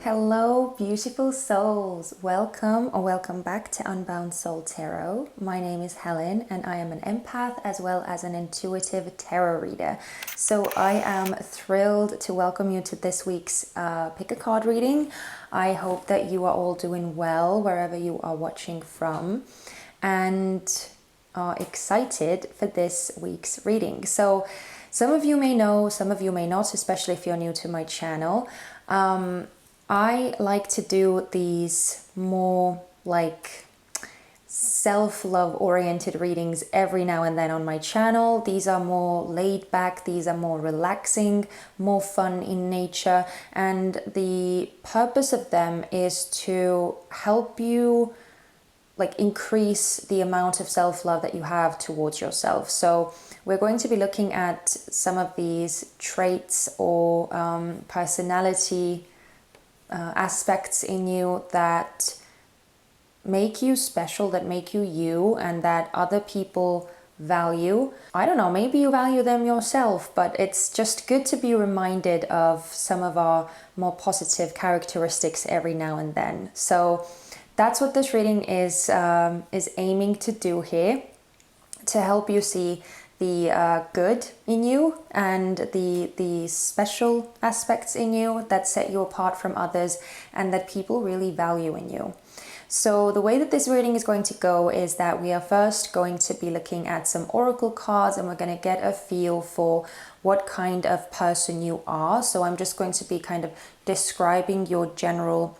Hello, beautiful souls. Welcome or welcome back to Unbound Soul Tarot. My name is Helen and I am an empath as well as an intuitive tarot reader. So I am thrilled to welcome you to this week's pick a card reading. I hope that you are all doing well wherever you are watching from and are excited for this week's reading. So some of you may know, some of you may not, especially if you're new to my channel. I like to do these more like self-love oriented readings every now and then on my channel. These are more laid back, these are more relaxing, more fun in nature, and the purpose of them is to help you like increase the amount of self-love that you have towards yourself. So we're going to be looking at some of these traits or personality aspects in you that make you special, that make you you, and that other people value. I don't know, maybe you value them yourself, but it's just good to be reminded of some of our more positive characteristics every now and then. So that's what this reading is aiming to do here, to help you see the good in you and the special aspects in you that set you apart from others and that people really value in you. So the way that this reading is going to go is that we are first going to be looking at some oracle cards and we're going to get a feel for what kind of person you are. So I'm just going to be kind of describing your general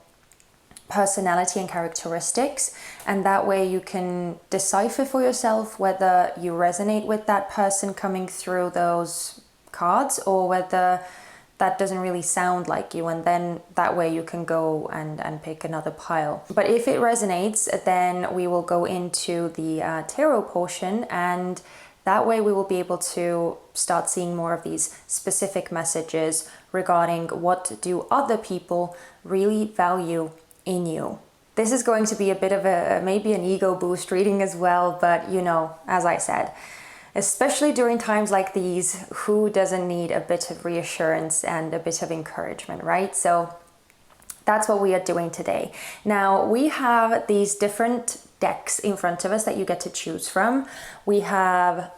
personality and characteristics, and that way you can decipher for yourself whether you resonate with that person coming through those cards or whether that doesn't really sound like you, and then that way you can go and pick another pile. But if it resonates, then we will go into the tarot portion, and that way we will be able to start seeing more of these specific messages regarding what do other people really value in you. This is going to be a bit of maybe an ego boost reading as well, but you know, as I said, especially during times like these, who doesn't need a bit of reassurance and a bit of encouragement, right? So that's what we are doing today. Now we have these different decks in front of us that you get to choose from. We have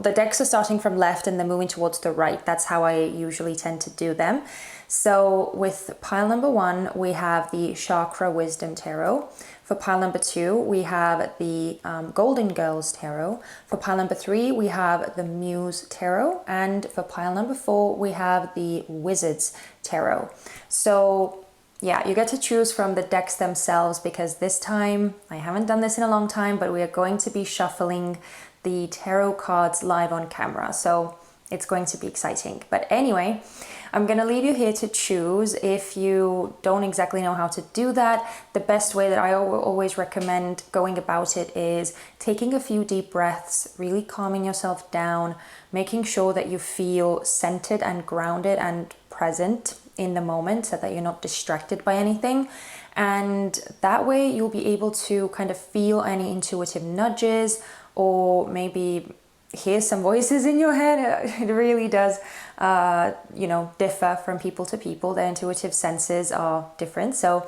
the decks are starting from left and they're moving towards the right. That's how I usually tend to do them. So with pile number 1, we have the Chakra Wisdom Tarot. For pile number 2, we have the Golden Girls Tarot. For pile number 3, we have the Muse Tarot. And for pile number 4, we have the Wizards Tarot. So yeah, you get to choose from the decks themselves, because this time, I haven't done this in a long time, but we are going to be shuffling the tarot cards live on camera. So it's going to be exciting. But anyway, I'm going to leave you here to choose. If you don't exactly know how to do that, the best way that I always recommend going about it is taking a few deep breaths, really calming yourself down, making sure that you feel centered and grounded and present in the moment so that you're not distracted by anything. And that way you'll be able to kind of feel any intuitive nudges or maybe hear some voices in your head. It really does, differ from people to people. Their intuitive senses are different. So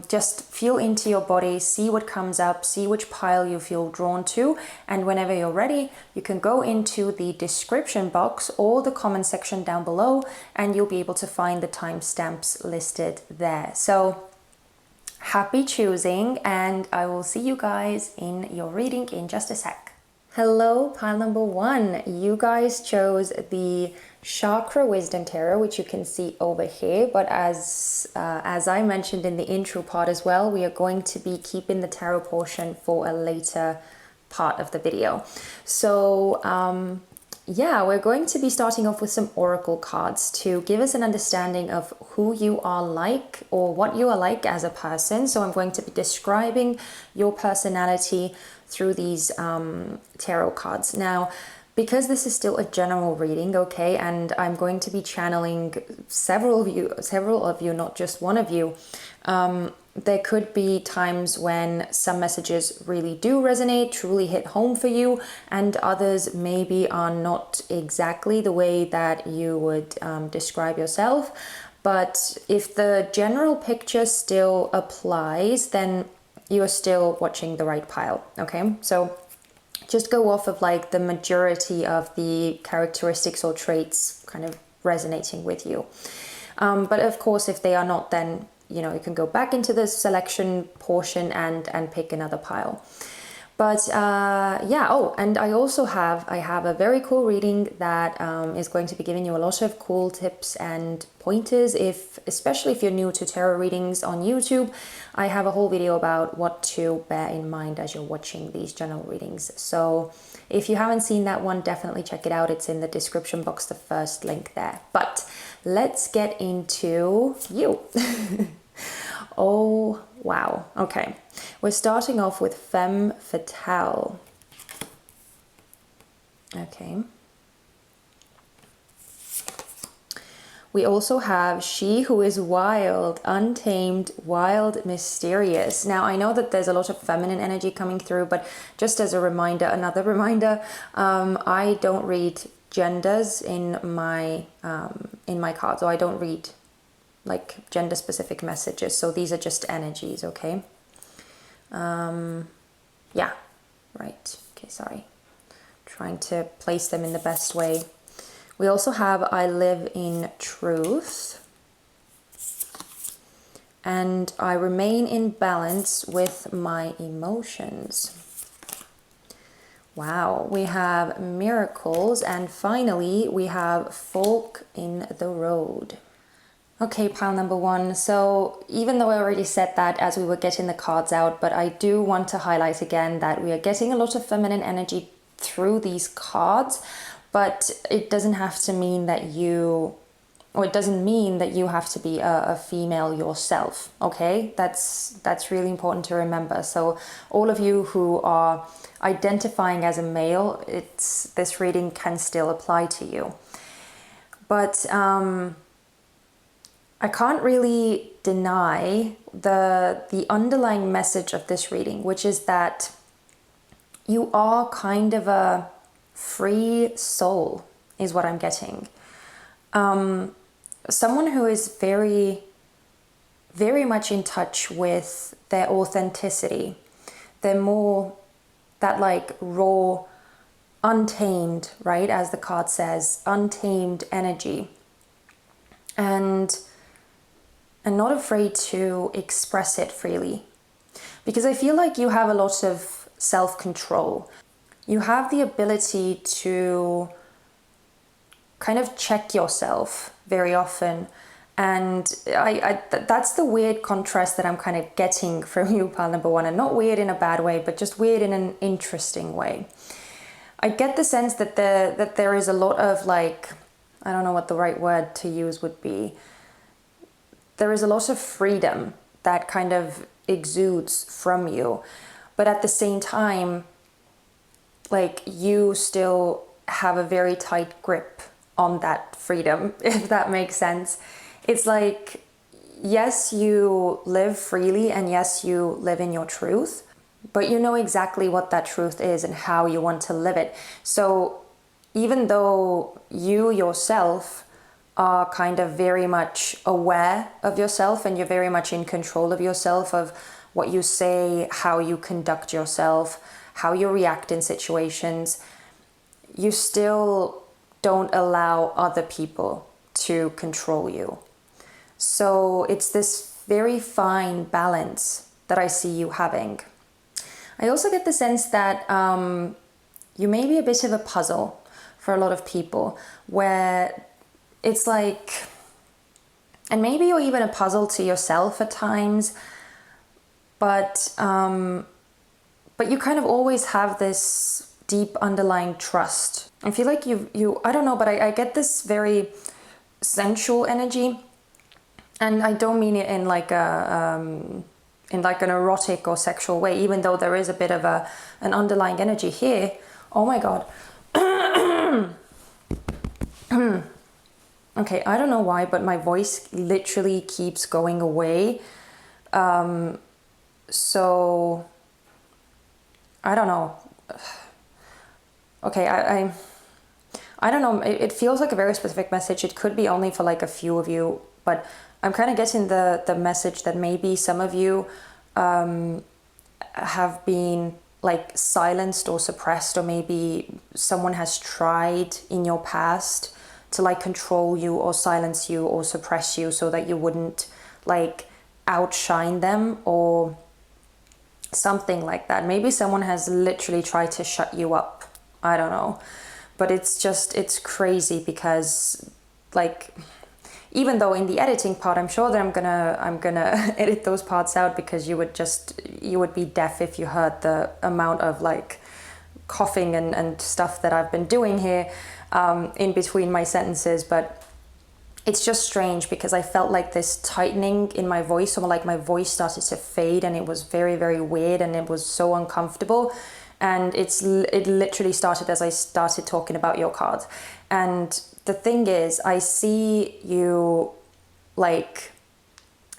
just feel into your body, see what comes up, see which pile you feel drawn to. And whenever you're ready, you can go into the description box or the comment section down below, and you'll be able to find the timestamps listed there. So happy choosing, and I will see you guys in your reading in just a sec. Hello, pile number 1. You guys chose the Chakra Wisdom Tarot, which you can see over here. But as I mentioned in the intro part as well, we are going to be keeping the tarot portion for a later part of the video. So yeah, we're going to be starting off with some oracle cards to give us an understanding of who you are like or what you are like as a person. So I'm going to be describing your personality through these tarot cards. Now, because this is still a general reading, okay, and I'm going to be channeling several of you, not just one of you, there could be times when some messages really do resonate, truly hit home for you, and others maybe are not exactly the way that you would describe yourself. But if the general picture still applies, then you are still watching the right pile, okay? So just go off of like the majority of the characteristics or traits kind of resonating with you. But of course, if they are not, then you know, you can go back into the selection portion and pick another pile. But yeah, oh, and I have a very cool reading that is going to be giving you a lot of cool tips and pointers, especially if you're new to tarot readings on YouTube. I have a whole video about what to bear in mind as you're watching these general readings. So if you haven't seen that one, definitely check it out. It's in the description box, the first link there. But let's get into you. Oh, wow. Okay. We're starting off with Femme Fatale. Okay. We also have She Who Is Wild, Untamed, Wild, Mysterious. Now, I know that there's a lot of feminine energy coming through, but just as a reminder, another reminder, I don't read genders in my cards, or I don't read like gender specific messages. So these are just energies, okay? Yeah, right. Okay, sorry. Trying to place them in the best way. We also have I Live in Truth. And I remain in balance with my emotions. Wow, we have Miracles. And finally, we have Fork in the Road. Okay, pile number one. So even though I already said that as we were getting the cards out, but I do want to highlight again that we are getting a lot of feminine energy through these cards, but it doesn't have to mean that it doesn't mean that you have to be a female yourself, okay? That's really important to remember. So all of you who are identifying as a male, this reading can still apply to you. But I can't really deny the underlying message of this reading, which is that you are kind of a free soul, is what I'm getting. Someone who is very, very much in touch with their authenticity. They're more that like raw, untamed, right? As the card says, untamed energy. And not afraid to express it freely. Because I feel like you have a lot of self-control. You have the ability to kind of check yourself very often. And that's the weird contrast that I'm kind of getting from you, pile number one. And not weird in a bad way, but just weird in an interesting way. I get the sense that there is a lot of like, I don't know what the right word to use would be. There is a lot of freedom that kind of exudes from you. But at the same time, like you still have a very tight grip on that freedom, if that makes sense. It's like, yes, you live freely and yes, you live in your truth, but you know exactly what that truth is and how you want to live it. So even though you yourself are kind of very much aware of yourself and you're very much in control of yourself, of what you say, how you conduct yourself, how you react in situations, you still don't allow other people to control you. So it's this very fine balance that I see you having. I also get the sense that you may be a bit of a puzzle for a lot of people, where it's like, and maybe you're even a puzzle to yourself at times, but you kind of always have this deep underlying trust. I feel like you I don't know, but I get this very sensual energy, and I don't mean it in like an erotic or sexual way, even though there is a bit of an underlying energy here. Oh my god. Okay, I don't know why, but my voice literally keeps going away. So I don't know. Okay, I don't know. It feels like a very specific message. It could be only for like a few of you, but I'm kind of getting the message that maybe some of you have been like silenced or suppressed, or maybe someone has tried in your past to like control you or silence you or suppress you so that you wouldn't like outshine them or something like that. Maybe someone has literally tried to shut you up. I don't know. But it's crazy because like, even though in the editing part, I'm sure that I'm gonna edit those parts out, because you would be deaf if you heard the amount of like coughing and stuff that I've been doing here in between my sentences. But it's just strange because I felt like this tightening in my voice, or like my voice started to fade, and it was very, very weird, and it was so uncomfortable. And it literally started as I started talking about your cards. And the thing is, I see you like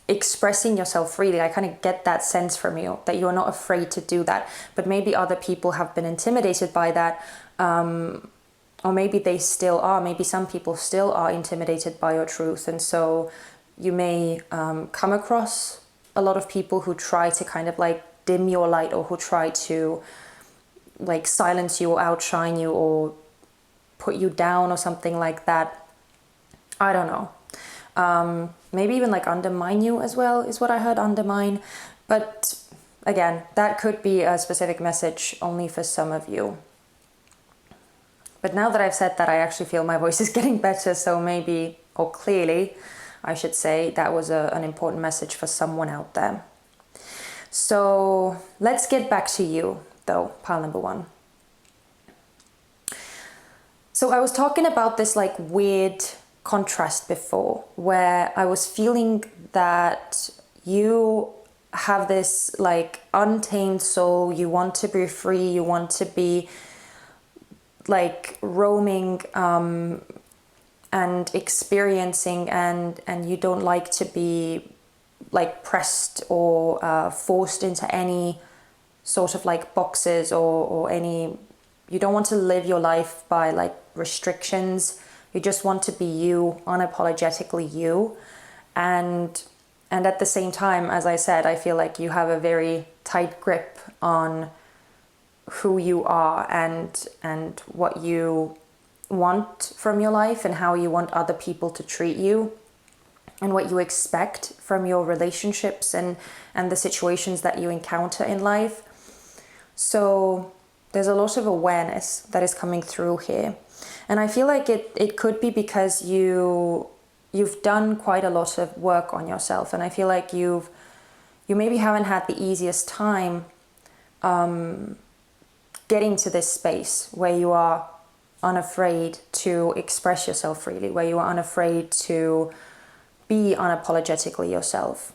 expressing yourself freely. I kind of get that sense from you that you're not afraid to do that. But maybe other people have been intimidated by that. Or maybe they still are. Maybe some people still are intimidated by your truth. And so you may come across a lot of people who try to kind of like dim your light, or who try to like silence you or outshine you or put you down or something like that. I don't know. Maybe even like undermine you as well is what I heard, undermine. But again, that could be a specific message only for some of you. But now that I've said that, I actually feel my voice is getting better. So maybe, or clearly, I should say, that was an important message for someone out there. So let's get back to you, though, pile number one. So I was talking about this like weird contrast before, where I was feeling that you have this like untamed soul. You want to be free. You want to be like roaming and experiencing, and you don't like to be like pressed or forced into any sort of like boxes or any, you don't want to live your life by like restrictions. You just want to be you, unapologetically you. And at the same time, as I said, I feel like you have a very tight grip on who you are and what you want from your life, and how you want other people to treat you, and what you expect from your relationships and the situations that you encounter in life. So there's a lot of awareness that is coming through here. And I feel like it could be because you've done quite a lot of work on yourself, and I feel like you maybe haven't had the easiest time getting to this space where you are unafraid to express yourself freely, where you are unafraid to be unapologetically yourself.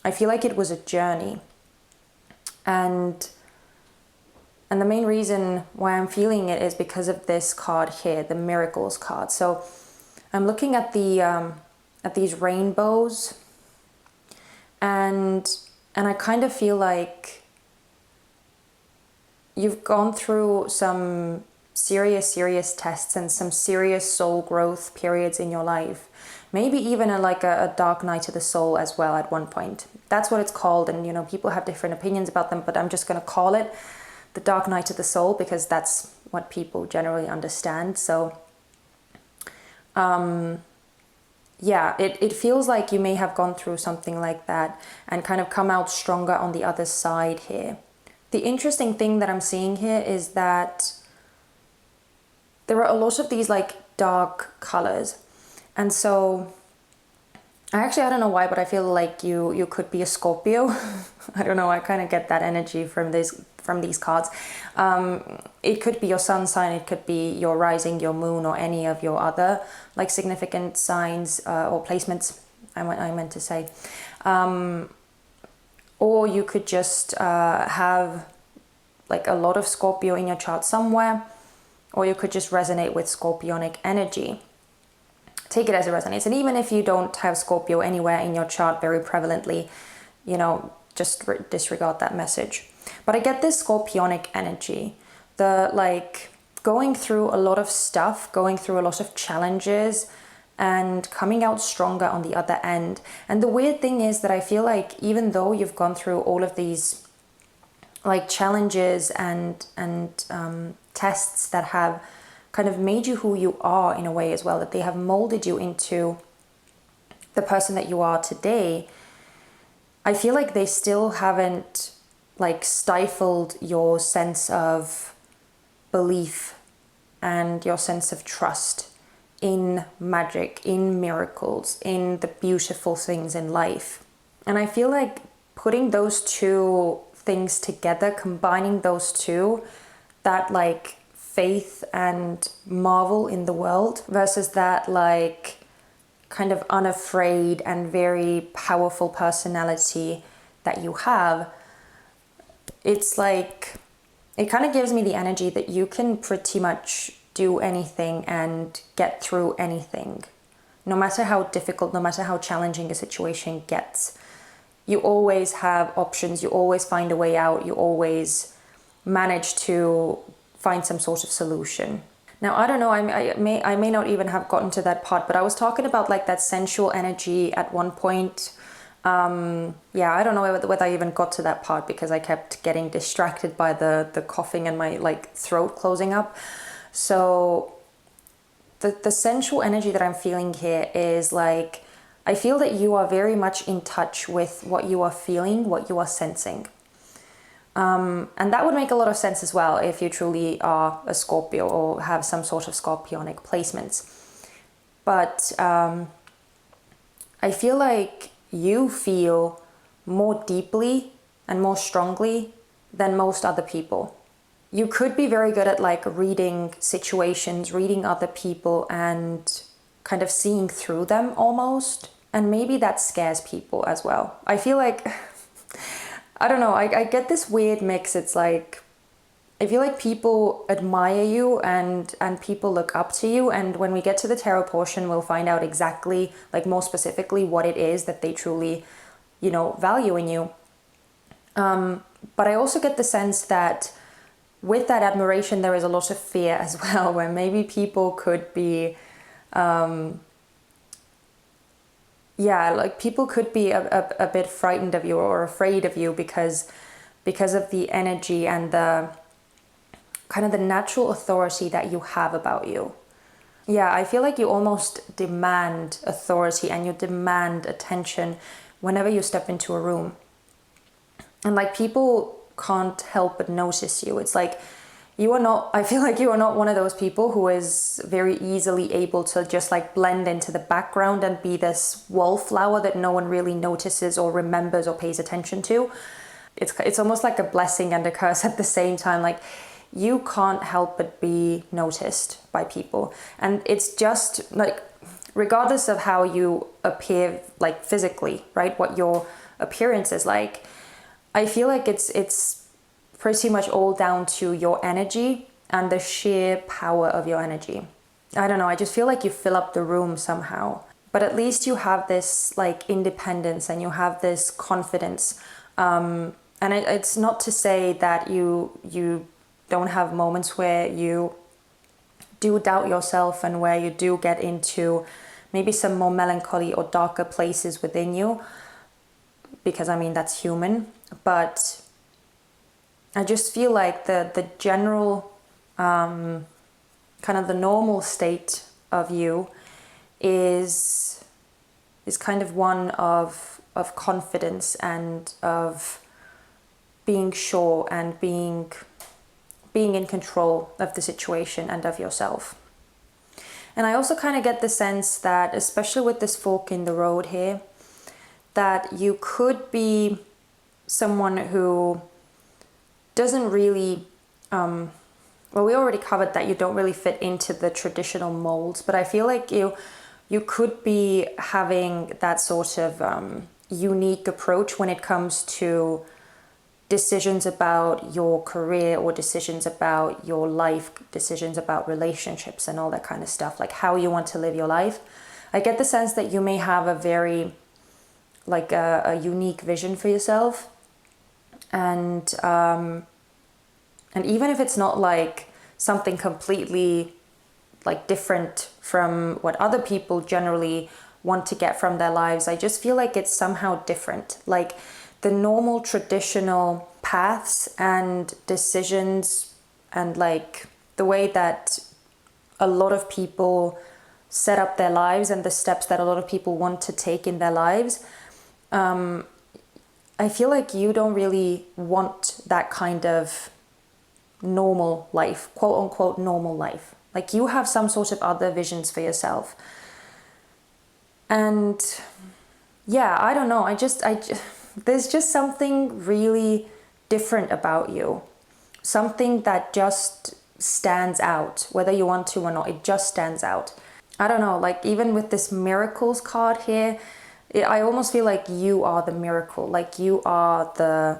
I feel like it was a journey. And the main reason why I'm feeling it is because of this card here, the Miracles card. So I'm looking at these rainbows, and I kind of feel like you've gone through some serious tests and some serious soul growth periods in your life. Maybe even a dark night of the soul as well at one point. That's what it's called, and people have different opinions about them, but I'm just going to call it the dark night of the soul because that's what people generally understand. So yeah, it feels like you may have gone through something like that and kind of come out stronger on the other side here. The interesting thing that I'm seeing here is that there are a lot of these like dark colors. And so I don't know why, but I feel like you could be a Scorpio. I don't know, I kind of get that energy from these cards. It could be your sun sign, it could be your rising, your moon, or any of your other like significant signs or placements, I meant to say. Or you could just have like a lot of Scorpio in your chart somewhere, or you could just resonate with Scorpionic energy. Take it as it resonates. And even if you don't have Scorpio anywhere in your chart very prevalently, just disregard that message. But I get this scorpionic energy, the like going through a lot of stuff, going through a lot of challenges, and coming out stronger on the other end. And the weird thing is that I feel like even though you've gone through all of these like challenges and tests that have kind of made you who you are in a way as well, that they have molded you into the person that you are today, I feel like they still haven't like stifled your sense of belief and your sense of trust in magic, in miracles, in the beautiful things in life. And I feel like putting those two things together, combining those two, that like faith and marvel in the world versus that like kind of unafraid and very powerful personality that you have, it's like, it kind of gives me the energy that you can pretty much do anything and get through anything. No matter how difficult, no matter how challenging a situation gets, you always have options, you always find a way out, you always manage to find some sort of solution. Now, I don't know, I may not even have gotten to that part, but I was talking about like that sensual energy at one point. I don't know whether I even got to that part because I kept getting distracted by the coughing and my like throat closing up. So the sensual energy that I'm feeling here is like, I feel that you are very much in touch with what you are feeling, what you are sensing. And that would make a lot of sense as well if you truly are a Scorpio or have some sort of scorpionic placements. But I feel like you feel more deeply and more strongly than most other people. You could be very good at like reading situations, reading other people and kind of seeing through them almost. And maybe that scares people as well. I feel like, I don't know, I get this weird mix. It's like, I feel like people admire you and people look up to you. And when we get to the tarot portion, we'll find out exactly, like more specifically, what it is that they truly, value in you. But I also get the sense that with that admiration, there is a lot of fear as well, where maybe people could be, people could be a bit frightened of you or afraid of you because of the energy and the kind of the natural authority that you have about you. Yeah, I feel like you almost demand authority and you demand attention whenever you step into a room. And like people can't help but notice you. It's like I feel like you are not one of those people who is very easily able to just like blend into the background and be this wallflower that no one really notices or remembers or pays attention to. It's almost like a blessing and a curse at the same time. Like you can't help but be noticed by people. And it's just like, regardless of how you appear like physically, right? What your appearance is like, I feel like it's pretty much all down to your energy and the sheer power of your energy. I don't know, I just feel like you fill up the room somehow. But at least you have this like independence and you have this confidence. And it's not to say that you don't have moments where you do doubt yourself and where you do get into maybe some more melancholy or darker places within you. Because I mean, that's human. But I just feel like the general, kind of the normal state of you is kind of one of confidence and of being sure and being in control of the situation and of yourself. And I also kind of get the sense that, especially with this fork in the road here, that you could be someone who doesn't really, well, we already covered that you don't really fit into the traditional molds, but I feel like you could be having that sort of unique approach when it comes to decisions about your career or decisions about your life, decisions about relationships and all that kind of stuff, like how you want to live your life. I get the sense that you may have a very like a unique vision for yourself. And even if it's not like something completely like different from what other people generally want to get from their lives, I just feel like it's somehow different. Like the normal traditional paths and decisions and like the way that a lot of people set up their lives and the steps that a lot of people want to take in their lives, I feel like you don't really want that kind of normal life, quote unquote normal life. Like you have some sort of other visions for yourself. And yeah, I don't know. There's just something really different about you. Something that just stands out, whether you want to or not, it just stands out. I don't know, like even with this miracles card here, I almost feel like you are the miracle. Like you are the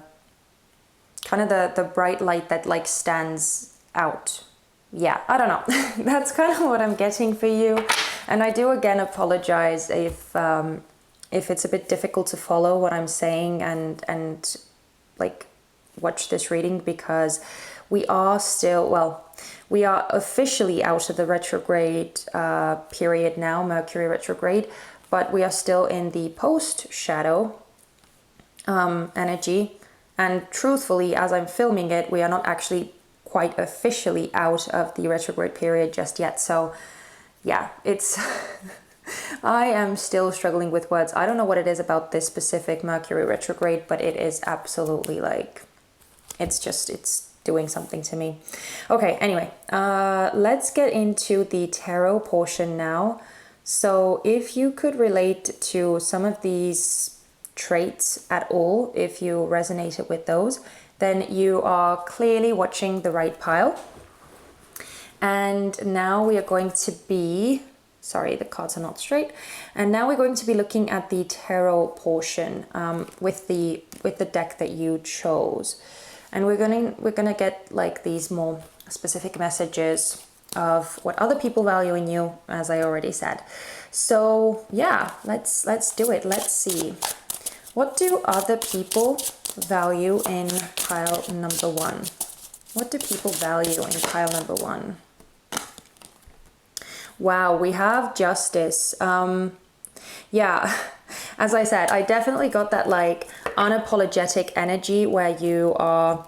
kind of the bright light that like stands out. Yeah, I don't know. That's kind of what I'm getting for you. And I do again apologize if it's a bit difficult to follow what I'm saying and like watch this reading, because we are officially out of the retrograde period now, Mercury retrograde, but we are still in the post-shadow energy. And truthfully, as I'm filming it, we are not actually quite officially out of the retrograde period just yet. So yeah, it's I am still struggling with words. I don't know what it is about this specific Mercury retrograde, but it is absolutely like, it's doing something to me. Okay, anyway, let's get into the tarot portion now. So if you could relate to some of these traits at all, if you resonated with those, then you are clearly watching the right pile. And now we are going to be, sorry, the cards are not straight. And now we're going to be looking at the tarot portion with the deck that you chose. And we're gonna get like these more specific messages of what other people value in you, as I already said. So yeah, let's do it. Let's see. What do other people value in pile number one? What do people value in pile number one? Wow, we have justice. Yeah, as I said, I definitely got that like unapologetic energy where you are,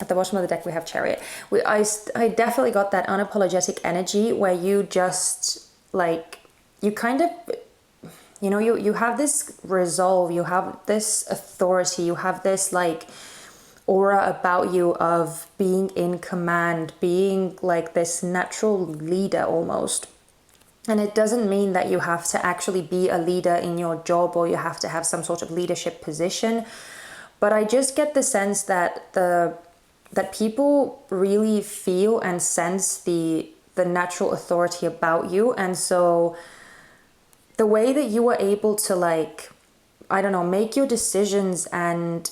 at the bottom of the deck we have chariot. I definitely got that unapologetic energy where you just like, you kind of, you know, you have this resolve, you have this authority, you have this like aura about you of being in command, being like this natural leader almost. And it doesn't mean that you have to actually be a leader in your job or you have to have some sort of leadership position. But I just get the sense that that people really feel and sense the natural authority about you. And so the way that you were able to like, I don't know, make your decisions and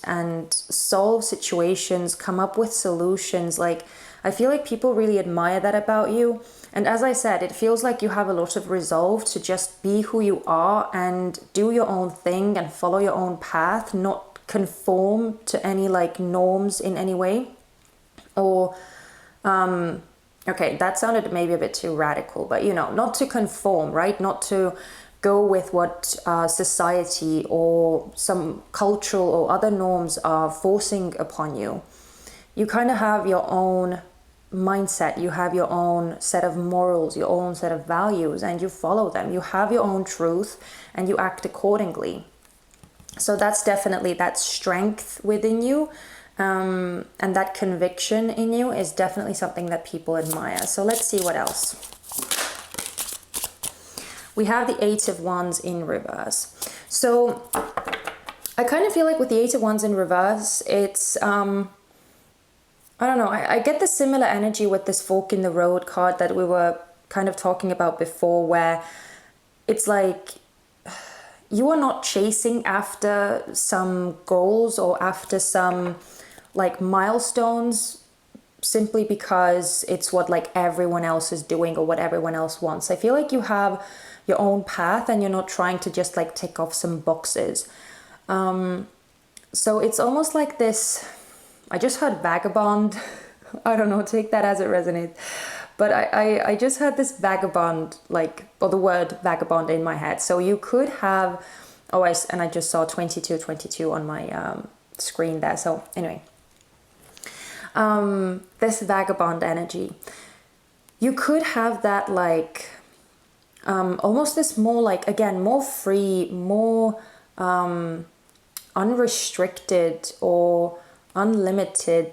solve situations, come up with solutions, like I feel like people really admire that about you. And as I said, it feels like you have a lot of resolve to just be who you are and do your own thing and follow your own path, not conform to any like norms in any way. Or okay, that sounded maybe a bit too radical, but you know, not to conform, right? Not to go with what society or some cultural or other norms are forcing upon you. You kind of have your own mindset, you have your own set of morals, your own set of values, and you follow them. You have your own truth and you act accordingly. So that's definitely that strength within you, and that conviction in you is definitely something that people admire. So let's see what else. We have the Eight of Wands in reverse. So I kind of feel like with the Eight of Wands in reverse, it's I don't know, I get the similar energy with this fork in the road card that we were kind of talking about before, where it's like you are not chasing after some goals or after some like milestones simply because it's what like everyone else is doing or what everyone else wants. I feel like you have your own path and you're not trying to just like tick off some boxes. So it's almost like this, I just heard vagabond. I don't know, take that as it resonates. But I just had this vagabond, like, or the word vagabond in my head. So you could have, and I just saw 2222 on my screen there. So anyway, this vagabond energy, you could have that like, almost this more like, again, more free, more unrestricted or unlimited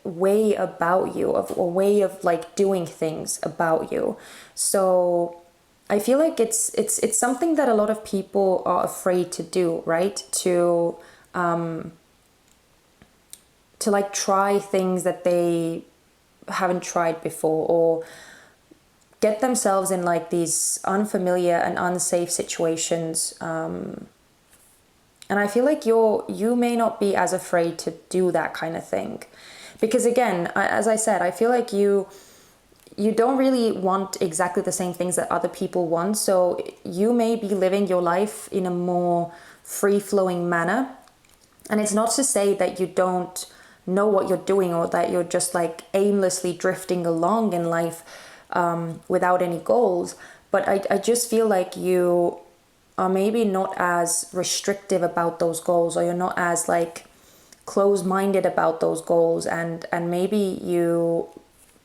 way about you, of a way of like doing things about you. So I feel like it's something that a lot of people are afraid to do, right? To like try things that they haven't tried before, or get themselves in like these unfamiliar and unsafe situations. And I feel like you may not be as afraid to do that kind of thing. Because again, as I said, I feel like you don't really want exactly the same things that other people want. So you may be living your life in a more free-flowing manner. And it's not to say that you don't know what you're doing, or that you're just like aimlessly drifting along in life without any goals. But I just feel like you are maybe not as restrictive about those goals, or you're not as like close-minded about those goals, and maybe you,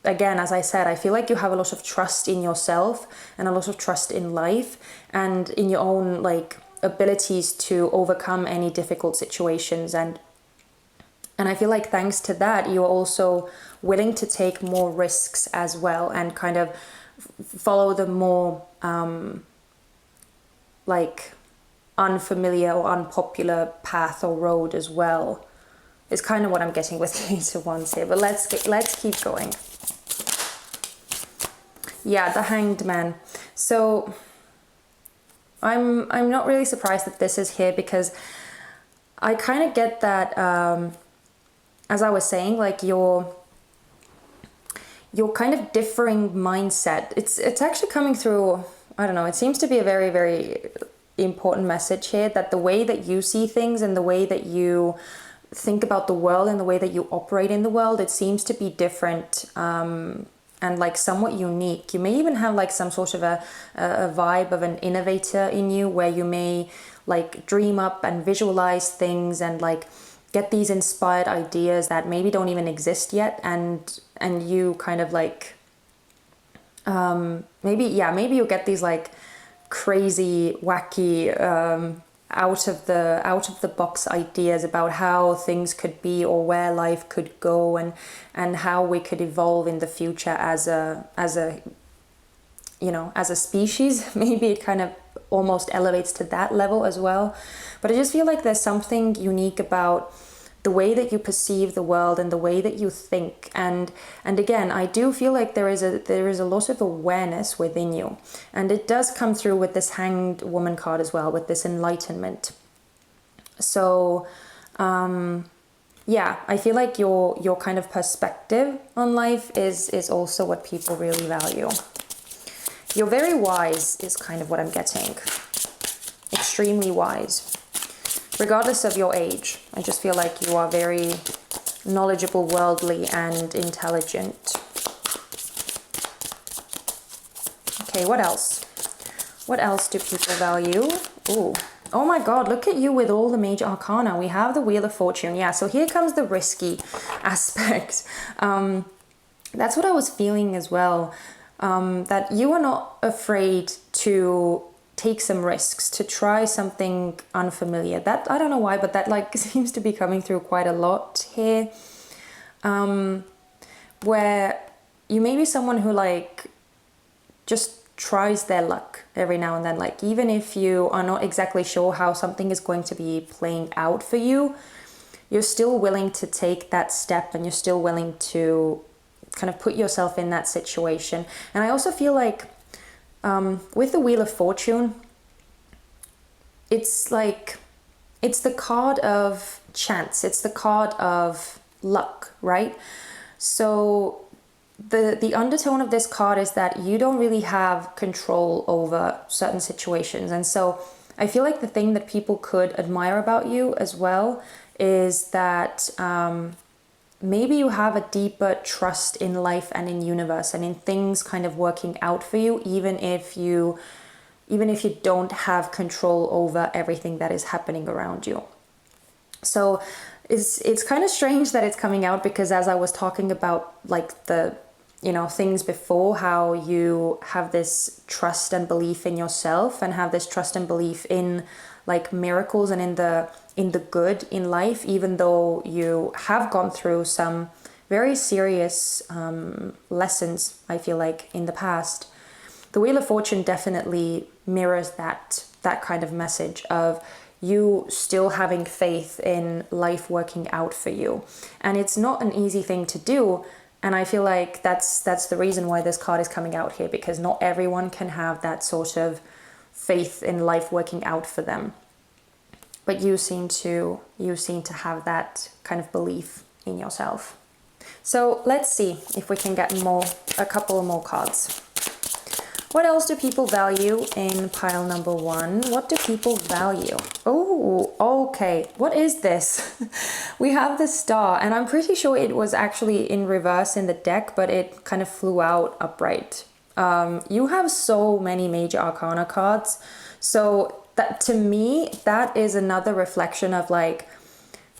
again, as I said, I feel like you have a lot of trust in yourself and a lot of trust in life and in your own like abilities to overcome any difficult situations, and I feel like thanks to that you're also willing to take more risks as well, and kind of follow the more like unfamiliar or unpopular path or road as well, is kind of what I'm getting with later ones here. But let's keep going. Yeah, the Hanged Man. So I'm not really surprised that this is here, because I kind of get that, as I was saying, like your kind of differing mindset. It's actually coming through, I don't know, it seems to be a very, very important message here, that the way that you see things and the way that you think about the world and the way that you operate in the world, it seems to be different, and like somewhat unique. You may even have like some sort of a vibe of an innovator in you, where you may like dream up and visualize things and like get these inspired ideas that maybe don't even exist yet, and you kind of like maybe you get these like crazy, wacky, out of the box ideas about how things could be, or where life could go, and how we could evolve in the future as a species. Maybe it kind of almost elevates to that level as well. But I just feel like there's something unique about the way that you perceive the world and the way that you think, and again, I do feel like there is a lot of awareness within you, and it does come through with this Hanged Woman card as well, with this enlightenment. So I feel like your kind of perspective on life is also what people really value. You're very wise is kind of what I'm getting. Extremely wise. Regardless of your age, I just feel like you are very knowledgeable, worldly, and intelligent. Okay, what else? What else do people value? Ooh. Oh my God, look at you with all the major arcana. We have the Wheel of Fortune. Yeah, so here comes the risky aspect. That's what I was feeling as well. That you are not afraid to take some risks, to try something unfamiliar. That, I don't know why, but that like seems to be coming through quite a lot here. Where you may be someone who like just tries their luck every now and then. Like even if you are not exactly sure how something is going to be playing out for you, you're still willing to take that step, and you're still willing to kind of put yourself in that situation. And I also feel like with the Wheel of Fortune, it's the card of chance, it's the card of luck, right? So the undertone of this card is that you don't really have control over certain situations, and so I feel like the thing that people could admire about you as well is that maybe you have a deeper trust in life and in universe and in things kind of working out for you, even if you don't have control over everything that is happening around you. So it's kind of strange that it's coming out, because as I was talking about like the things before, how you have this trust and belief in yourself and have this trust and belief in like miracles and in the good in life, even though you have gone through some very serious lessons, I feel like, in the past. The Wheel of Fortune definitely mirrors that kind of message of you still having faith in life working out for you. And it's not an easy thing to do. And I feel like that's the reason why this card is coming out here, because not everyone can have that sort of faith in life working out for them. But you seem to have that kind of belief in yourself. So let's see if we can get a couple more cards. What else do people value in pile number 1? What do people value? Oh, okay. What is this? We have the Star, and I'm pretty sure it was actually in reverse in the deck, but it kind of flew out upright. You have so many major arcana cards. So that, to me, that is another reflection of like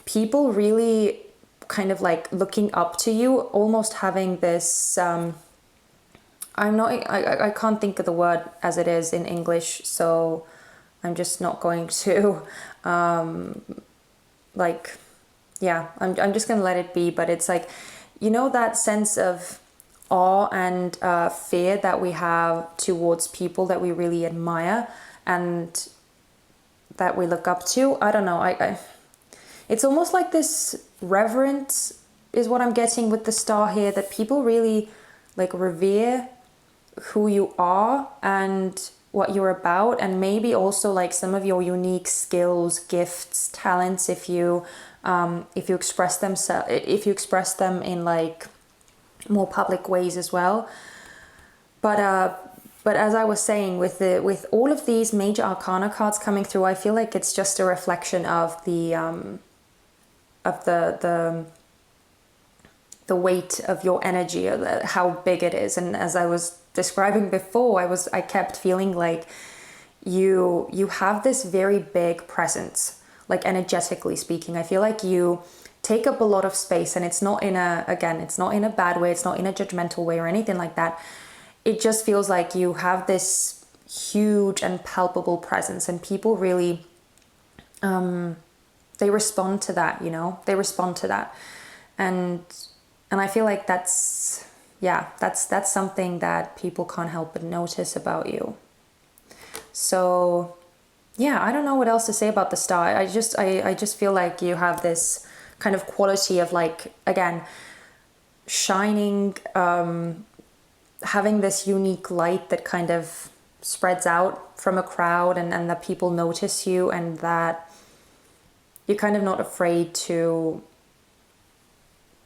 people really kind of like looking up to you, almost having this... I can't think of the word as it is in English, so I'm just not going to, I'm just going to let it be. But it's like, that sense of awe and fear that we have towards people that we really admire and that we look up to. I don't know. It's almost like this reverence is what I'm getting with the Star here, that people really like revere who you are and what you're about, and maybe also like some of your unique skills, gifts, talents, if you express them in like more public ways as well. But as I was saying, with all of these major arcana cards coming through, I feel like it's just a reflection of the weight of your energy, how big it is. And as I was describing before, I kept feeling like you have this very big presence, like energetically speaking. I feel like you take up a lot of space, and it's not in a bad way, it's not in a judgmental way or anything like that. It just feels like you have this huge and palpable presence, and people really they respond to that, they respond to that. And I feel like that's something that people can't help but notice about you. So yeah, I don't know what else to say about the Star. I just feel like you have this kind of quality of like, again, shining, having this unique light that kind of spreads out from a crowd, and that people notice you, and that you're kind of not afraid to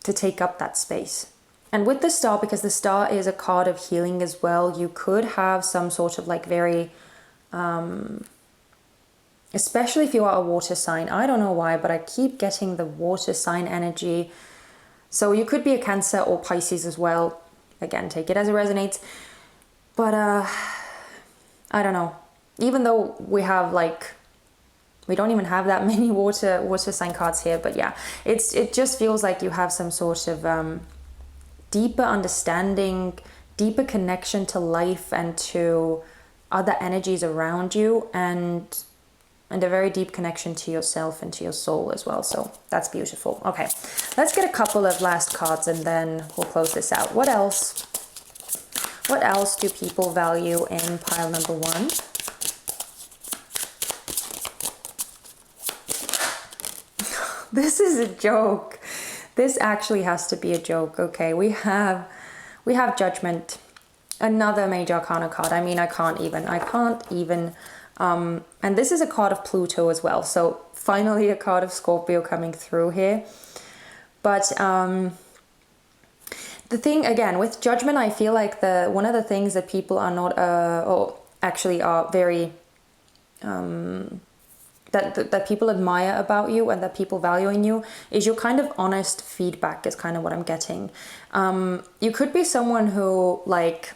take up that space. And with the Star, because the Star is a card of healing as well, you could have some sort of like very, especially if you are a water sign. I don't know why, but I keep getting the water sign energy. So you could be a Cancer or Pisces as well. Again, take it as it resonates. But I don't know. Even though we don't even have that many water sign cards here, but yeah, it just feels like you have some sort of deeper understanding, deeper connection to life and to other energies around you, and a very deep connection to yourself and to your soul as well. So that's beautiful. Okay, let's get a couple of last cards and then we'll close this out. What else do people value in pile number 1? This is a joke. This actually has to be a joke. Okay, we have Judgment, another major arcana card. I mean, I can't even. And this is a card of Pluto as well. So finally a card of Scorpio coming through here. But the thing, again, with Judgment, I feel like one of the things that people are not, or actually are very that people admire about you and that people value in you is your kind of honest feedback, is kind of what I'm getting. You could be someone who like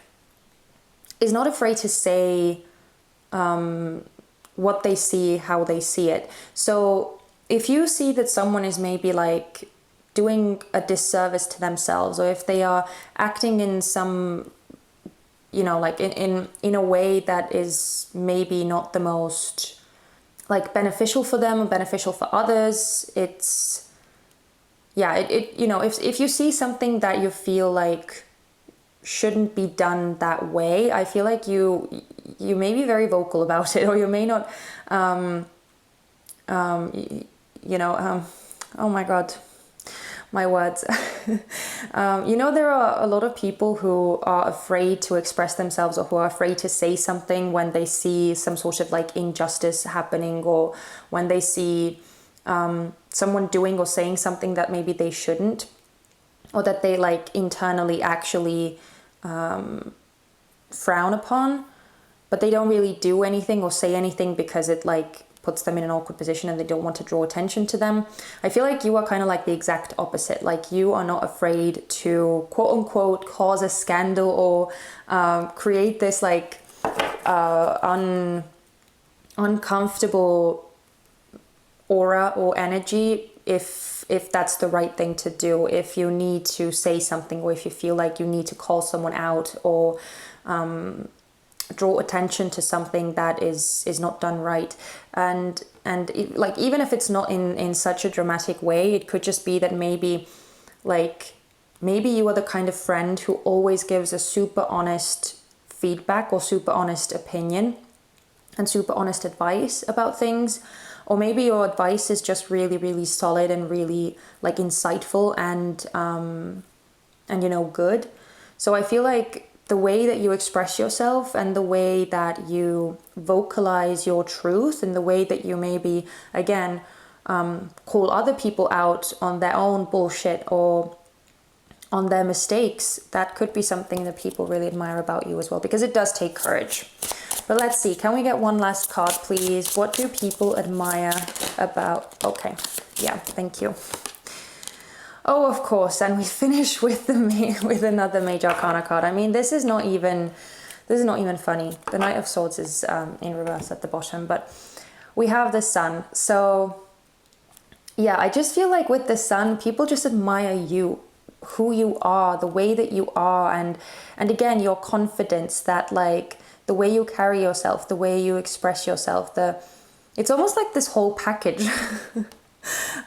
is not afraid to say what they see, how they see it. So if you see that someone is maybe like doing a disservice to themselves, or if they are acting in some, you know, like in a way that is maybe not the most like beneficial for them or beneficial for others, it's, yeah, it you know, if you see something that you feel like shouldn't be done that way, I feel like you may be very vocal about it, or you may not, oh my God, my words. You know, there are a lot of people who are afraid to express themselves, or who are afraid to say something when they see some sort of like injustice happening, or when they see someone doing or saying something that maybe they shouldn't, or that they like internally actually frown upon, but they don't really do anything or say anything because it like puts them in an awkward position and they don't want to draw attention to them. I feel like you are kind of like the exact opposite. Like you are not afraid to quote unquote cause a scandal, or create this like uncomfortable aura or energy if that's the right thing to do, if you need to say something, or if you feel like you need to call someone out, or draw attention to something that is not done right. And like, even if it's not in such a dramatic way, it could just be that maybe you are the kind of friend who always gives a super honest feedback, or super honest opinion, and super honest advice about things. Or maybe your advice is just really, really solid and really like insightful and you know, good. So I feel like the way that you express yourself, and the way that you vocalize your truth, and the way that you maybe, again, call other people out on their own bullshit or on their mistakes, that could be something that people really admire about you as well, because it does take courage. But let's see, can we get one last card, please? What do people admire about? Okay, yeah, thank you. Oh, of course, and we finish with with another Major Arcana card. I mean, this is not even funny. The Knight of Swords is in reverse at the bottom, but we have the Sun. So yeah, I just feel like with the Sun, people just admire you, who you are, the way that you are, and again, your confidence, that like the way you carry yourself, the way you express yourself. It's almost like this whole package.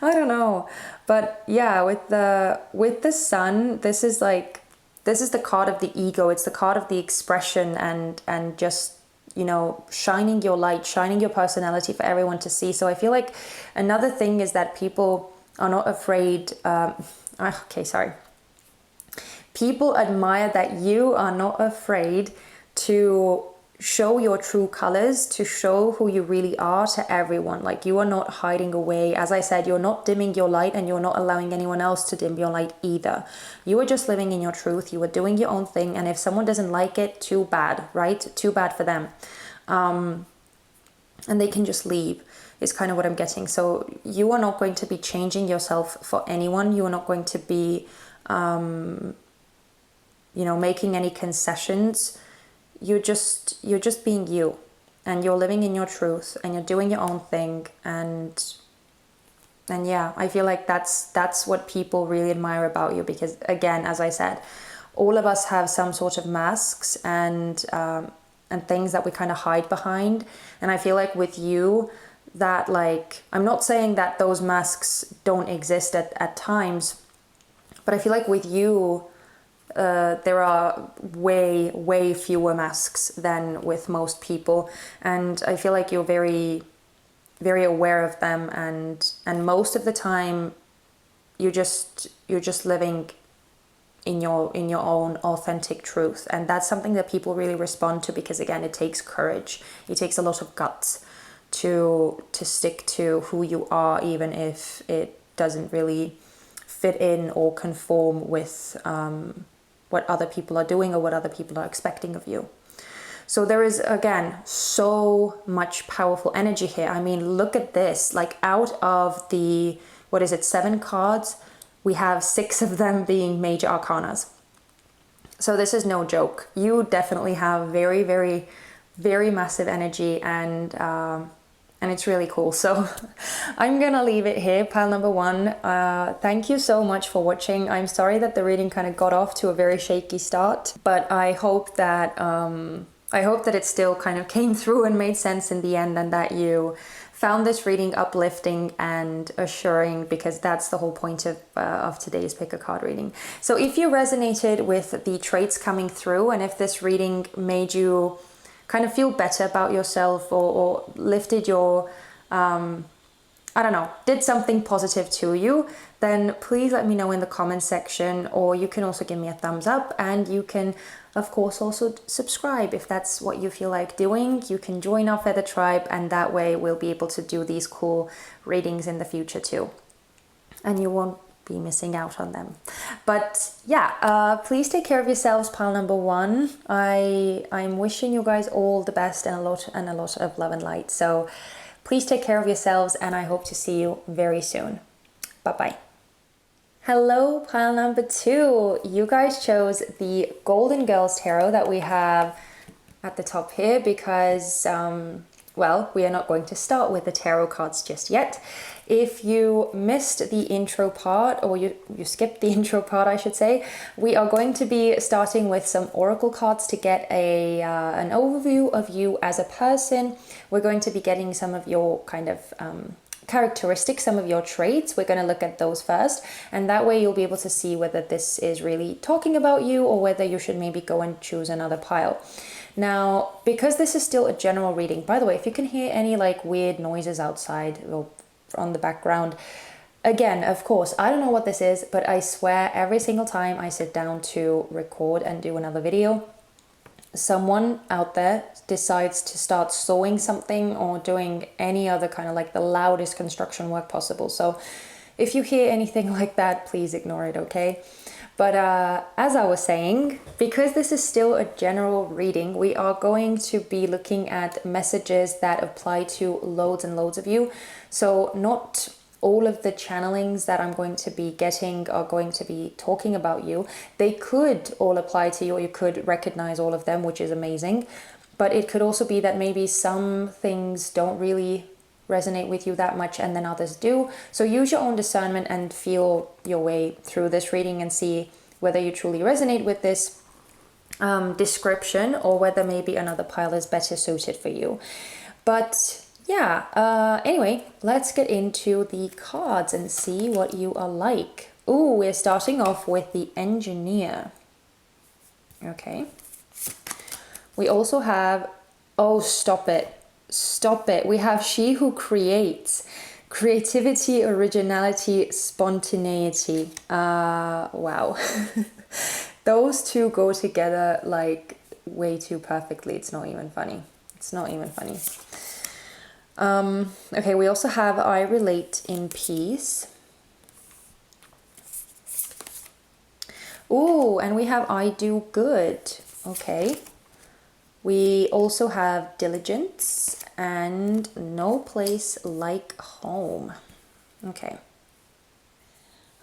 I don't know, but yeah, with the Sun, this is the card of the ego. It's the card of the expression, and just, you know, shining your light, shining your personality for everyone to see. So I feel like another thing is that people are not afraid. People admire that you are not afraid to show your true colors, to show who you really are to everyone. Like, you are not hiding away. As I said, you're not dimming your light, and you're not allowing anyone else to dim your light either. You are just living in your truth. You are doing your own thing, and if someone doesn't like it, too bad, right? Too bad for them. And they can just leave, is kind of what I'm getting. So you are not going to be changing yourself for anyone. You are not going to be making any concessions. You're just being you, and you're living in your truth, and you're doing your own thing. And yeah, I feel like that's what people really admire about you, because again, as I said, all of us have some sort of masks and things that we kind of hide behind. And I feel like with you, that, like, I'm not saying that those masks don't exist at times, but I feel like with you, there are way fewer masks than with most people, and I feel like you're very, very aware of them, and most of the time you're just living in your own authentic truth. And that's something that people really respond to, because again, it takes courage, it takes a lot of guts to stick to who you are, even if it doesn't really fit in or conform with what other people are doing or what other people are expecting of you. So there is, again, so much powerful energy here. I mean, look at this. Like, out of the, what is it, 7 cards, we have 6 of them being major arcanas. So this is no joke. You definitely have very, very, very massive energy, and it's really cool. So I'm gonna leave it here, pile number 1. Thank you so much for watching. I'm sorry that the reading kind of got off to a very shaky start, but I hope that it still kind of came through and made sense in the end, and that you found this reading uplifting and assuring, because that's the whole point of today's pick a card reading. So if you resonated with the traits coming through, and if this reading made you kind of feel better about yourself, or lifted your, I don't know, did something positive to you, then please let me know in the comment section, or you can also give me a thumbs up, and you can of course also subscribe if that's what you feel like doing. You can join our Feather Tribe, and that way we'll be able to do these cool readings in the future too, and you won't be missing out on them. But yeah, please take care of yourselves, pile number 1. I'm wishing you guys all the best, and a lot of love and light. So please take care of yourselves, and I hope to see you very soon. Bye bye. Hello, pile number 2. You guys chose the Golden Girls Tarot that we have at the top here because, well, we are not going to start with the tarot cards just yet. If you missed the intro part, or you skipped the intro part, I should say, we are going to be starting with some oracle cards to get an overview of you as a person. We're going to be getting some of your kind of characteristics, some of your traits. We're going to look at those first, and that way you'll be able to see whether this is really talking about you, or whether you should maybe go and choose another pile. Now, because this is still a general reading, by the way, if you can hear any like weird noises outside or on the background, again, of course, I don't know what this is, but I swear every single time I sit down to record and do another video, someone out there decides to start sewing something or doing any other kind of like the loudest construction work possible. So if you hear anything like that, please ignore it, okay? But as I was saying, because this is still a general reading, we are going to be looking at messages that apply to loads and loads of you. So not all of the channelings that I'm going to be getting are going to be talking about you. They could all apply to you, or you could recognize all of them, which is amazing. But it could also be that maybe some things don't really resonate with you that much, and then others do. So use your own discernment and feel your way through this reading and see whether you truly resonate with this description, or whether maybe another pile is better suited for you. But yeah, anyway, let's get into the cards and see what you are like. Ooh, we're starting off with the Engineer. Okay. We also have, oh, stop it. Stop it. We have She Who Creates. Creativity, originality, spontaneity. Wow. Those two go together like way too perfectly. It's not even funny. It's not even funny. Okay, we also have I Relate in Peace. Ooh, and we have I Do Good. Okay. We also have Diligence and No Place Like Home. Okay.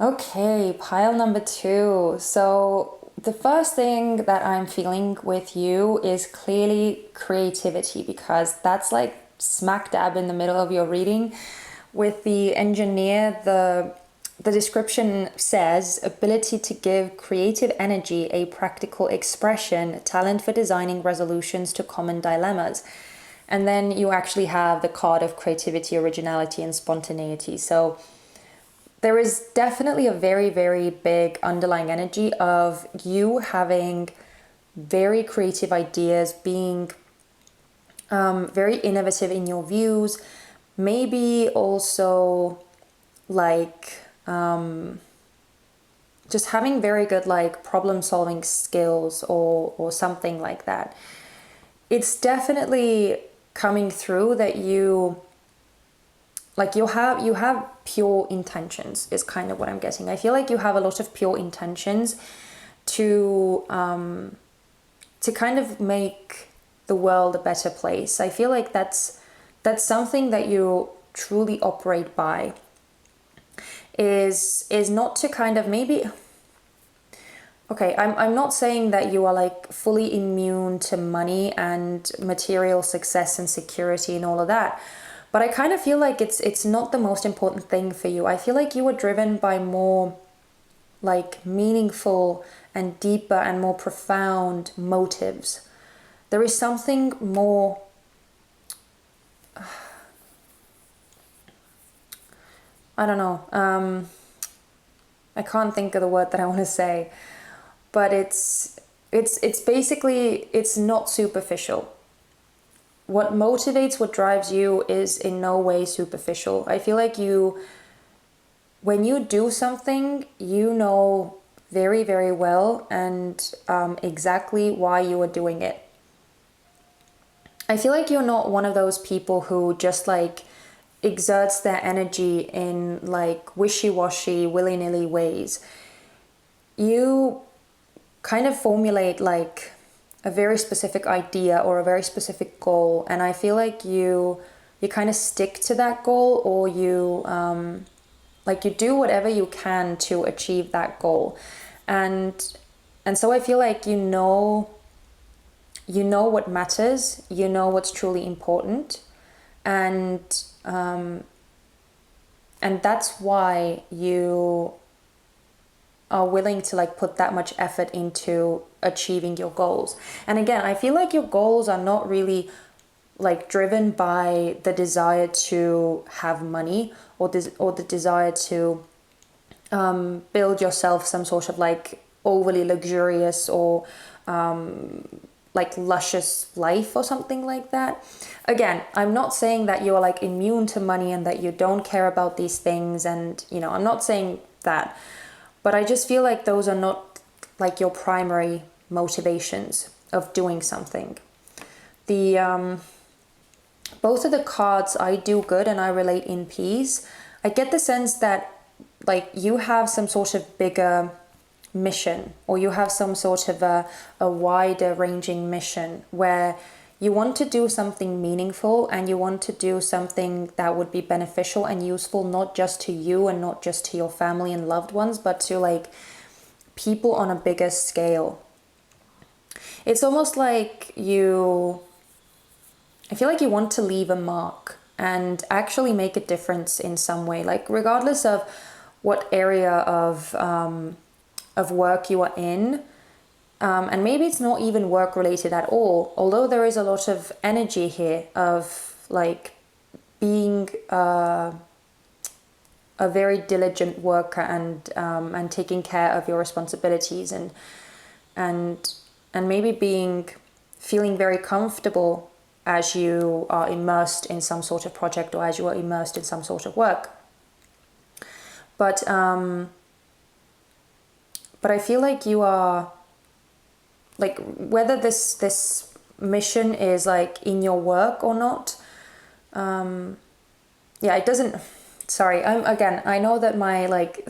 Okay, pile number 2. So the first thing that I'm feeling with you is clearly creativity, because that's like smack dab in the middle of your reading. With the Engineer, the description says ability to give creative energy a practical expression, talent for designing resolutions to common dilemmas. And then you actually have the card of creativity, originality, and spontaneity. So there is definitely a very, very big underlying energy of you having very creative ideas, being very innovative in your views, maybe also like just having very good like problem solving skills or something like that. It's definitely coming through that you have pure intentions is kind of what I'm getting. I feel like you have a lot of pure intentions to kind of make the world a better place. I feel like that's something that you truly operate by, is not to kind of maybe, okay, I'm not saying that you are like fully immune to money and material success and security and all of that, but I kind of feel like it's not the most important thing for you. I feel like you are driven by more like meaningful and deeper and more profound motives. There is something more, I don't know, I can't think of the word that I want to say, but it's basically, it's not superficial. What motivates, what drives you is in no way superficial. I feel like when you do something, you know very, very well and exactly why you are doing it. I feel like you're not one of those people who just like exerts their energy in like wishy-washy, willy-nilly ways. You kind of formulate like a very specific idea or a very specific goal, and I feel like you kind of stick to that goal, or you like you do whatever you can to achieve that goal. And so I feel like you know what matters, you know what's truly important, and that's why you are willing to like put that much effort into achieving your goals. And again, I feel like your goals are not really like driven by the desire to have money, or the desire to build yourself some sort of like overly luxurious or like luscious life or something like that. Again, I'm not saying that you're like immune to money and that you don't care about these things, and I'm not saying that, but I just feel like those are not like your primary motivations of doing something. The both of the cards, I do good and I relate in peace. I get the sense that like you have some sort of bigger mission, or you have some sort of a wider ranging mission where you want to do something meaningful, and you want to do something that would be beneficial and useful, not just to you and not just to your family and loved ones, but to like people on a bigger scale. It's almost like I feel like you want to leave a mark and actually make a difference in some way, like regardless of what area of work you are in. And maybe it's not even work related at all, although there is a lot of energy here of like being a very diligent worker and taking care of your responsibilities, and maybe feeling very comfortable as you are immersed in some sort of project, or as you are immersed in some sort of work. But I feel like you are like, whether this mission is like in your work or not, it doesn't, sorry, I know that my like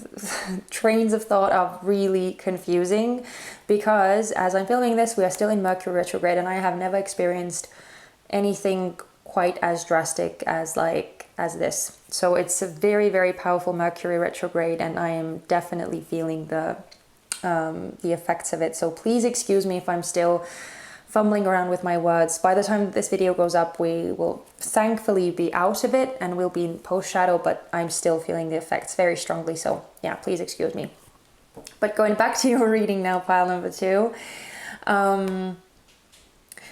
trains of thought are really confusing, because as I'm filming this, we are still in Mercury retrograde, and I have never experienced anything quite as drastic as this. So it's a very, very powerful Mercury retrograde, and I am definitely feeling the effects of it. So please excuse me if I'm still fumbling around with my words. By the time this video goes up, we will thankfully be out of it and we'll be in post shadow, but I'm still feeling the effects very strongly. So yeah, please excuse me. But going back to your reading now, pile number 2.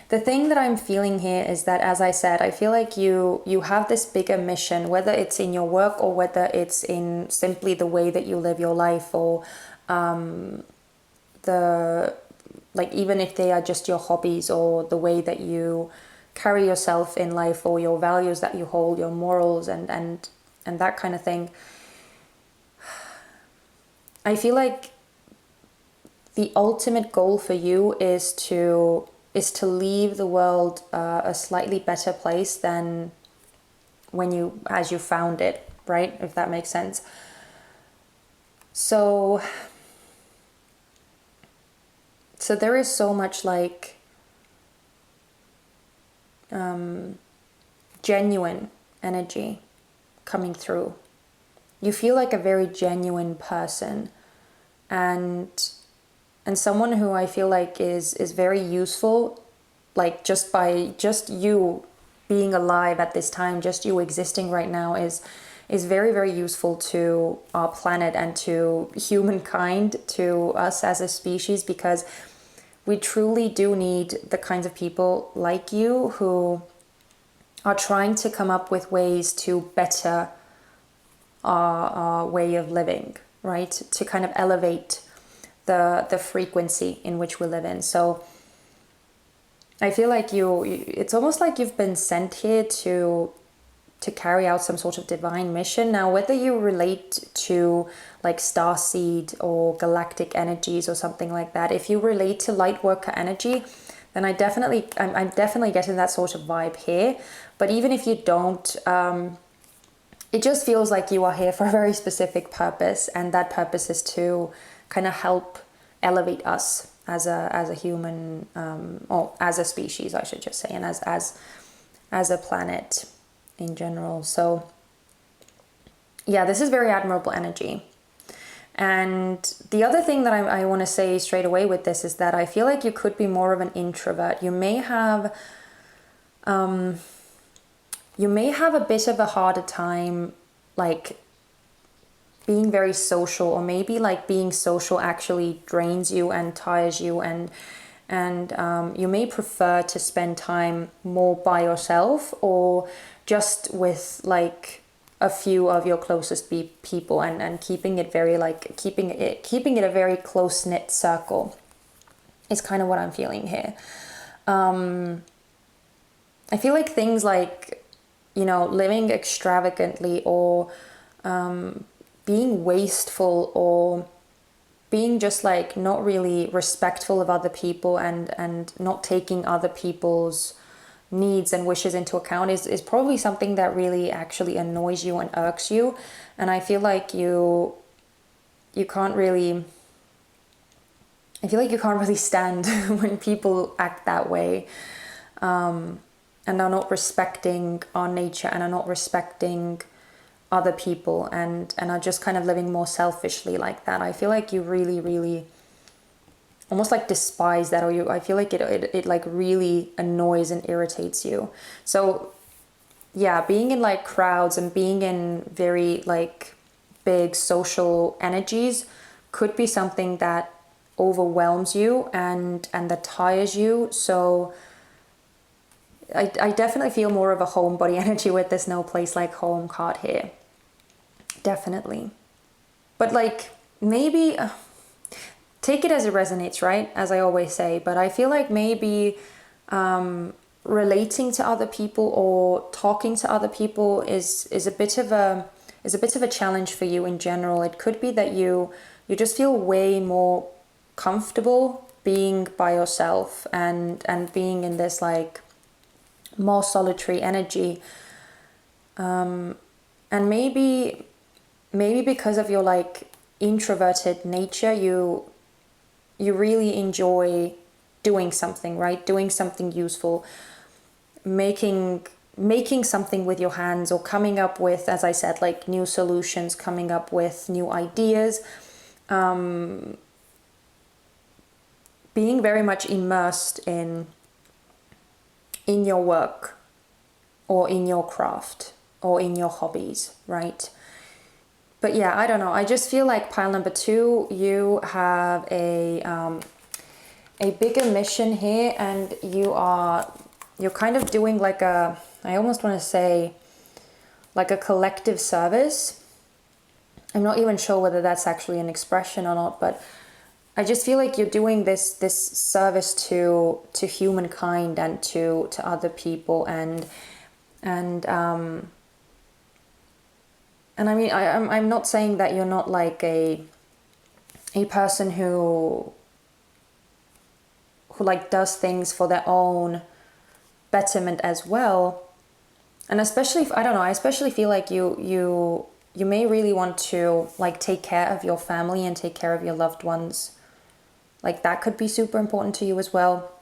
The thing that I'm feeling here is that, as I said, I feel like you have this bigger mission, whether it's in your work or whether it's in simply the way that you live your life, or even if they are just your hobbies, or the way that you carry yourself in life, or your values that you hold, your morals and that kind of thing. I feel like the ultimate goal for you is to leave the world a slightly better place than as you found it, right? If that makes sense. So there is so much like genuine energy coming through. You feel like a very genuine person, and someone who I feel like is very useful, like just you being alive at this time, just you existing right now is very, very useful to our planet and to humankind, to us as a species, because we truly do need the kinds of people like you who are trying to come up with ways to better our way of living, right? To kind of elevate the frequency in which we live in. So I feel like it's almost like you've been sent here to carry out some sort of divine mission. Now, whether you relate to like starseed or galactic energies or something like that, if you relate to light worker energy, then I'm definitely getting that sort of vibe here. But even if you don't, it just feels like you are here for a very specific purpose, and that purpose is to kind of help elevate us as a human, or as a species, I should just say, and as a planet in general. So yeah, this is very admirable energy. And the other thing that I want to say straight away with this is that I feel like you could be more of an introvert. You may have a bit of a harder time like being very social, or maybe like being social actually drains you and tires you, and you may prefer to spend time more by yourself or just with like a few of your closest people, and keeping it very like keeping it a very close-knit circle is kind of what I'm feeling here. I feel like things like, you know, living extravagantly, or being wasteful, or being just like not really respectful of other people, and not taking other people's needs and wishes into account is probably something that really actually annoys you and irks you. And I feel like you can't really stand when people act that way, and are not respecting our nature, and are not respecting other people, and are just kind of living more selfishly like that. I feel like you really, really almost like despise that, or I feel like it like really annoys and irritates you. So yeah, being in like crowds and being in very like big social energies could be something that overwhelms you and that tires you. So I definitely feel more of a homebody energy with this no place like home card here. Definitely. But like maybe take it as it resonates, right? As I always say. But I feel like maybe relating to other people or talking to other people is a bit of a challenge for you in general. It could be that you just feel way more comfortable being by yourself and being in this like more solitary energy, and maybe because of your like introverted nature, you really enjoy doing something, right? Doing something useful, making something with your hands, or coming up with, as I said, like new solutions, coming up with new ideas, being very much immersed in your work, or in your craft, or in your hobbies, right? But yeah, I don't know. I just feel like pile number 2, you have a bigger mission here, and you're kind of doing like I almost want to say like a collective service. I'm not even sure whether that's actually an expression or not, but I just feel like you're doing this service to humankind and to other people, and I mean, I'm not saying that you're not like a person who like does things for their own betterment as well. And especially if, I don't know, I especially feel like you may really want to like take care of your family and take care of your loved ones. Like that could be super important to you as well,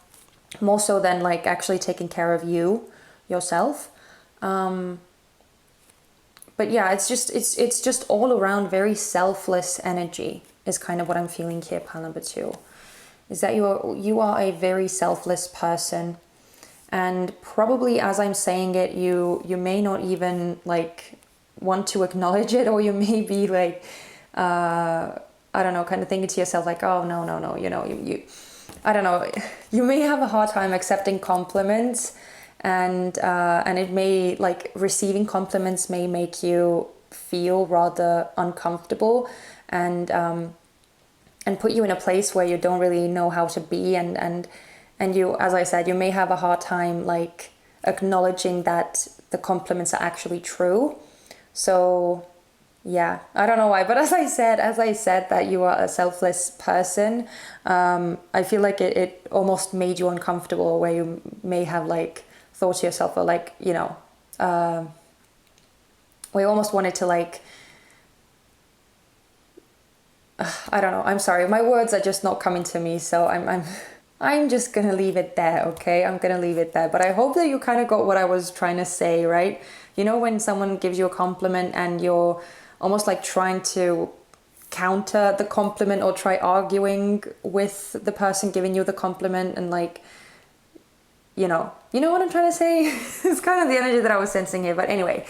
more so than like actually taking care of you. yourself. But yeah, it's just all around very selfless energy is kind of what I'm feeling here, pile number 2. Is that you are a very selfless person, and probably as I'm saying it, you may not even like want to acknowledge it, or you may be like I don't know, kind of thinking to yourself like, oh no, you know, you I don't know, you may have a hard time accepting compliments, and it may, like, receiving compliments may make you feel rather uncomfortable, and put you in a place where you don't really know how to be, and you, as I said, you may have a hard time like acknowledging that the compliments are actually true. So yeah, I don't know why, but as I said that you are a selfless person, I feel like it almost made you uncomfortable, where you may have like thought to yourself, or like, you know, where you almost wanted to like, I don't know, I'm sorry, my words are just not coming to me, so I'm just gonna leave it there, okay? I'm gonna leave it there, but I hope that you kind of got what I was trying to say, right? You know, when someone gives you a compliment and you're almost like trying to counter the compliment, or try arguing with the person giving you the compliment, and like, you know what I'm trying to say? It's kind of the energy that I was sensing here, but anyway,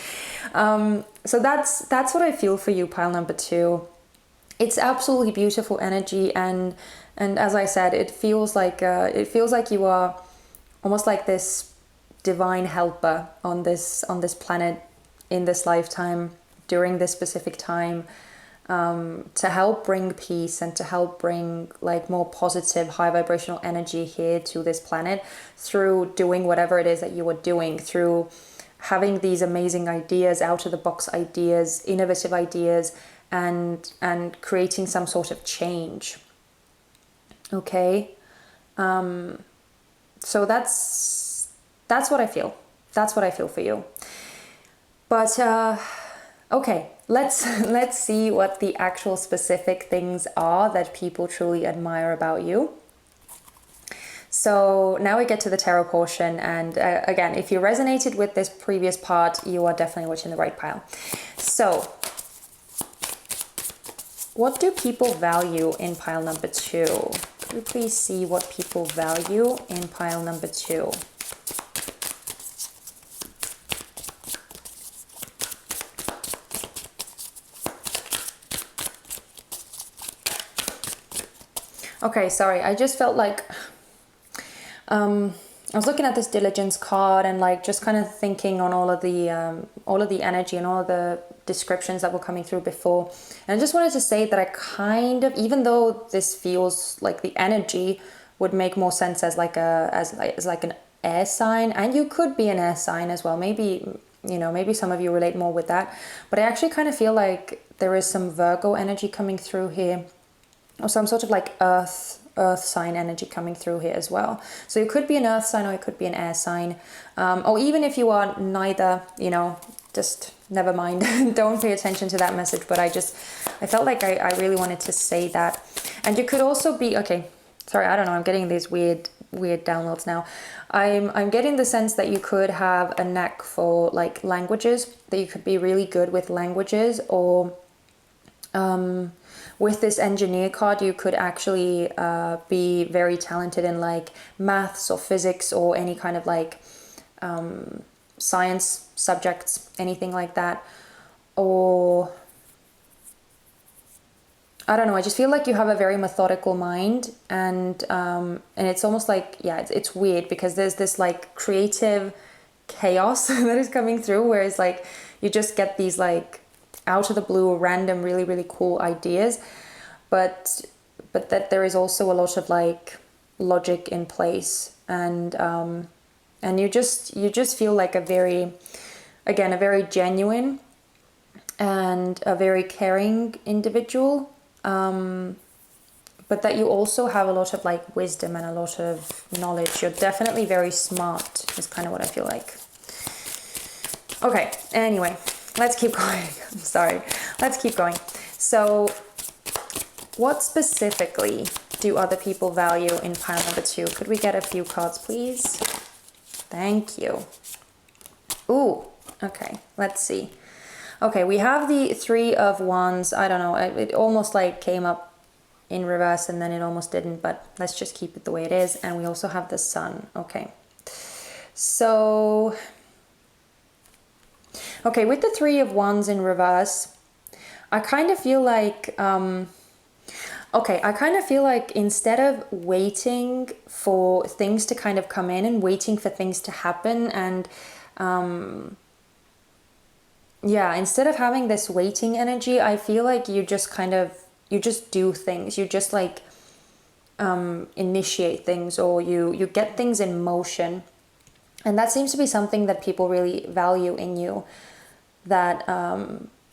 so that's what I feel for you, pile number 2. It's absolutely beautiful energy, and as I said, it feels like you are almost like this divine helper on this planet, in this lifetime, during this specific time, to help bring peace and to help bring like more positive, high vibrational energy here to this planet, through doing whatever it is that you are doing, through having these amazing ideas, out of the box ideas, innovative ideas, and creating some sort of change. Okay, so that's what I feel. That's what I feel for you. But okay, let's see what the actual specific things are that people truly admire about you. So now we get to the tarot portion, and again, if you resonated with this previous part, you are definitely watching the right pile. So what do people value in pile number 2? Could we please see what people value in pile number 2? Okay, sorry, I just felt like I was looking at this diligence card, and like just kind of thinking on all of the energy and all of the descriptions that were coming through before, and I just wanted to say that I kind of, even though this feels like the energy would make more sense as like an air sign, and you could be an air sign as well, maybe, you know, maybe some of you relate more with that, but I actually kind of feel like there is some Virgo energy coming through here, or some sort of like earth sign energy coming through here as well. So you could be an earth sign, or it could be an air sign, or even if you are neither, you know, just never mind. Don't pay attention to that message, but I felt like I really wanted to say that. And you could also be, okay, sorry, I don't know, I'm getting these weird downloads now. I'm getting the sense that you could have a knack for like languages, that you could be really good with languages, or with this engineer card, you could actually be very talented in like maths or physics, or any kind of like science subjects, anything like that. Or I don't know, I just feel like you have a very methodical mind, and it's almost like, yeah, it's weird, because there's this like creative chaos that is coming through, whereas like you just get these like out of the blue, random, really, really cool ideas, but that there is also a lot of like logic in place, and you just feel like a very genuine and a very caring individual, but that you also have a lot of like wisdom and a lot of knowledge. You're definitely very smart, is kind of what I feel like. Okay, anyway, let's keep going. I'm sorry. Let's keep going. So what specifically do other people value in pile number 2? Could we get a few cards, please? Thank you. Ooh, okay, let's see. Okay, we have the Three of Wands. I don't know, it almost like came up in reverse and then it almost didn't, but let's just keep it the way it is. And we also have the Sun. Okay, so okay, with the Three of Wands in reverse, I kind of feel like I kind of feel like instead of waiting for things to kind of come in and waiting for things to happen and yeah, instead of having this waiting energy, I feel like you just do things. You just like initiate things, or you get things in motion. And that seems to be something that people really value in you, that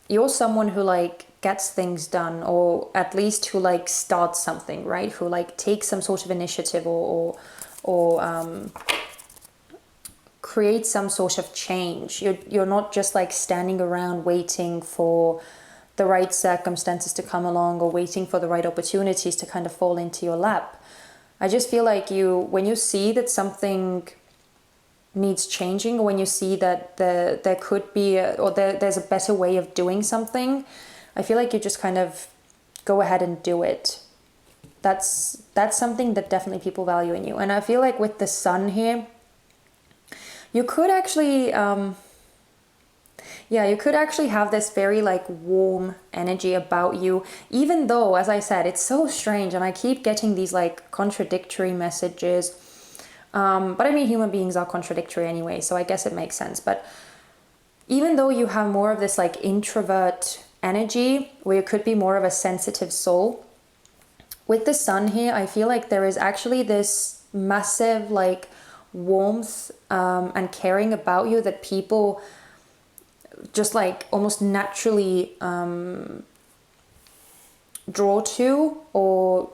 you're someone who like gets things done, or at least who like starts something, right? Who like takes some sort of initiative or create some sort of change. You're not just like standing around waiting for the right circumstances to come along, or waiting for the right opportunities to kind of fall into your lap. I just feel like when you see that something needs changing, or when you see that there could be there's a better way of doing something, I feel like you just kind of go ahead and do it. That's something that definitely people value in you. And I feel like with the Sun here, you could actually, you could actually have this very like warm energy about you, even though, as I said, it's so strange and I keep getting these like contradictory messages. But I mean, human beings are contradictory anyway, so I guess it makes sense. But even though you have more of this like introvert energy, where you could be more of a sensitive soul, with the Sun here, I feel like there is actually this massive like warmth and caring about you that people just like almost naturally draw to, or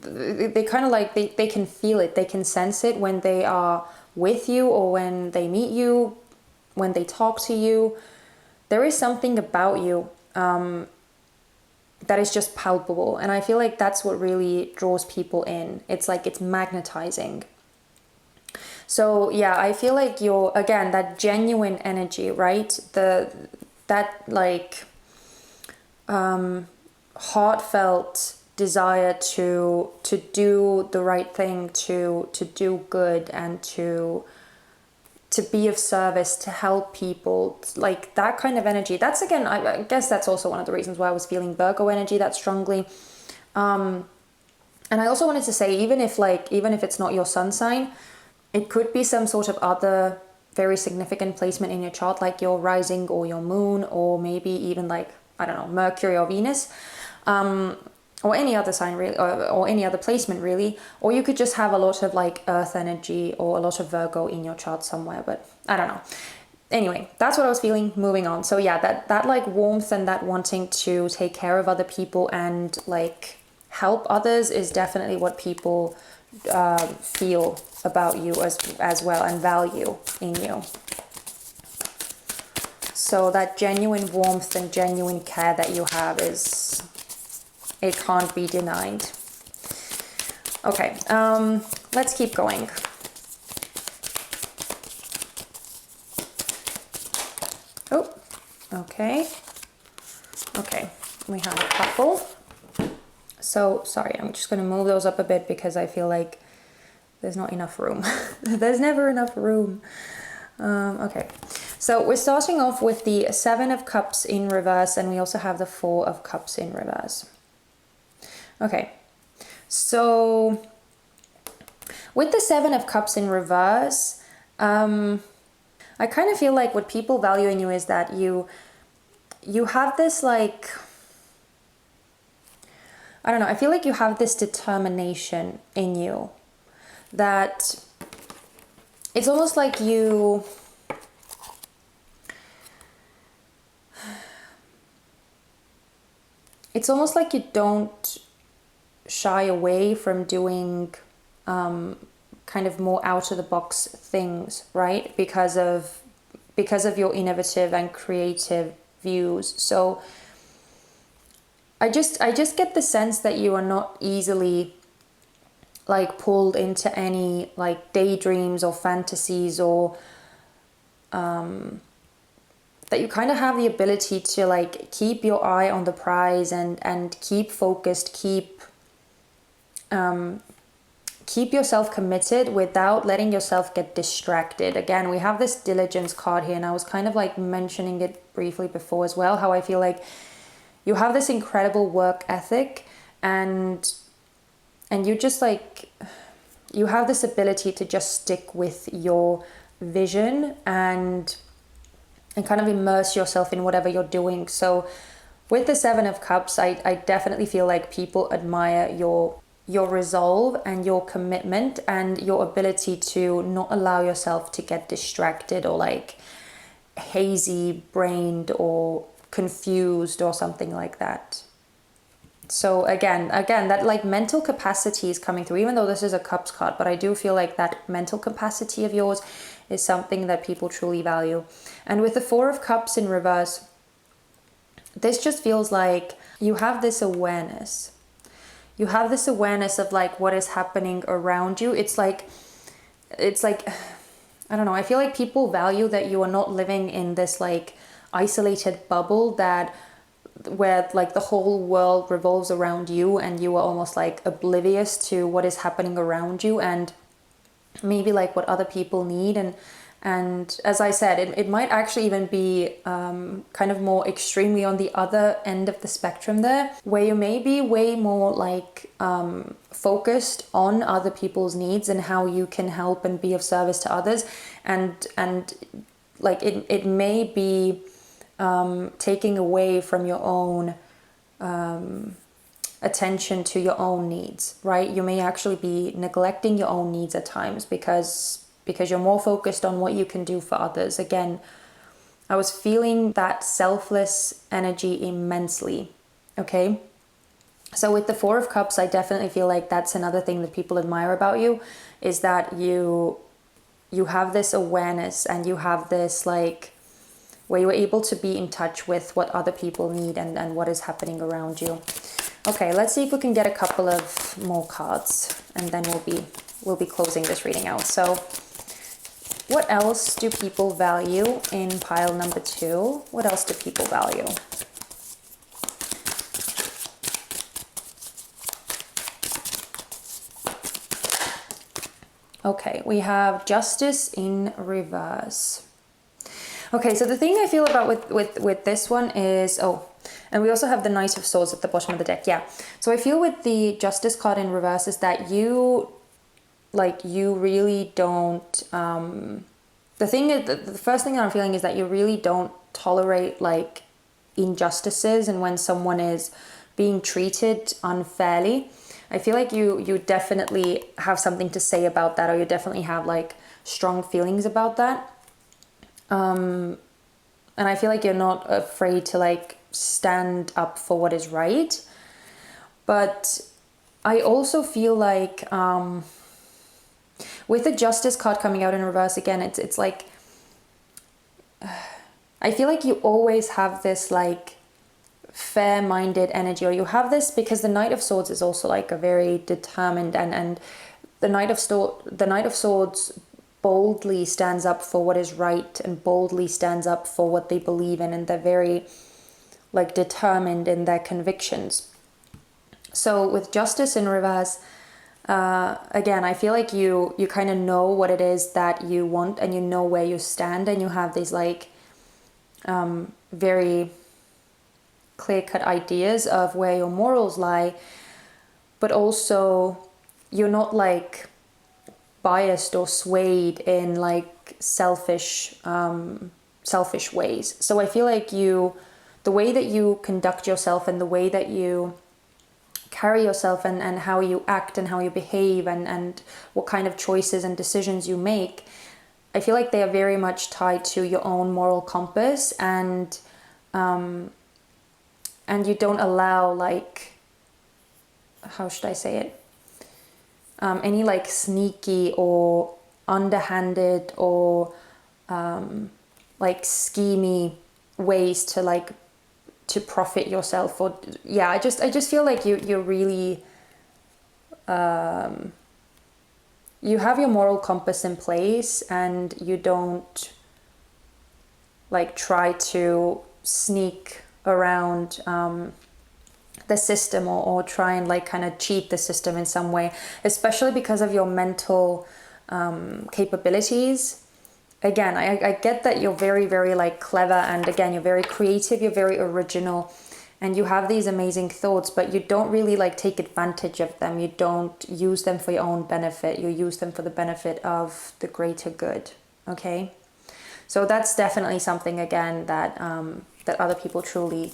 they kind of like they can feel it, they can sense it when they are with you, or when they meet you, when they talk to you. There is something about you that is just palpable, and I feel like that's what really draws people in. It's like it's magnetizing. So yeah, I feel like you're, again, that genuine energy, right? That like heartfelt desire to do the right thing, to do good, and to be of service, to help people, like that kind of energy. That's, again, I guess that's also one of the reasons why I was feeling Virgo energy that strongly. And I also wanted to say, even if it's not your sun sign, it could be some sort of other very significant placement in your chart, like your rising or your moon, or maybe even like, I don't know, Mercury or Venus, or any other sign really, or any other placement really. Or you could just have a lot of like earth energy or a lot of Virgo in your chart somewhere, but I don't know. Anyway, that's what I was feeling. Moving on. So yeah, that like warmth and that wanting to take care of other people and like help others is definitely what people feel about you as well, and value in you. So that genuine warmth and genuine care that you have it can't be denied. Okay, let's keep going. Oh, okay, we have a couple. So sorry, I'm just going to move those up a bit because I feel like there's not enough room. There's never enough room. Okay, so we're starting off with the Seven of Cups in reverse, and we also have the Four of Cups in reverse. Okay, so with the Seven of Cups in reverse, I kind of feel like what people value in you is that you have this like, I don't know, I feel like you have this determination in you that it's almost like you don't shy away from doing kind of more out of the box things, right? Because of your innovative and creative views. So I just get the sense that you are not easily like pulled into any like daydreams or fantasies or that you kind of have the ability to like keep your eye on the prize and keep focused, keep yourself committed without letting yourself get distracted. Again, we have this diligence card here, and I was kind of like mentioning it briefly before as well, how I feel like you have this incredible work ethic, and you just like, you have this ability to just stick with your vision and kind of immerse yourself in whatever you're doing. So with the Seven of Cups, I definitely feel like people admire your resolve and your commitment and your ability to not allow yourself to get distracted or like hazy brained or confused or something like that. So again, that like mental capacity is coming through, even though this is a Cups card, but I do feel like that mental capacity of yours is something that people truly value. And with the Four of Cups in reverse, this just feels like you have this awareness. You have this awareness of like what is happening around you. It's like, I don't know, I feel like people value that you are not living in this like isolated bubble where like the whole world revolves around you and you are almost like oblivious to what is happening around you and maybe like what other people need. And as I said, it might actually even be kind of more extremely on the other end of the spectrum there, where you may be way more like focused on other people's needs and how you can help and be of service to others. And like it may be taking away from your own attention to your own needs, right? You may actually be neglecting your own needs at times because you're more focused on what you can do for others. Again, I was feeling that selfless energy immensely, okay? So with the Four of Cups, I definitely feel like that's another thing that people admire about you, is that you have this awareness and you have this like, where you're able to be in touch with what other people need and what is happening around you. Okay, let's see if we can get a couple of more cards and then we'll be closing this reading out. So what else do people value in pile number 2? What else do people value? Okay, we have Justice in reverse. Okay, so the thing I feel about with this one is, and we also have the Knight of Swords at the bottom of the deck. Yeah, so I feel with the Justice card in reverse is that you really don't, the first thing that I'm feeling is that you really don't tolerate like injustices and when someone is being treated unfairly. I feel like you definitely have something to say about that, or you definitely have like strong feelings about that. And I feel like you're not afraid to like stand up for what is right. But I also feel like with the Justice card coming out in reverse again, it's like I feel like you always have this like fair-minded energy, or you have this because the Knight of Swords is also like a very determined and the Knight of Swords boldly stands up for what is right and boldly stands up for what they believe in, and they're very like determined in their convictions. So with Justice in reverse, again, I feel like you kind of know what it is that you want and you know where you stand, and you have these like very clear-cut ideas of where your morals lie, but also you're not like biased or swayed in like selfish ways. So I feel like the way that you conduct yourself and the way that you carry yourself and how you act and how you behave and what kind of choices and decisions you make, I feel like they are very much tied to your own moral compass, and you don't allow like, how should I say it, any like sneaky or underhanded or like schemy ways to profit yourself. Or yeah, I just feel like you're really you have your moral compass in place, and you don't like try to sneak around the system, or try and like kind of cheat the system in some way, especially because of your mental capabilities. Again, I get that you're very, very like clever, and again, you're very creative, you're very original, and you have these amazing thoughts, but you don't really like take advantage of them. You don't use them for your own benefit. You use them for the benefit of the greater good. Okay, so that's definitely something, again, that that other people truly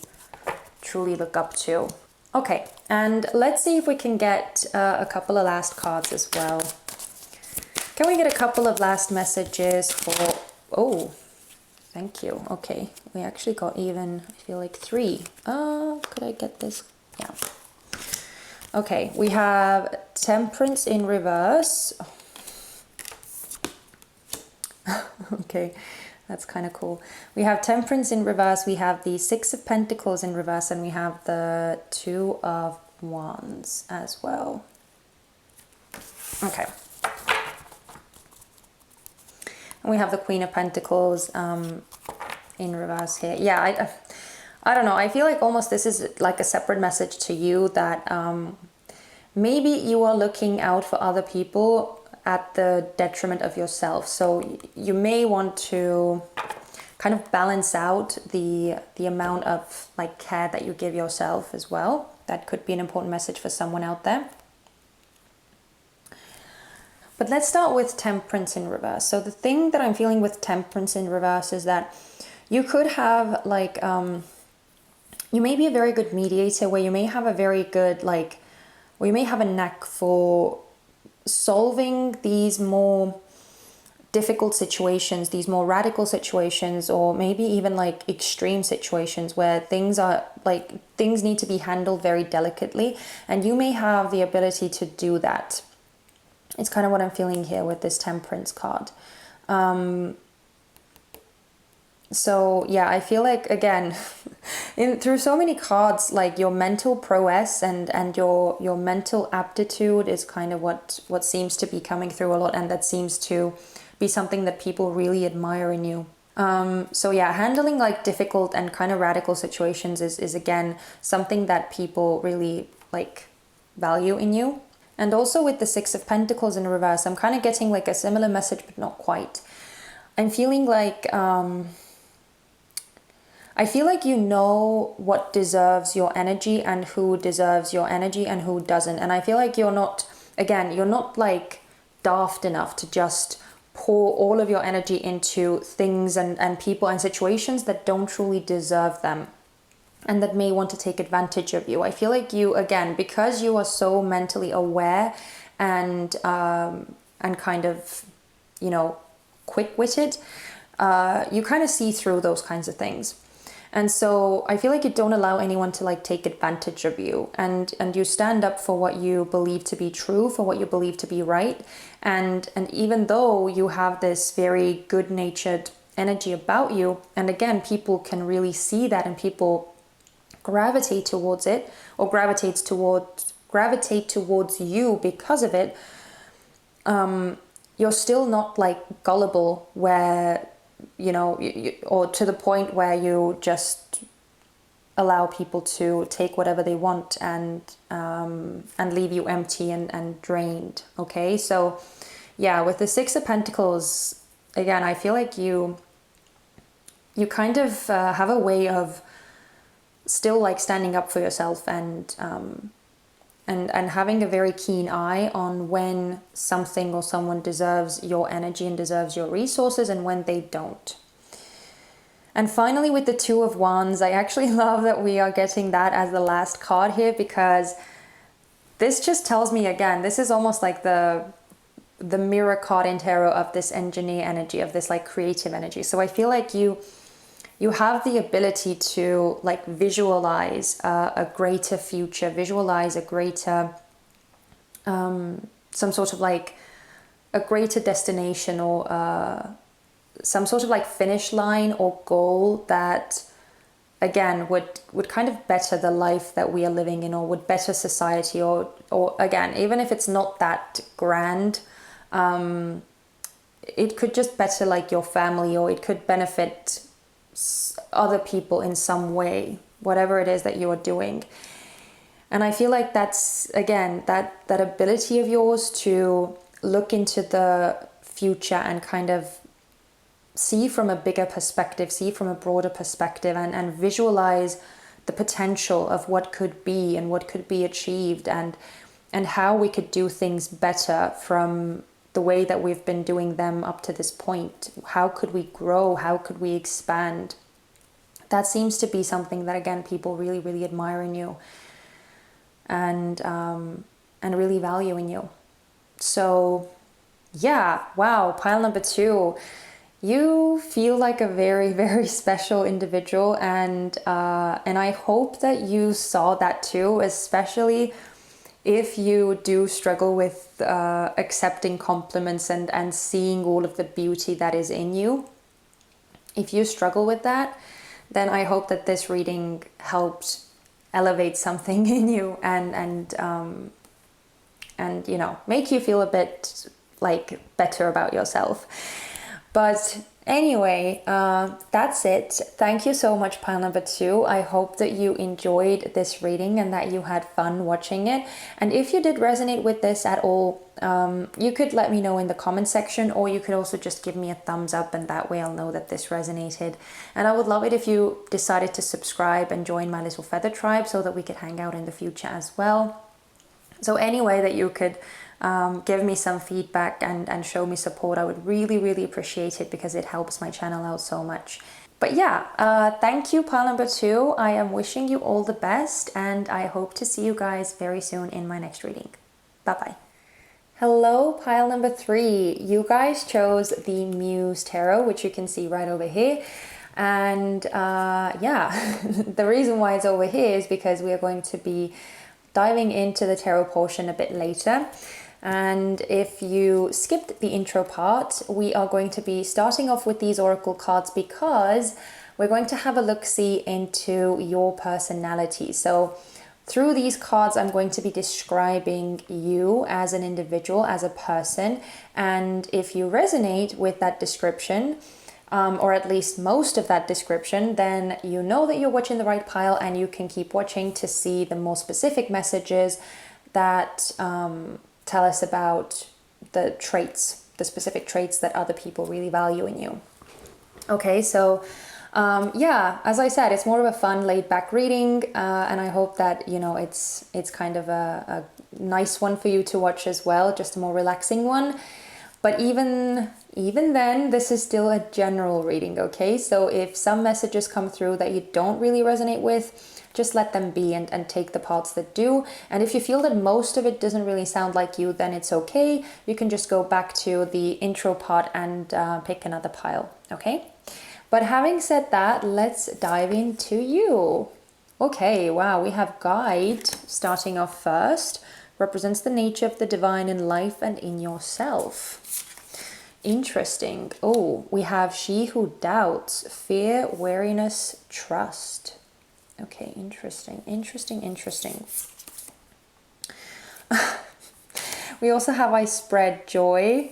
look up to. Okay, and let's see if we can get a couple of last cards as well. Can we get a couple of last messages for... Oh, thank you. Okay, we actually got even, I feel like 3. Could I get this? Yeah. Okay, we have Temperance in reverse. Okay, that's kind of cool. We have Temperance in reverse, we have the 6 of Pentacles in reverse, and we have the 2 of Wands as well. Okay. And we have the Queen of Pentacles in reverse here. Yeah, I don't know. I feel like almost this is like a separate message to you, that maybe you are looking out for other people at the detriment of yourself. So you may want to kind of balance out the amount of like care that you give yourself as well. That could be an important message for someone out there. But let's start with Temperance in reverse. So the thing that I'm feeling with Temperance in reverse is that you could have like, you may be a very good mediator, where you may have a very good like, or you may have a knack for solving these more difficult situations, these more radical situations, or maybe even like extreme situations where things are like, things need to be handled very delicately, and you may have the ability to do that. It's kind of what I'm feeling here with this Temperance card. So yeah, I feel like, again, through so many cards, like your mental prowess and your mental aptitude is kind of what seems to be coming through a lot, and that seems to be something that people really admire in you. So yeah, handling like difficult and kind of radical situations is again something that people really like value in you. And also with the 6 of Pentacles in reverse, I'm kind of getting like a similar message, but not quite. I'm feeling like, I feel like you know what deserves your energy and who deserves your energy and who doesn't. And I feel like you're not, again, you're not like daft enough to just pour all of your energy into things and people and situations that don't truly deserve them, and that may want to take advantage of you. I feel like you, again, because you are so mentally aware and kind of, you know, quick-witted, you kind of see through those kinds of things. And so I feel like you don't allow anyone to like take advantage of you, and you stand up for what you believe to be true, for what you believe to be right. And even though you have this very good-natured energy about you, and again, people can really see that, and people gravitate towards it, or gravitate towards you because of it, you're still not like gullible, where you know, or to the point where you just allow people to take whatever they want and leave you empty and drained. Okay, so yeah, with the 6 of Pentacles, again, I feel like you kind of have a way of still like standing up for yourself and having a very keen eye on when something or someone deserves your energy and deserves your resources, and when they don't. And finally, with the 2 of Wands, I actually love that we are getting that as the last card here, because this just tells me, again, this is almost like the mirror card in tarot of this engineer energy, of this like creative energy. So I feel like you have the ability to like visualize a greater future, visualize a greater, some sort of like a greater destination, or some sort of like finish line or goal that, again, would kind of better the life that we are living in, or would better society, or again, even if it's not that grand, it could just better like your family, or it could benefit other people in some way, whatever it is that you are doing. And I feel like that's, again, that ability of yours to look into the future and kind of see from a bigger perspective, see from a broader perspective, and visualize the potential of what could be and what could be achieved, and how we could do things better from the way that we've been doing them up to this point. How could we grow? How could we expand? That seems to be something that, again, people really, really admire in you, and really value in you. So yeah, wow, pile number 2. You feel like a very, very special individual, and I hope that you saw that too, especially if you do struggle with accepting compliments and seeing all of the beauty that is in you. If you struggle with that, then I hope that this reading helped elevate something in you, and you know, make you feel a bit like better about yourself. But anyway, that's it. Thank you so much, pile number 2. I hope that you enjoyed this reading and that you had fun watching it. And if you did resonate with this at all, you could let me know in the comment section, or you could also just give me a thumbs up, and that way I'll know that this resonated. And I would love it if you decided to subscribe and join my little feather tribe, so that we could hang out in the future as well. So any way that you could give me some feedback and show me support, I would really, really appreciate it, because it helps my channel out so much. But yeah, thank you, pile number 2. I am wishing you all the best, and I hope to see you guys very soon in my next reading. Bye-bye. Hello, pile number 3. You guys chose the Muse Tarot, which you can see right over here. And yeah, the reason why it's over here is because we are going to be diving into the tarot portion a bit later. And if you skipped the intro part, we are going to be starting off with these oracle cards, because we're going to have a look-see into your personality. So through these cards, I'm going to be describing you as an individual, as a person. And if you resonate with that description, or at least most of that description, then you know that you're watching the right pile, and you can keep watching to see the more specific messages that tell us about the traits, the specific traits that other people really value in you. Okay, so yeah, as I said, it's more of a fun, laid-back reading, and I hope that, you know, it's kind of a nice one for you to watch as well, just a more relaxing one. But even then, this is still a general reading, okay? So if some messages come through that you don't really resonate with, just let them be, and take the parts that do. And if you feel that most of it doesn't really sound like you, then it's okay. You can just go back to the intro part and pick another pile, okay? But having said that, let's dive into you. Okay, wow, we have Guide starting off first. Represents the nature of the divine in life and in yourself. Interesting. Oh, we have She Who Doubts, Fear, Wariness, Trust. Okay, interesting. We also have I Spread Joy,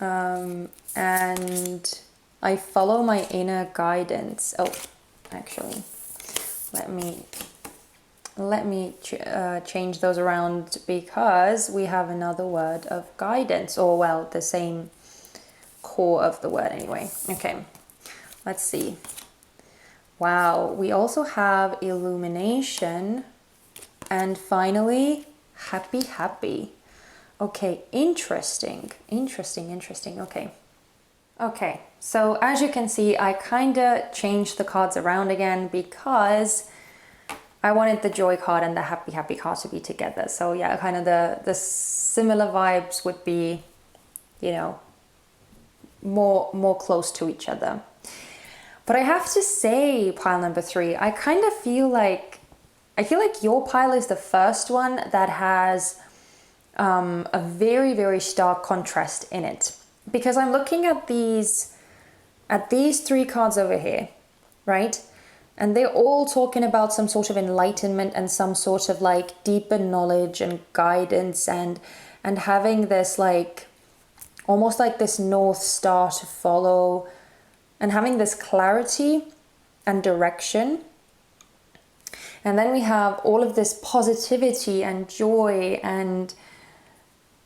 and I Follow My Inner Guidance. Oh, actually, let me change those around, because we have another word of guidance, or well, the same core of the word anyway. Okay, let's see. Wow, we also have Illumination, and finally Happy. Okay, interesting. Okay, so as you can see, I kind of changed the cards around again, because I wanted the Joy card and the Happy card to be together. So yeah, kind of the similar vibes would be, you know, more close to each other. But I have to say, pile number 3, I kind of feel like your pile is the first one that has a very, very stark contrast in it. Because I'm looking at these 3 cards over here, right? And they're all talking about some sort of enlightenment and some sort of like deeper knowledge and guidance, and having this like almost like this North Star to follow, and having this clarity and direction. And then we have all of this positivity and joy and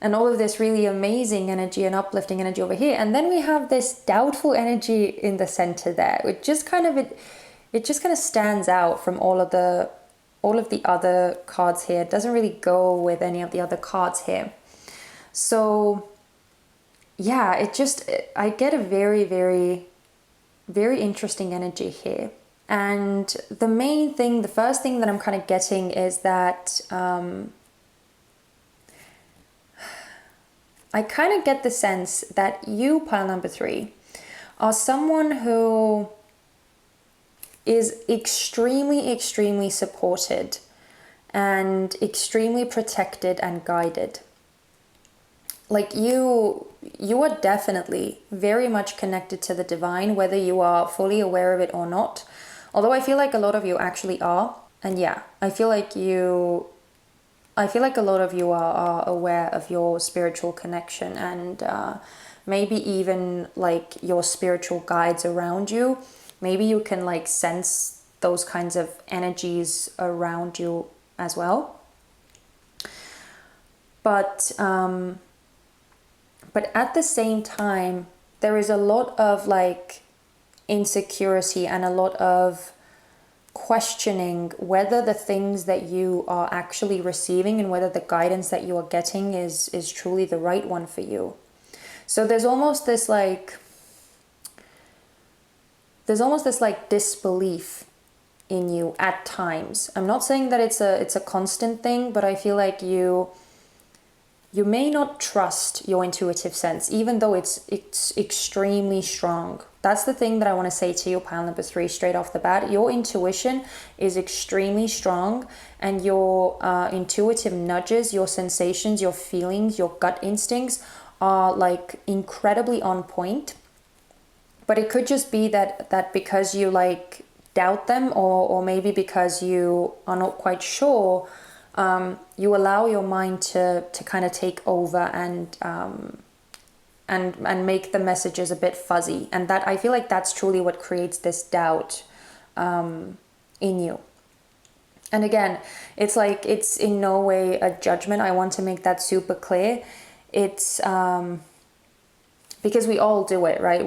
all of this really amazing energy and uplifting energy over here. And then we have this doubtful energy in the center there. It just kind of stands out from all of the other cards here. It doesn't really go with any of the other cards here. So yeah, I get a very, very, very interesting energy here. And the first thing that I'm kind of getting is that I kind of get the sense that you, pile number 3, are someone who is extremely, extremely supported and extremely protected and guided. Like you are definitely very much connected to the divine, whether you are fully aware of it or not. Although I feel like a lot of you actually are. And yeah, I feel like a lot of you are aware of your spiritual connection and maybe even like your spiritual guides around you. Maybe you can like sense those kinds of energies around you as well. But at the same time, there is a lot of like insecurity and a lot of questioning whether the things that you are actually receiving and whether the guidance that you are getting is truly the right one for you. So there's almost this like disbelief in you at times. I'm not saying that it's a constant thing, but I feel like you may not trust your intuitive sense, even though it's extremely strong. That's the thing that I want to say to you, pile number 3, straight off the bat. Your intuition is extremely strong, and your intuitive nudges, your sensations, your feelings, your gut instincts are like incredibly on point. But it could just be that because you like doubt them, or maybe because you are not quite sure, you allow your mind to kind of take over and make the messages a bit fuzzy. And that, I feel like that's truly what creates this doubt in you. And again, it's like, it's in no way a judgment. I want to make that super clear. It's because we all do it, right?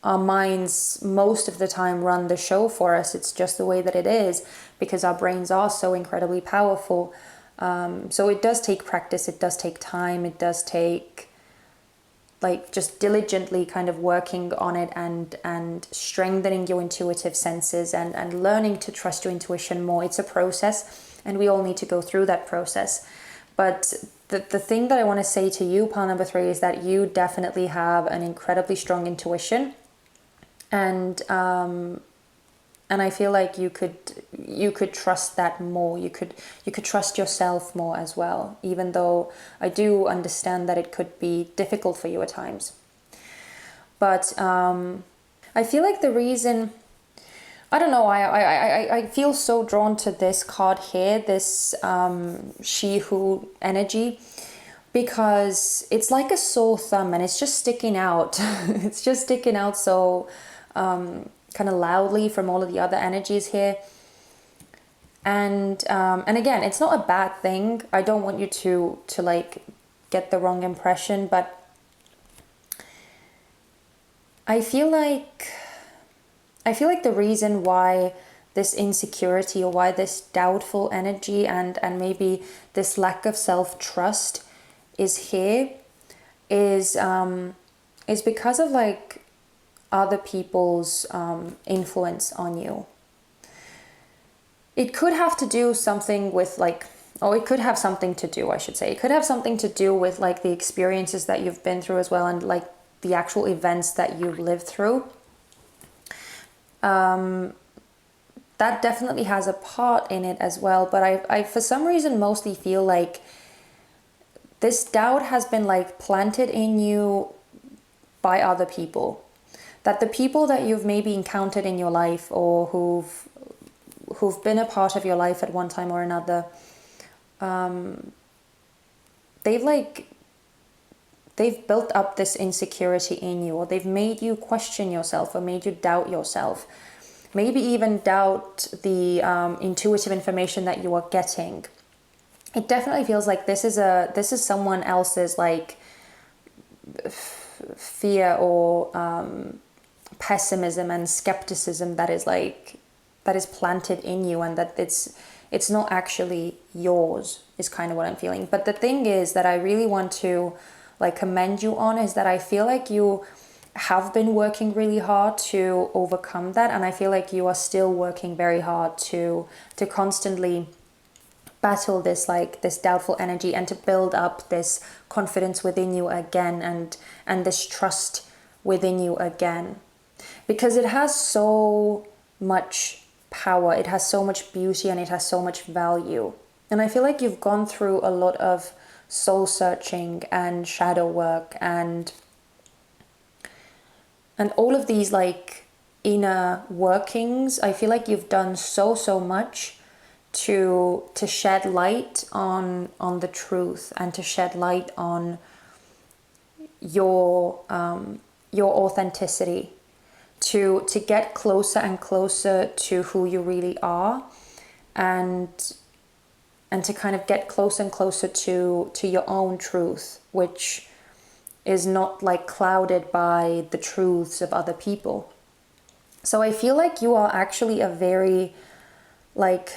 Our minds most of the time run the show for us. It's just the way that it is, because our brains are so incredibly powerful. So it does take practice, it does take time, it does take like just diligently kind of working on it and strengthening your intuitive senses and learning to trust your intuition more. It's a process, and we all need to go through that process. But the thing that I want to say to you, pile number 3, is that you definitely have an incredibly strong intuition. And I feel like you could trust that more. You could trust yourself more as well, even though I do understand that it could be difficult for you at times. But I feel like the reason, I don't know, I feel so drawn to this card here, this she who energy, because it's like a sore thumb and it's just sticking out. It's just sticking out so kind of loudly from all of the other energies here. And again, it's not a bad thing. I don't want you to like get the wrong impression, but I feel like the reason why this insecurity, or why this doubtful energy and maybe this lack of self-trust is here is because of like other people's influence on you. It could have to do something with like, or it could have something to do, I should say. It could have something to do with like the experiences that you've been through as well, and like the actual events that you've lived through. That definitely has a part in it as well. But I for some reason mostly feel like this doubt has been like planted in you by other people. That the people that you've maybe encountered in your life, or who've been a part of your life at one time or another, they've like they've built up this insecurity in you, or they've made you question yourself, or made you doubt yourself. Maybe even doubt the intuitive information that you are getting. It definitely feels like this is someone else's like fear or pessimism and skepticism that is planted in you, and that it's not actually yours, is kind of what I'm feeling. But the thing is that I really want to like commend you on is that I feel like you have been working really hard to overcome that, and I feel like you are still working very hard to constantly battle this doubtful energy, and to build up this confidence within you again, and this trust within you again, because it has so much power, it has so much beauty, and it has so much value. And I feel like you've gone through a lot of soul searching and shadow work and all of these like inner workings. I feel like you've done so much to shed light on the truth, and to shed light on your authenticity, to get closer and closer to who you really are, and to kind of get closer and closer to your own truth, which is not like clouded by the truths of other people. So I feel like you are actually a very, like,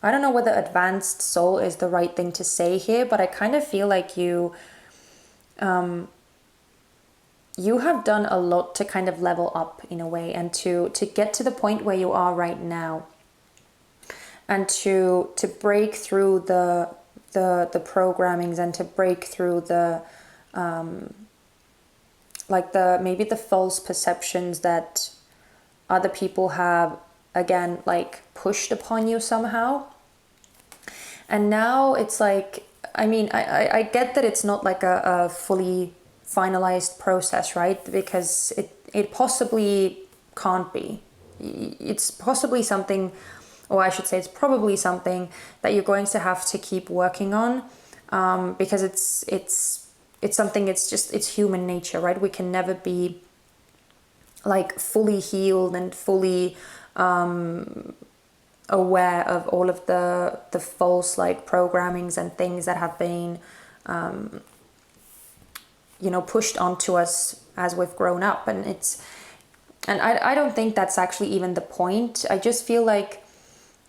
I don't know whether advanced soul is the right thing to say here, but I kind of feel like you have done a lot to kind of level up in a way, and to get to the point where you are right now, and to break through the programmings, and to break through the maybe the false perceptions that other people have, again, like pushed upon you somehow. And now it's like, I mean, I get that it's not like a fully finalized process, right? Because it possibly can't be. It's possibly something, or I should say it's probably something that you're going to have to keep working on, because it's something, it's human nature, right? We can never be like fully healed and fully aware of all of the false like programmings and things that have been pushed onto us as we've grown up. And I don't think that's actually even the point. I just feel like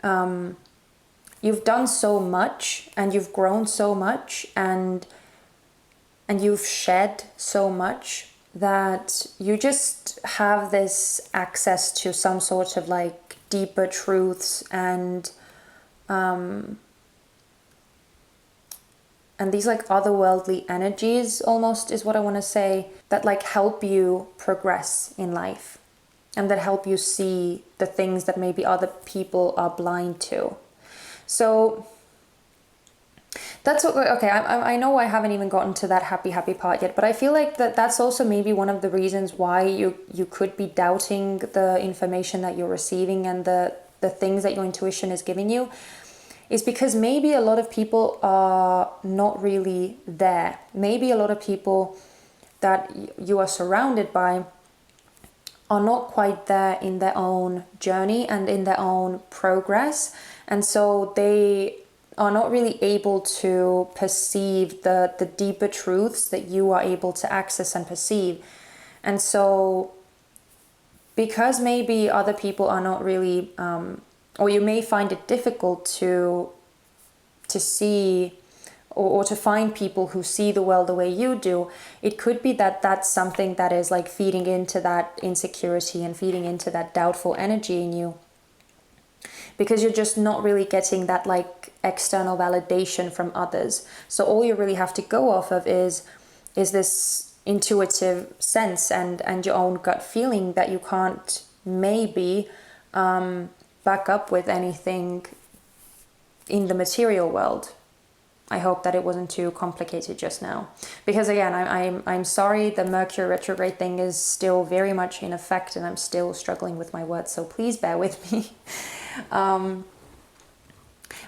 you've done so much, and you've grown so much, and you've shed so much, that you just have this access to some sort of like deeper truths, and these like otherworldly energies, almost, is what I want to say, that like help you progress in life, and that help you see the things that maybe other people are blind to. So that's what, okay, I know I haven't even gotten to that happy part yet, but I feel like that's also maybe one of the reasons why you could be doubting the information that you're receiving, and the things that your intuition is giving you, is because maybe a lot of people are not really there. Maybe a lot of people that you are surrounded by are not quite there in their own journey and in their own progress, and so they are not really able to perceive the deeper truths that you are able to access and perceive. And so because maybe other people are not really, or you may find it difficult to see or to find people who see the world the way you do, it could be that that's something that is like feeding into that insecurity and feeding into that doubtful energy in you, because you're just not really getting that like external validation from others. So all you really have to go off of is this intuitive sense and your own gut feeling that you can't maybe back up with anything in the material world. I hope that it wasn't too complicated just now, because again, I'm sorry, the Mercury retrograde thing is still very much in effect, and I'm still struggling with my words, so please bear with me.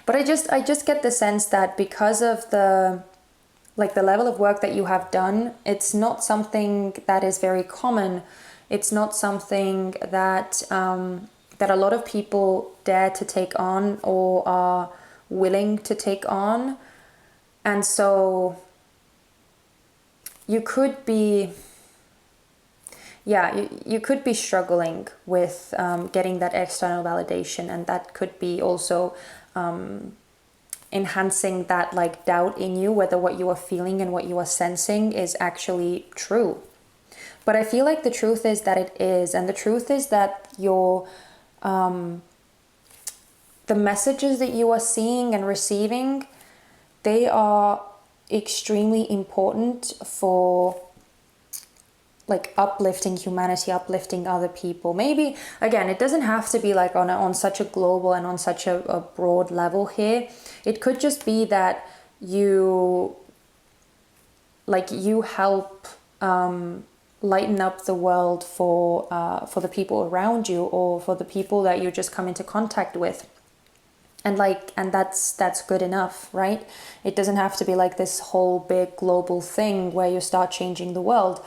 But I just get the sense that because of the like the level of work that you have done, it's not something that is very common. It's not something that that a lot of people dare to take on or are willing to take on. And so you could be, you could be struggling with getting that external validation, and that could be also enhancing that like doubt in you, whether what you are feeling and what you are sensing is actually true. But I feel like the truth is that it is, and the truth is that your the messages that you are seeing and receiving, they are extremely important for like uplifting humanity, uplifting other people. Maybe, again, it doesn't have to be like on such a global and on such a broad level here. It could just be that you help lighten up the world for the people around you, or for the people that you just come into contact with. And that's good enough, right? It doesn't have to be like this whole big global thing where you start changing the world.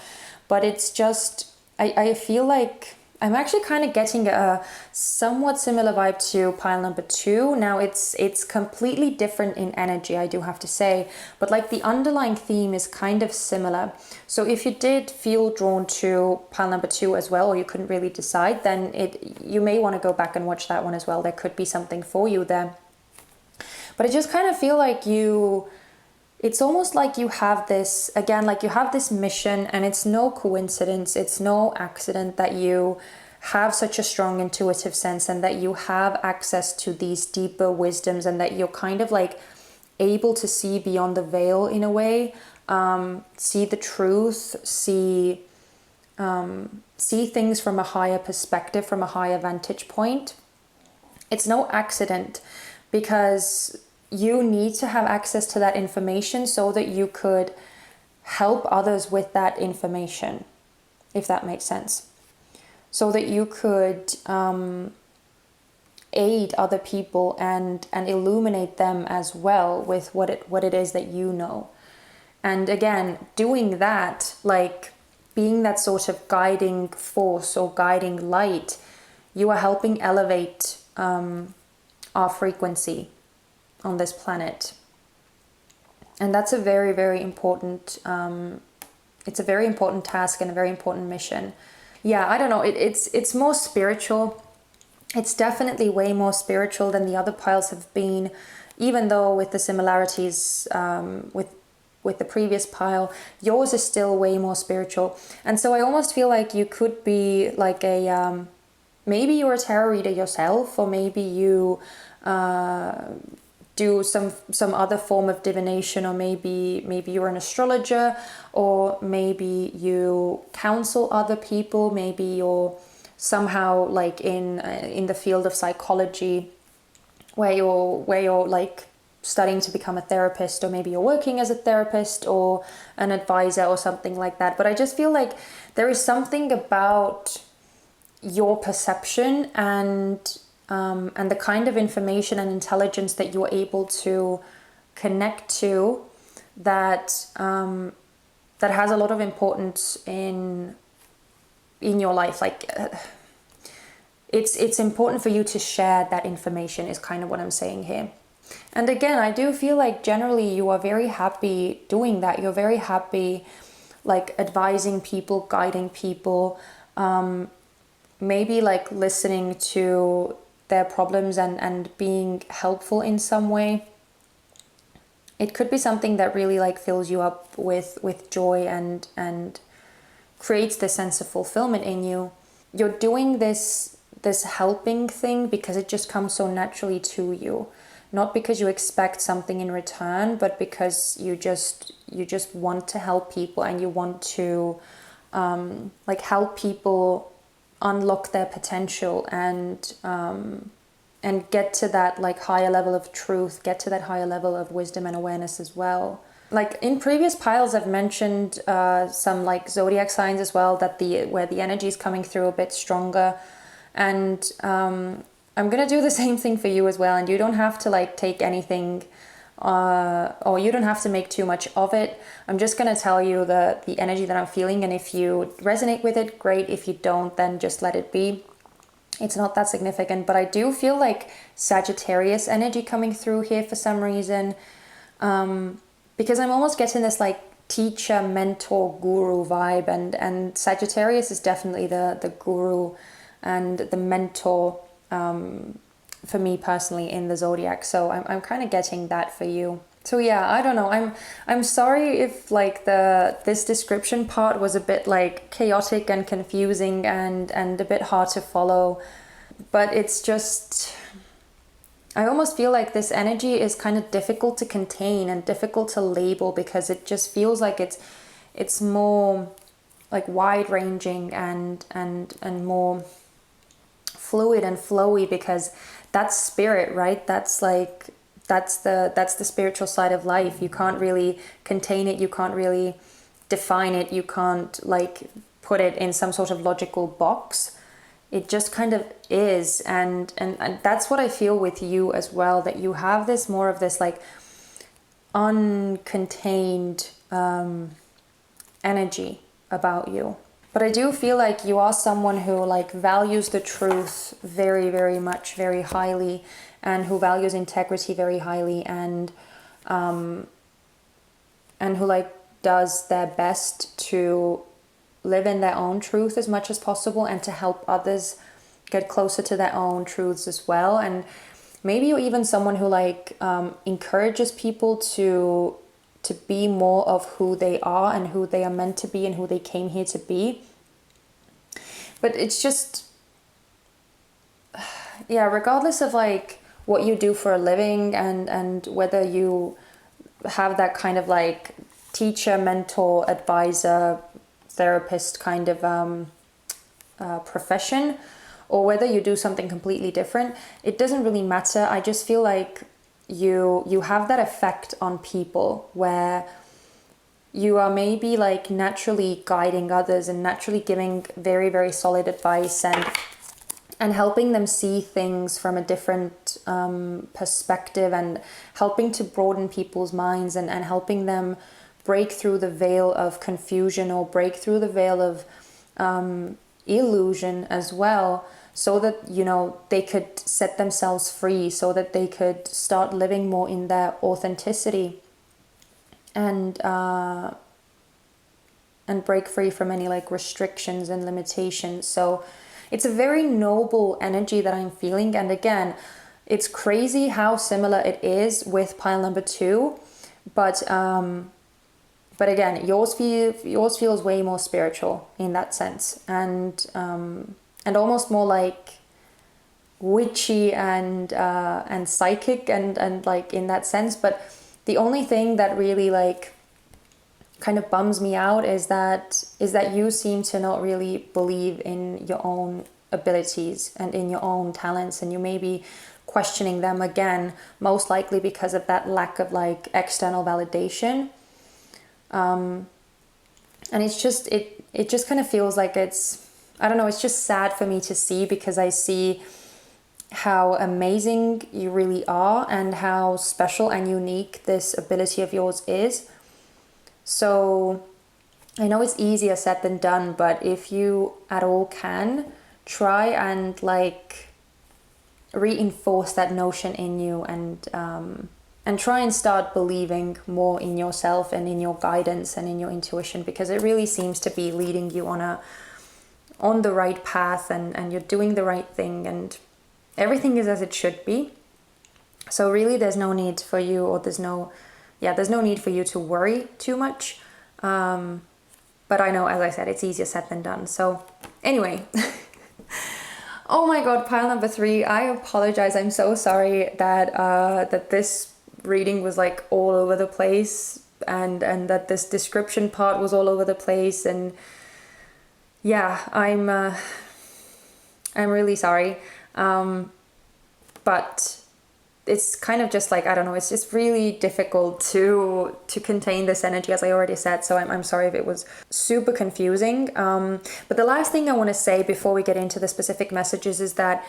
But it's just, I feel like I'm actually kind of getting a somewhat similar vibe to pile number 2. Now it's completely different in energy, I do have to say, but like the underlying theme is kind of similar. So if you did feel drawn to pile number 2 as well, or you couldn't really decide, then you may want to go back and watch that one as well. There could be something for you there. But I just kind of feel like it's almost like you have this, again, like you have this mission, and it's no coincidence, it's no accident that you have such a strong intuitive sense, and that you have access to these deeper wisdoms, and that you're kind of like able to see beyond the veil in a way, see the truth, see things from a higher perspective, from a higher vantage point. It's no accident, because you need to have access to that information so that you could help others with that information, if that makes sense. So that you could aid other people and illuminate them as well with what it is that you know. And again, doing that, like being that sort of guiding force or guiding light, you are helping elevate our frequency on this planet. And that's a very, very important it's a very important task and a very important mission. Yeah, I don't know, it's more spiritual. It's definitely way more spiritual than the other piles have been, even though with the similarities with the previous pile, yours is still way more spiritual. And so I almost feel like you could be like a maybe you're a tarot reader yourself, or maybe you do some other form of divination, or maybe you're an astrologer, or maybe you counsel other people, maybe you're somehow like in the field of psychology, where you're like studying to become a therapist, or maybe you're working as a therapist or an advisor or something like that. But I just feel like there is something about your perception and the kind of information and intelligence that you're able to connect to that that has a lot of importance in your life. Like it's important for you to share that information, is kind of what I'm saying here. And again, I do feel like generally you are very happy doing that. You're very happy like advising people, guiding people, maybe like listening to their problems and being helpful in some way. It could be something that really like fills you up with joy and creates this sense of fulfillment in you. You're doing this helping thing because it just comes so naturally to you. Not because you expect something in return, but because you just want to help people, and you want to like help people unlock their potential and get to that like higher level of truth, get to that higher level of wisdom and awareness as well. Like in previous piles, I've mentioned some like zodiac signs as well, that where the energy is coming through a bit stronger, and I'm gonna do the same thing for you as well. And you don't have to like take anything or you don't have to make too much of it. I'm just going to tell you the energy that I'm feeling, and if you resonate with it, great. If you don't, then just let it be. It's not that significant, but I do feel like Sagittarius energy coming through here for some reason, because I'm almost getting this like teacher, mentor, guru vibe, and Sagittarius is definitely the guru and the mentor for me personally in the zodiac. So I'm kind of getting that for you. So yeah, I don't know. I'm sorry if like this description part was a bit like chaotic and confusing and a bit hard to follow, but it's just, I almost feel like this energy is kind of difficult to contain and difficult to label, because it just feels like it's more like wide ranging and more fluid and flowy, because that's spirit, right? That's the spiritual side of life. You can't really contain it, you can't really define it, you can't like put it in some sort of logical box. It just kind of is, and that's what I feel with you as well, that you have this more of this like uncontained energy about you. But I do feel like you are someone who like values the truth very, very much, very highly, and who values integrity very highly, and who like does their best to live in their own truth as much as possible, and to help others get closer to their own truths as well. And maybe you're even someone who like encourages people to be more of who they are and who they are meant to be and who they came here to be. But it's just, yeah, regardless of like what you do for a living and whether you have that kind of like teacher, mentor, advisor, therapist kind of profession, or whether you do something completely different, it doesn't really matter. I just feel like you have that effect on people where you are maybe like naturally guiding others and naturally giving very, very solid advice and helping them see things from a different perspective, and helping to broaden people's minds, and helping them break through the veil of confusion, or break through the veil of illusion as well, so that, you know, they could set themselves free, so that they could start living more in their authenticity and break free from any like restrictions and limitations. So it's a very noble energy that I'm feeling. And again, it's crazy how similar it is with pile number 2, but again, yours feels way more spiritual in that sense, and almost more like witchy and psychic and like in that sense. But the only thing that really like kind of bums me out is that you seem to not really believe in your own abilities and in your own talents, and you may be questioning them again, most likely because of that lack of like external validation. And it's just, it just kind of feels like it's, I don't know, it's just sad for me to see, because I see how amazing you really are and how special and unique this ability of yours is. So I know it's easier said than done, but if you at all can, try and like reinforce that notion in you, and try and start believing more in yourself and in your guidance and in your intuition, because it really seems to be leading you on the right path, and you're doing the right thing, and everything is as it should be. So really there's no need for you, or there's no need for you to worry too much. But I know, as I said, it's easier said than done. So anyway, oh my God, pile number 3, I apologize. I'm so sorry that this reading was like all over the place, and that this description part was all over the place. And yeah, I'm really sorry. But it's kind of just like, I don't know, it's just really difficult to contain this energy, as I already said. So I'm sorry if it was super confusing. But the last thing I want to say before we get into the specific messages is that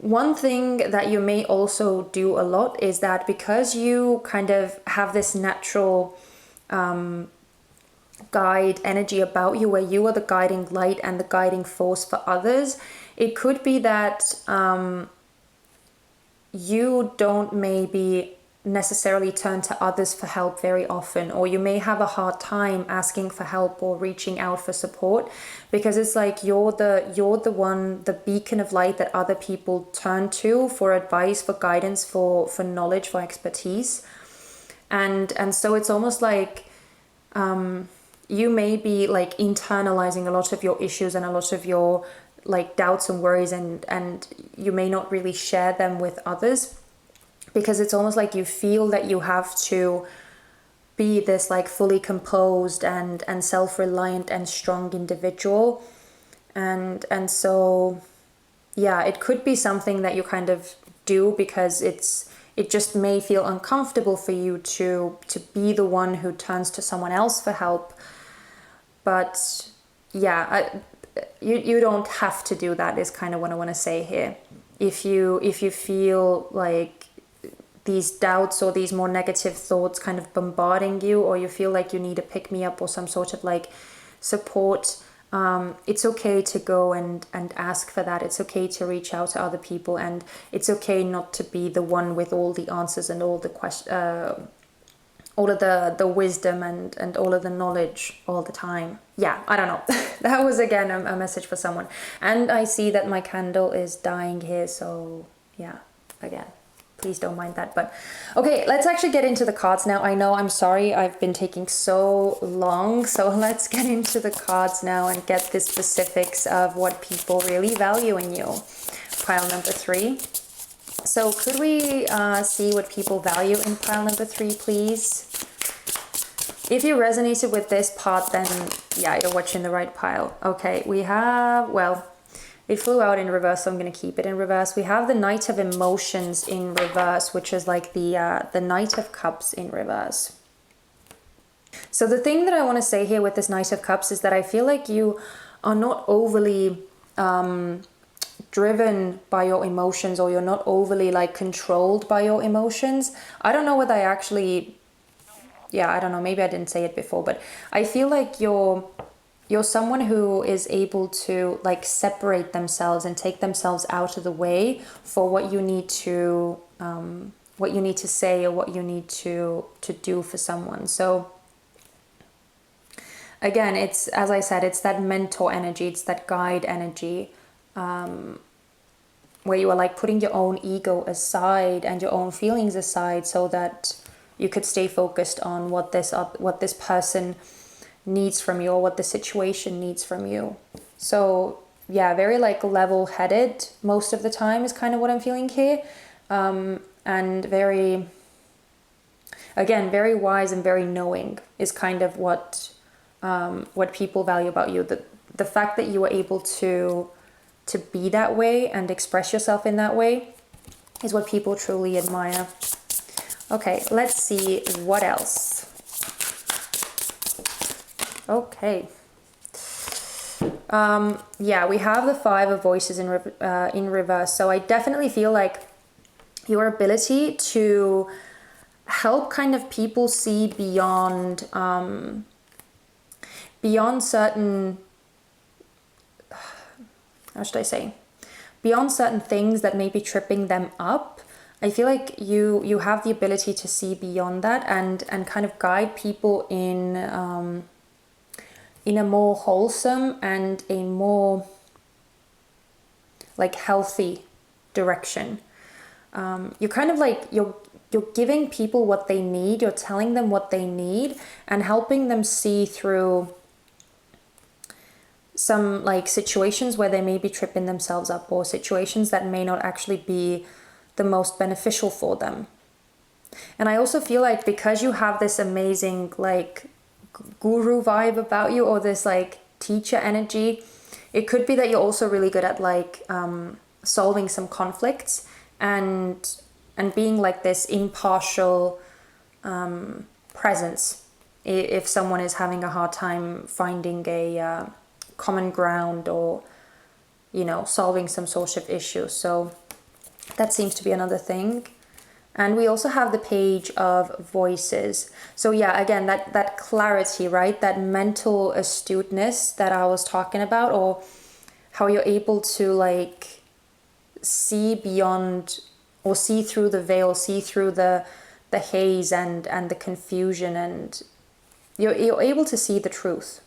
one thing that you may also do a lot is that because you kind of have this natural guide energy about you, where you are the guiding light and the guiding force for others, it could be that you don't maybe necessarily turn to others for help very often, or you may have a hard time asking for help or reaching out for support, because it's like you're the one, the beacon of light that other people turn to for advice, for guidance, for knowledge, for expertise. And so it's almost like you may be like internalizing a lot of your issues and a lot of your like doubts and worries, and you may not really share them with others, because it's almost like you feel that you have to be this like fully composed and self-reliant and strong individual. And so yeah, it could be something that you kind of do because it just may feel uncomfortable for you to be the one who turns to someone else for help. But yeah, you don't have to do that, is kind of what I want to say here. If you feel like these doubts or these more negative thoughts kind of bombarding you, or you feel like you need a pick-me-up or some sort of like support, it's okay to go and ask for that. It's okay to reach out to other people, and it's okay not to be the one with all the answers and all the all of the wisdom and all of the knowledge all the time. Yeah, I don't know. That was again a message for someone. And I see that my candle is dying here, so yeah, again, please don't mind that. But okay, let's actually get into the cards now. I know, I'm sorry, I've been taking so long. So let's get into the cards now and get the specifics of what people really value in you. Pile number 3. So could we see what people value in pile number 3, please? If you resonated with this part, then yeah, you're watching the right pile. Okay, we have, well, it flew out in reverse, so I'm going to keep it in reverse. We have the Knight of Emotions in reverse, which is like the Knight of Cups in reverse. So the thing that I want to say here with this Knight of Cups is that I feel like you are not overly driven by your emotions, or you're not overly like controlled by your emotions. I don't know whether I actually, yeah, I don't know, maybe I didn't say it before, but I feel like you're someone who is able to like separate themselves and take themselves out of the way for what you need to say, or what you need to do for someone. So again, it's, as I said, it's that mentor energy, it's that guide energy, where you are like putting your own ego aside and your own feelings aside, so that you could stay focused on what this person needs from you, or what the situation needs from you. So yeah, very like level-headed most of the time is kind of what I'm feeling here, and very, again, very wise and very knowing is kind of what people value about you. The fact that you are able to be that way and express yourself in that way is what people truly admire. Okay, let's see what else. Okay. Yeah, we have the Five of Voices in reverse. So I definitely feel like your ability to help kind of people see beyond certain, how should I say, beyond certain things that may be tripping them up. I feel like you have the ability to see beyond that and kind of guide people in a more wholesome and a more like healthy direction. You're kind of like, you're giving people what they need, you're telling them what they need, and helping them see through some like situations where they may be tripping themselves up, or situations that may not actually be the most beneficial for them. And I also feel like because you have this amazing like guru vibe about you, or this like teacher energy, it could be that you're also really good at like solving some conflicts and being like this impartial presence if someone is having a hard time finding a common ground, or you know, solving some sort of issue. So That seems to be another thing. And we also have the page of voices. So yeah, again, that clarity, right? That mental astuteness that I was talking about, or how you're able to like see beyond, or see through the veil, see through the haze and the confusion, and you're able to see the truth.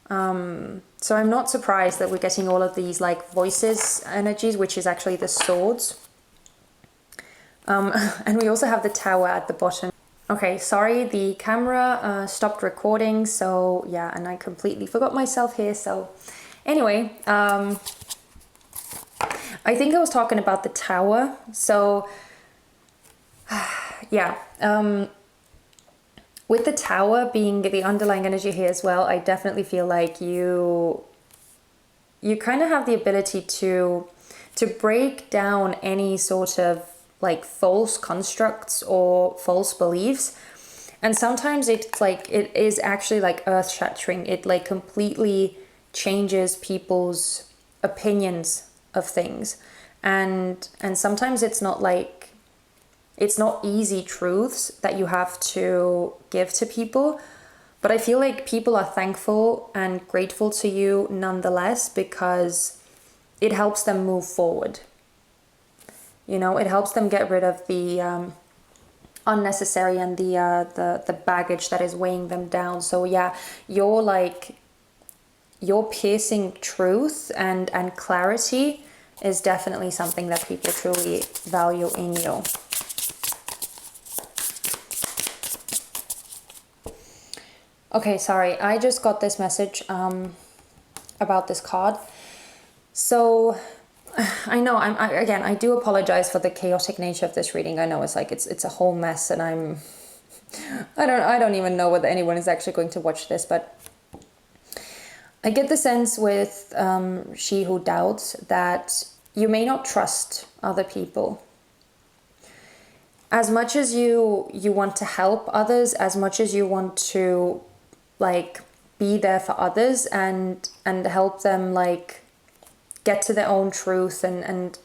So I'm not surprised that we're getting all of these like voices energies, which is actually the swords. And we also have the tower at the bottom. Okay, sorry, the camera stopped recording, so yeah, and I completely forgot myself here. So anyway, I think I was talking about the tower. So yeah, with the tower being the underlying energy here as well, I definitely feel like you kind of have the ability to break down any sort of like false constructs or false beliefs. And sometimes it's like, it is actually like earth shattering. It like completely changes people's opinions of things. And sometimes it's not like, it's not easy truths that you have to give to people. But I feel like people are thankful and grateful to you nonetheless, because it helps them move forward. You know, it helps them get rid of the unnecessary and the baggage that is weighing them down. So yeah, your piercing truth and clarity is definitely something that people truly value in you. Okay, sorry, I just got this message about this card. So I know I do apologize for the chaotic nature of this reading. I know it's like it's a whole mess, and I don't even know whether anyone is actually going to watch this, but I get the sense with She Who Doubts that you may not trust other people. As much as you want to help others, as much as you want to like be there for others and help them like get to their own truth and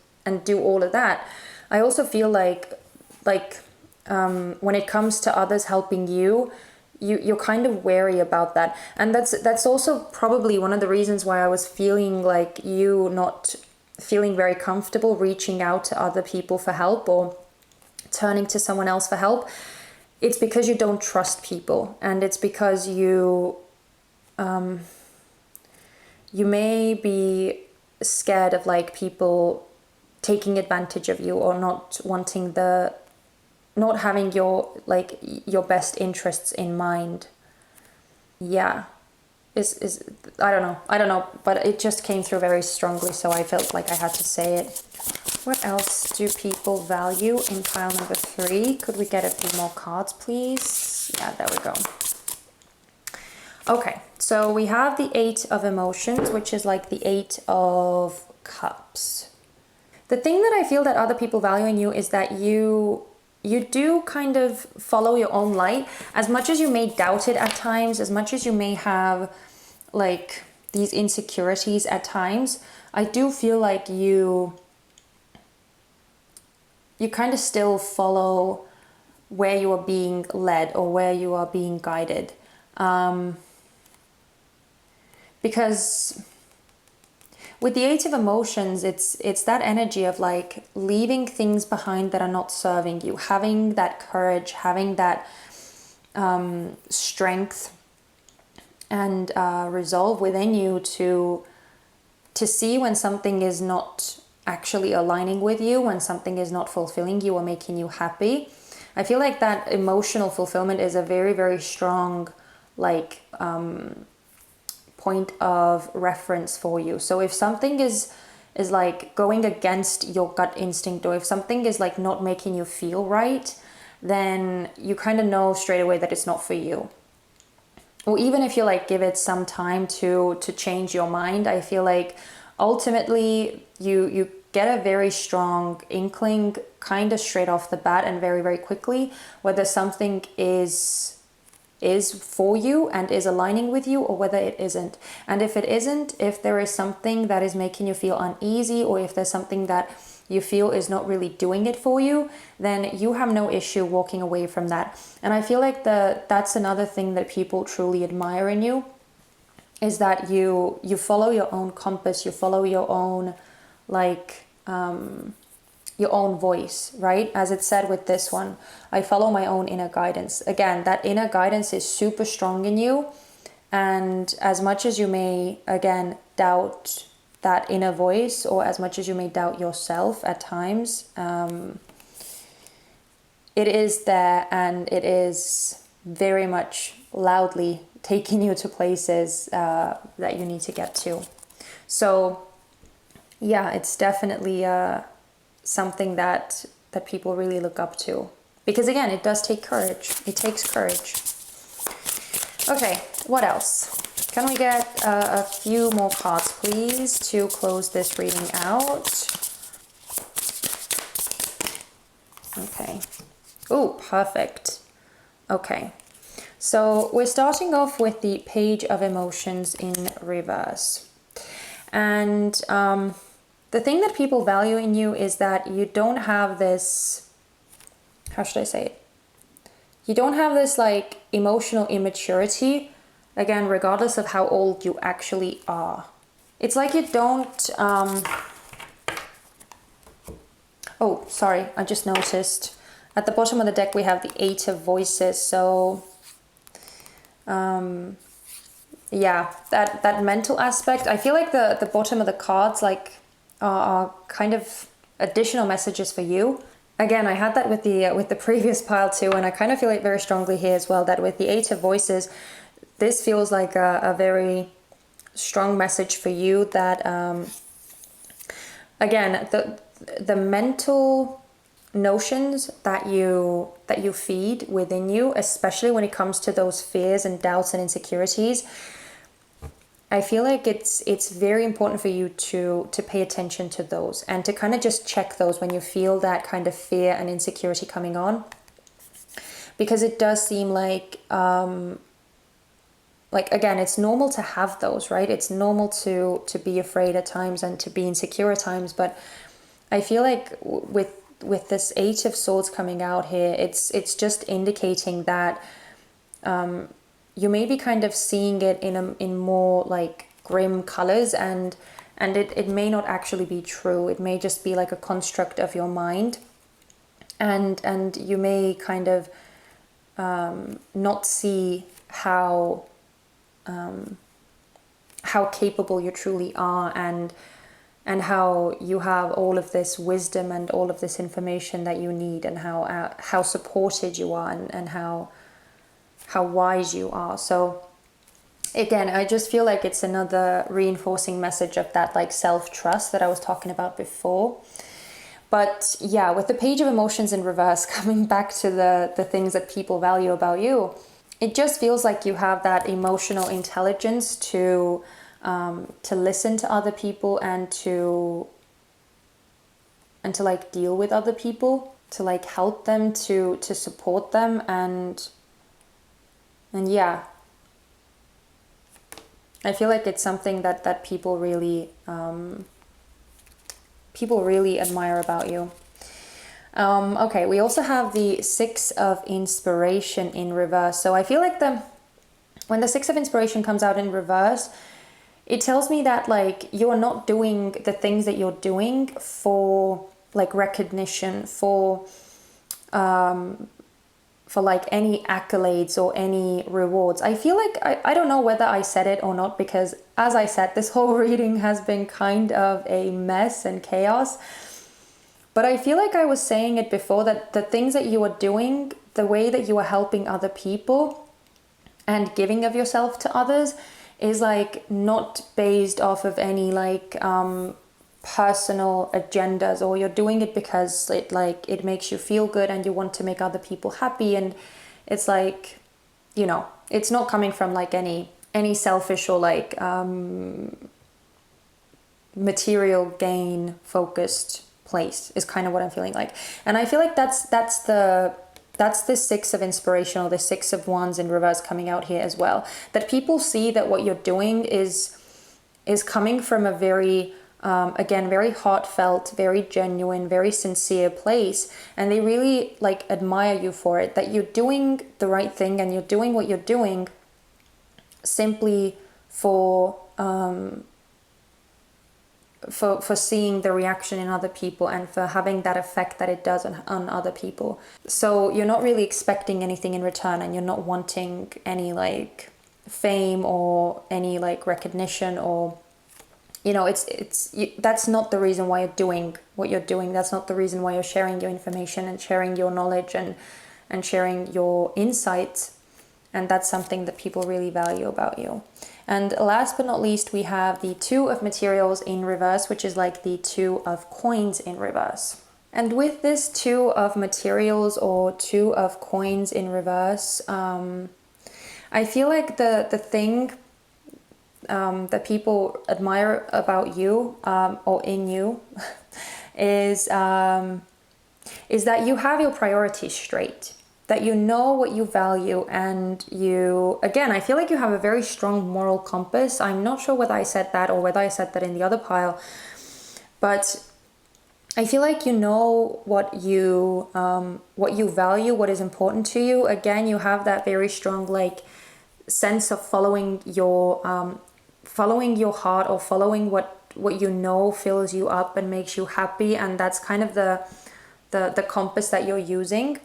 do all of that, I also feel like when it comes to others helping you, you're kind of wary about that. And that's also probably one of the reasons why I was feeling like you not feeling very comfortable reaching out to other people for help or turning to someone else for help. It's because you don't trust people, and it's because you may be scared of like people taking advantage of you, or not having your best interests in mind. Yeah, is I don't know, but it just came through very strongly, so I felt like I had to say it. What else do people value in pile number 3? Could we get a few more cards, please? Yeah, there we go. Okay, so we have the 8 of Emotions, which is like the 8 of Cups. The thing that I feel that other people value in you is that you do kind of follow your own light. As much as you may doubt it at times, as much as you may have like these insecurities at times, I do feel like you kind of still follow where you are being led or where you are being guided. Because with the 8 of Emotions, it's that energy of like leaving things behind that are not serving you, having that courage, having that strength and resolve within you to see when something is not actually aligning with you, when something is not fulfilling you or making you happy. I feel like that emotional fulfillment is a very, very strong like point of reference for you. So if something is like going against your gut instinct, or if something is like not making you feel right, then you kind of know straight away that it's not for you. Or even if you like give it some time to change your mind, I feel like ultimately you get a very strong inkling kind of straight off the bat and very, very quickly whether something is for you and is aligning with you, or whether it isn't. And if it isn't, if there is something that is making you feel uneasy, or if there's something that you feel is not really doing it for you, then you have no issue walking away from that. And I feel like that's another thing that people truly admire in you, is that you follow your own compass, you follow your own your own voice, right? As it said with this one, I follow my own inner guidance. Again, that inner guidance is super strong in you. And as much as you may, again, doubt that inner voice, or as much as you may doubt yourself at times, it is there, and it is very much loudly taking you to places that you need to get to. So yeah, it's definitely something that people really look up to, because again, it does take courage. It takes courage. Okay, what else? Can we get a few more cards, please, to close this reading out? Okay. Oh, perfect. Okay. So we're starting off with the Page of Emotions in reverse. And the thing that people value in you is that you don't have this, how should I say it? You don't have this like emotional immaturity, again, regardless of how old you actually are. It's like you don't, oh, sorry, I just noticed. At the bottom of the deck, we have the Eight of Voices. So, yeah, that mental aspect. I feel like the bottom of the cards like are kind of additional messages for you. Again, I had that with the previous pile too, and I kind of feel it very strongly here as well, that with the Eight of Voices, this feels like a very strong message for you that, again, the mental notions that you feed within you, especially when it comes to those fears and doubts and insecurities, I feel like it's very important for you to pay attention to those, and to kind of just check those when you feel that kind of fear and insecurity coming on, because it does seem like again, it's normal to have those, right? It's normal to be afraid at times and to be insecure at times, but I feel like with this Eight of Swords coming out here, it's just indicating that you may be kind of seeing it in more like grim colors, and it may not actually be true. It may just be like a construct of your mind, and you may kind of not see how capable you truly are, and how you have all of this wisdom and all of this information that you need, and how supported you are, and how wise you are. So again, I just feel like it's another reinforcing message of that like self-trust that I was talking about before. But yeah, with the Page of Emotions in reverse, coming back to the things that people value about you, it just feels like you have that emotional intelligence to listen to other people, and to like deal with other people, to like help them, to support them, and yeah, I feel like it's something that people really admire about you. Okay, we also have the Six of Inspiration in reverse. So I feel like when the Six of Inspiration comes out in reverse, it tells me that like you are not doing the things that you're doing for like recognition, for like any accolades or any rewards. I feel like I don't know whether I said it or not, because as I said, this whole reading has been kind of a mess and chaos. But I feel like I was saying it before, that the things that you are doing, the way that you are helping other people and giving of yourself to others, is like not based off of any like personal agendas, or you're doing it because it makes you feel good and you want to make other people happy, and it's like, you know, it's not coming from like any selfish or like material gain focused place, is kind of what I'm feeling like. And I feel like that's the Six of Inspiration, or the Six of Wands in reverse coming out here as well, that people see that what you're doing is coming from a very Again, very heartfelt, very genuine, very sincere place. And they really like admire you for it, that you're doing the right thing and you're doing what you're doing simply for seeing the reaction in other people and for having that effect that it does on other people. So you're not really expecting anything in return, and you're not wanting any like fame or any like recognition, or that's not the reason why you're doing what you're doing. That's not the reason why you're sharing your information and sharing your knowledge and sharing your insights. And that's something that people really value about you. And last but not least, we have the Two of Materials in reverse, which is like the Two of Coins in reverse. And with this Two of Materials or Two of Coins in reverse, I feel like the thing that people admire about you or in you is that you have your priorities straight, that you know what you value, and you, again, I feel like you have a very strong moral compass. I'm not sure whether I said that or whether I said that in the other pile, but I feel like you know what you value, what is important to you. Again, you have that very strong like sense of following your heart, or following what you know fills you up and makes you happy, and that's kind of the compass that you're using.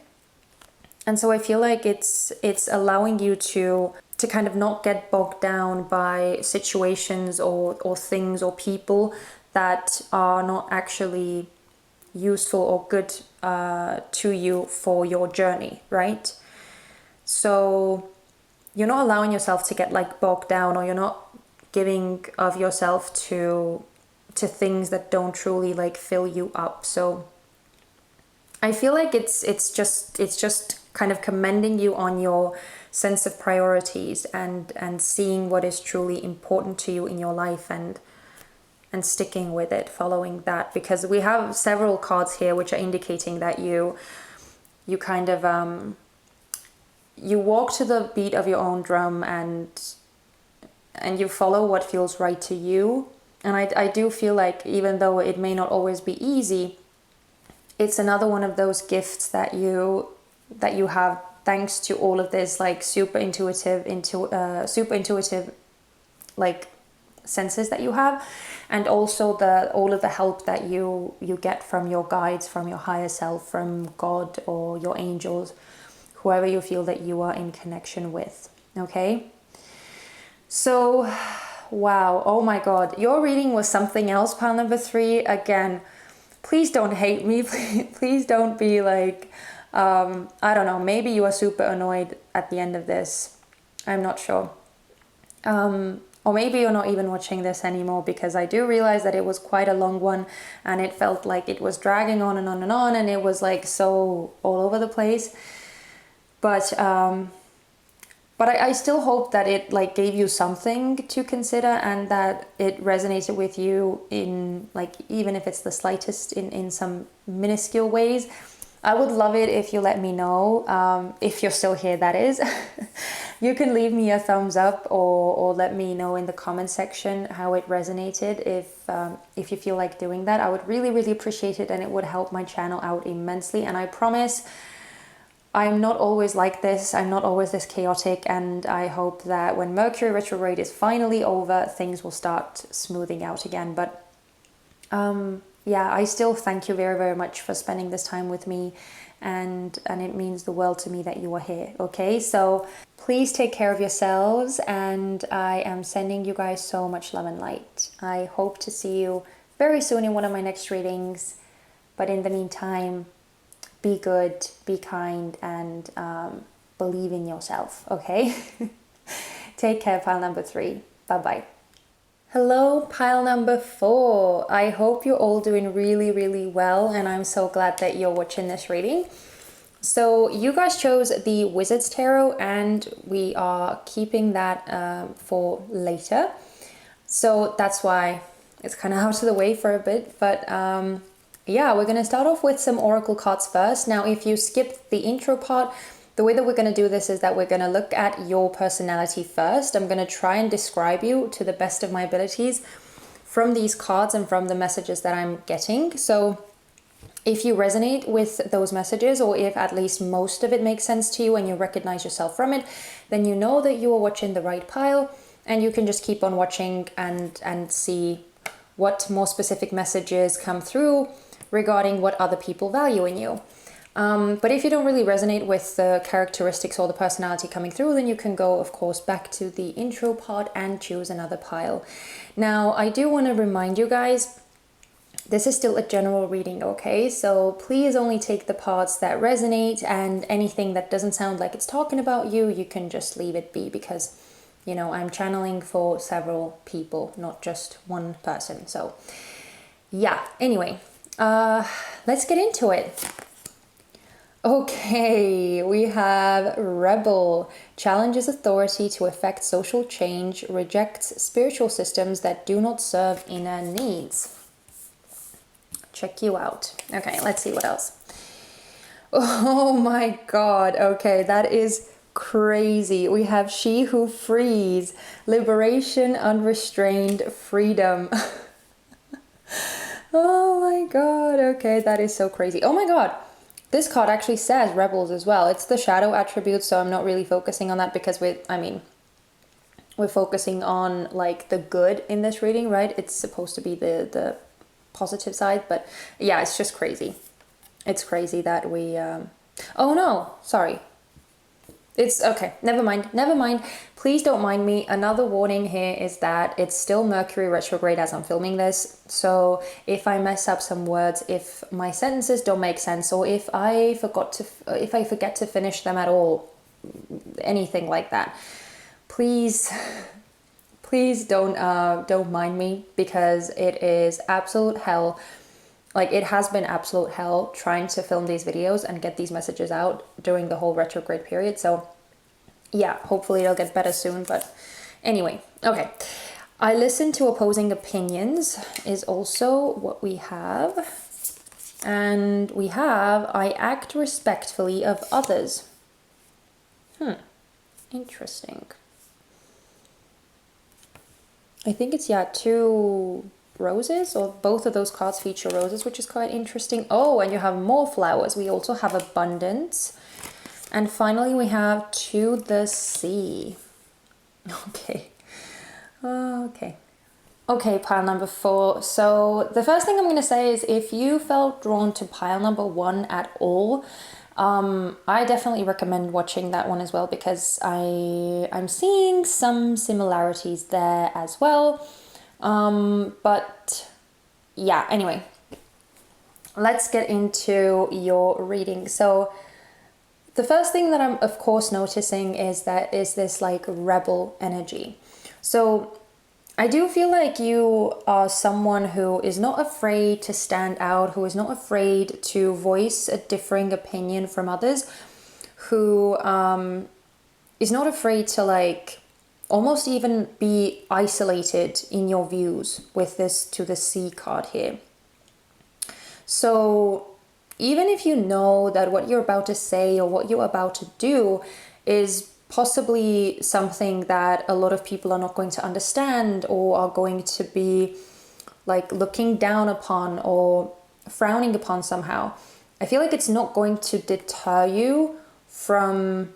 And so I feel like it's allowing you to kind of not get bogged down by situations or things or people that are not actually useful or good to you for your journey, right? So you're not allowing yourself to get like bogged down, or you're not giving of yourself to things that don't truly like fill you up. So I feel like it's just kind of commending you on your sense of priorities and seeing what is truly important to you in your life and sticking with it, following that, because we have several cards here which are indicating that you kind of you walk to the beat of your own drum and you follow what feels right to you. And I do feel like, even though it may not always be easy, it's another one of those gifts that you have, thanks to all of this like super intuitive like senses that you have, and also all of the help that you get from your guides, from your higher self, from God or your angels, whoever you feel that you are in connection with. Okay, so wow, oh my god, your reading was something else, pile number 3. Again, please don't hate me. Please don't be like, I don't know, maybe you are super annoyed at the end of this. I'm not sure. Or maybe you're not even watching this anymore, because I do realize that it was quite a long one and it felt like it was dragging on and on and on, and it was like so all over the place. But I still hope that it like gave you something to consider, and that it resonated with you in like, even if it's the slightest, in some minuscule ways. I would love it if you let me know, if you're still here, that is. You can leave me a thumbs up or let me know in the comment section how it resonated. If you feel like doing that, I would really, really appreciate it, and it would help my channel out immensely. And I promise I'm not always like this. I'm not always this chaotic, and I hope that when Mercury retrograde is finally over, things will start smoothing out again. But yeah, I still thank you very, very much for spending this time with me, and it means the world to me that you are here. Okay, so please take care of yourselves, and I am sending you guys so much love and light. I hope to see you very soon in one of my next readings, but in the meantime, be good, be kind, and believe in yourself, okay? Take care, pile number 3. Bye-bye. Hello, pile number 4. I hope you're all doing really, really well, and I'm so glad that you're watching this reading. So you guys chose the Wizard's Tarot, and we are keeping that for later. So that's why it's kind of out of the way for a bit, but yeah, we're going to start off with some oracle cards first. Now, if you skipped the intro part, the way that we're going to do this is that we're going to look at your personality first. I'm going to try and describe you to the best of my abilities from these cards and from the messages that I'm getting. So if you resonate with those messages, or if at least most of it makes sense to you and you recognize yourself from it, then you know that you are watching the right pile, and you can just keep on watching and see what more specific messages come through regarding what other people value in you. But if you don't really resonate with the characteristics or the personality coming through, then you can go, of course, back to the intro part and choose another pile. Now, I do want to remind you guys, this is still a general reading, okay? So please only take the parts that resonate, and anything that doesn't sound like it's talking about you, you can just leave it be, because, you know, I'm channeling for several people, not just one person. So yeah, anyway, let's get into it. Okay, we have Rebel. Challenges authority to effect social change, rejects spiritual systems that do not serve inner needs. Check you out. Okay, let's see what else. Oh my god, okay, that is crazy. We have She Who Frees, liberation, unrestrained freedom. Oh my god, okay, that is so crazy. Oh my god. This card actually says rebels as well. It's the shadow attribute, so I'm not really focusing on that, because we're focusing on like the good in this reading, right? It's supposed to be the positive side, but yeah, it's just crazy. It's crazy that we oh no, sorry. It's okay, never mind. Please don't mind me. Another warning here is that it's still Mercury retrograde as I'm filming this. So if I mess up some words, if my sentences don't make sense, or if I forget to finish them at all, anything like that, please don't mind me, because it is absolute hell. Like, it has been absolute hell trying to film these videos and get these messages out during the whole retrograde period. So yeah, hopefully it'll get better soon. But anyway, okay. I listen to opposing opinions is also what we have. And we have, I act respectfully of others. Interesting. I think it's, yeah, 2 roses, or both of those cards feature roses, which is quite interesting. Oh, and you have more flowers. We also have abundance. And finally, we have To the Sea. Okay. Okay, pile number 4. So the first thing I'm going to say is, if you felt drawn to pile number 1 at all, I definitely recommend watching that one as well, because I'm seeing some similarities there as well. But yeah, anyway, let's get into your reading. So the first thing that I'm of course noticing is this like rebel energy. So I do feel like you are someone who is not afraid to stand out, who is not afraid to voice a differing opinion from others, who is not afraid to like almost even be isolated in your views with this To the Sea card here. So even if you know that what you're about to say or what you're about to do is possibly something that a lot of people are not going to understand, or are going to be like looking down upon or frowning upon somehow, I feel like it's not going to deter you from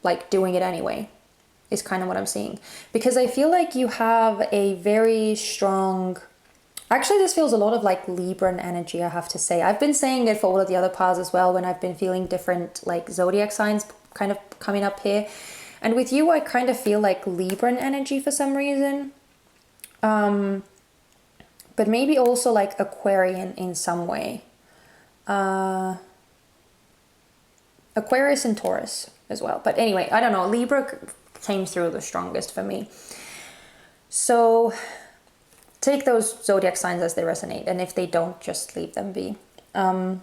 like doing it anyway, is kind of what I'm seeing. Because I feel like you have a very strong, actually this feels a lot of like Libran energy, I have to say. I've been saying it for all of the other piles as well, when I've been feeling different like zodiac signs kind of coming up here. And with you, I kind of feel like Libran energy for some reason. But maybe also like Aquarian in some way. Aquarius and Taurus as well. But anyway, I don't know. Libra came through the strongest for me. So take those zodiac signs as they resonate. And if they don't, just leave them be. But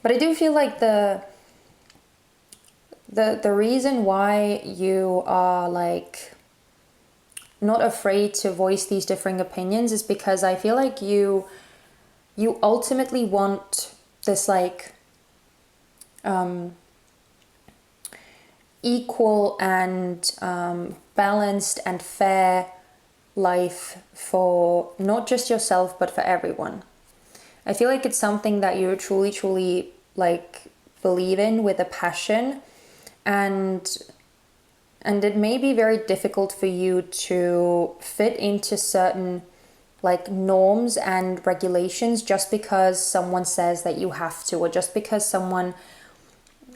I do feel like the reason why you are like not afraid to voice these differing opinions is because I feel like you ultimately want this like equal and balanced and fair life for not just yourself, but for everyone. I feel like it's something that you truly, truly like believe in with a passion, and it may be very difficult for you to fit into certain like norms and regulations just because someone says that you have to, or just because someone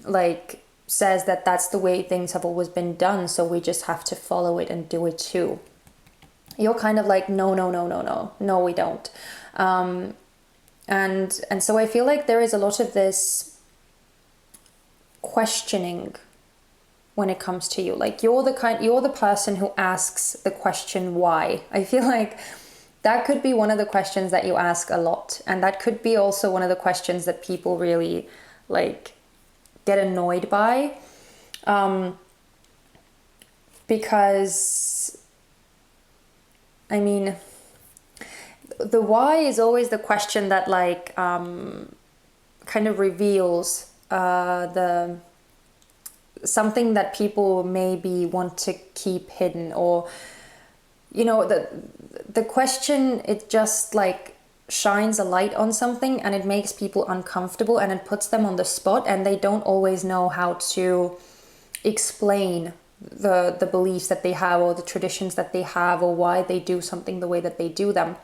like says that that's the way things have always been done, so we just have to follow it and do it too. You're kind of like, no, we don't. And so I feel like there is a lot of this questioning when it comes to you. Like you're the person who asks the question why. I feel like that could be one of the questions that you ask a lot, and that could be also one of the questions that people really like get annoyed by, because I mean, the why is always the question that like kind of reveals the something that people maybe want to keep hidden, or you know, the question, it just like shines a light on something and it makes people uncomfortable and it puts them on the spot, and they don't always know how to explain the beliefs that they have, or the traditions that they have, or why they do something the way that they do them.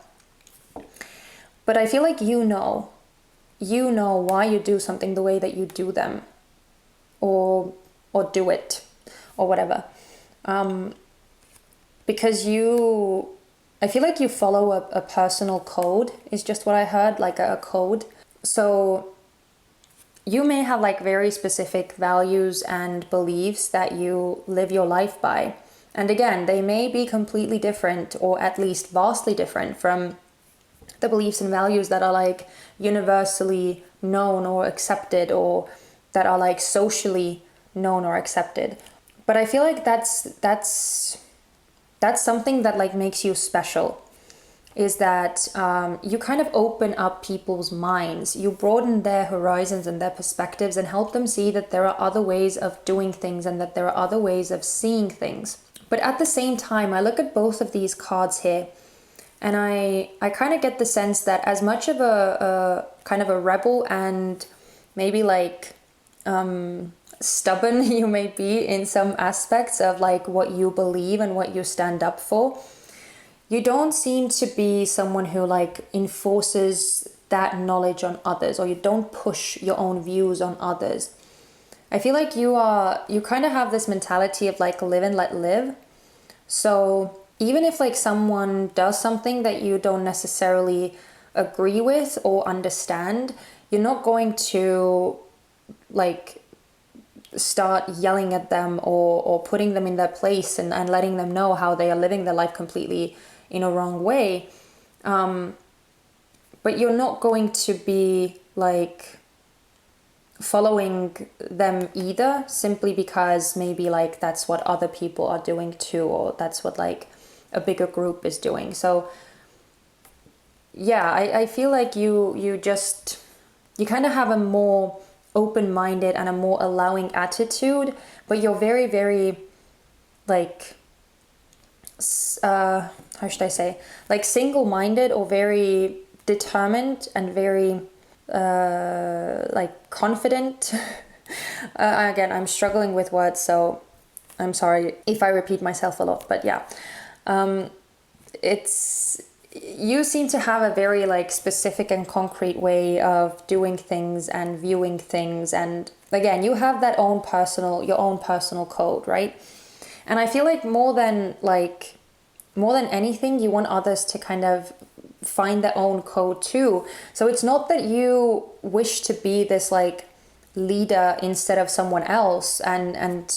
But I feel like you know why you do something the way that you do them, or do it, or whatever. Because I feel like you follow a personal code, is just what I heard, like a code. So you may have like very specific values and beliefs that you live your life by. And again, they may be completely different, or at least vastly different from the beliefs and values that are like universally known or accepted, or that are like socially known or accepted. But I feel like that's something that like makes you special, is that you kind of open up people's minds, you broaden their horizons and their perspectives, and help them see that there are other ways of doing things, and that there are other ways of seeing things. But at the same time, I look at both of these cards here, and I kind of get the sense that as much of a kind of a rebel and maybe like stubborn you may be in some aspects of like what you believe and what you stand up for, you don't seem to be someone who like enforces that knowledge on others, or you don't push your own views on others. I feel like you kind of have this mentality of like live and let live. So even if like someone does something that you don't necessarily agree with or understand, you're not going to like start yelling at them, or putting them in their place, and letting them know how they are living their life completely in a wrong way. But you're not going to be like following them either, simply because maybe like that's what other people are doing too, or that's what like a bigger group is doing. So yeah, I feel like you kind of have a more open-minded and a more allowing attitude, but you're very, very like how should I say, like single-minded, or very determined, and very like confident. Again, I'm struggling with words, so I'm sorry if I repeat myself a lot, but yeah, you seem to have a very like specific and concrete way of doing things and viewing things, and again, you have your own personal code, right? And I feel like more than anything, you want others to kind of find their own code too. So it's not that you wish to be this like leader instead of someone else, and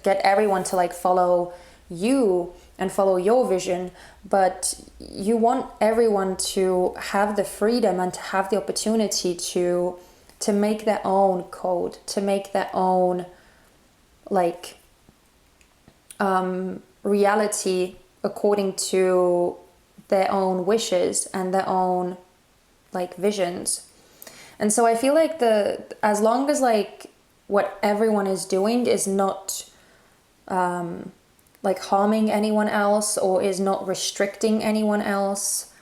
get everyone to like follow you and follow your vision, but you want everyone to have the freedom and to have the opportunity to make their own code, to make their own like reality according to their own wishes and their own like visions. And so I feel like as long as like what everyone is doing is not like harming anyone else or is not restricting anyone else.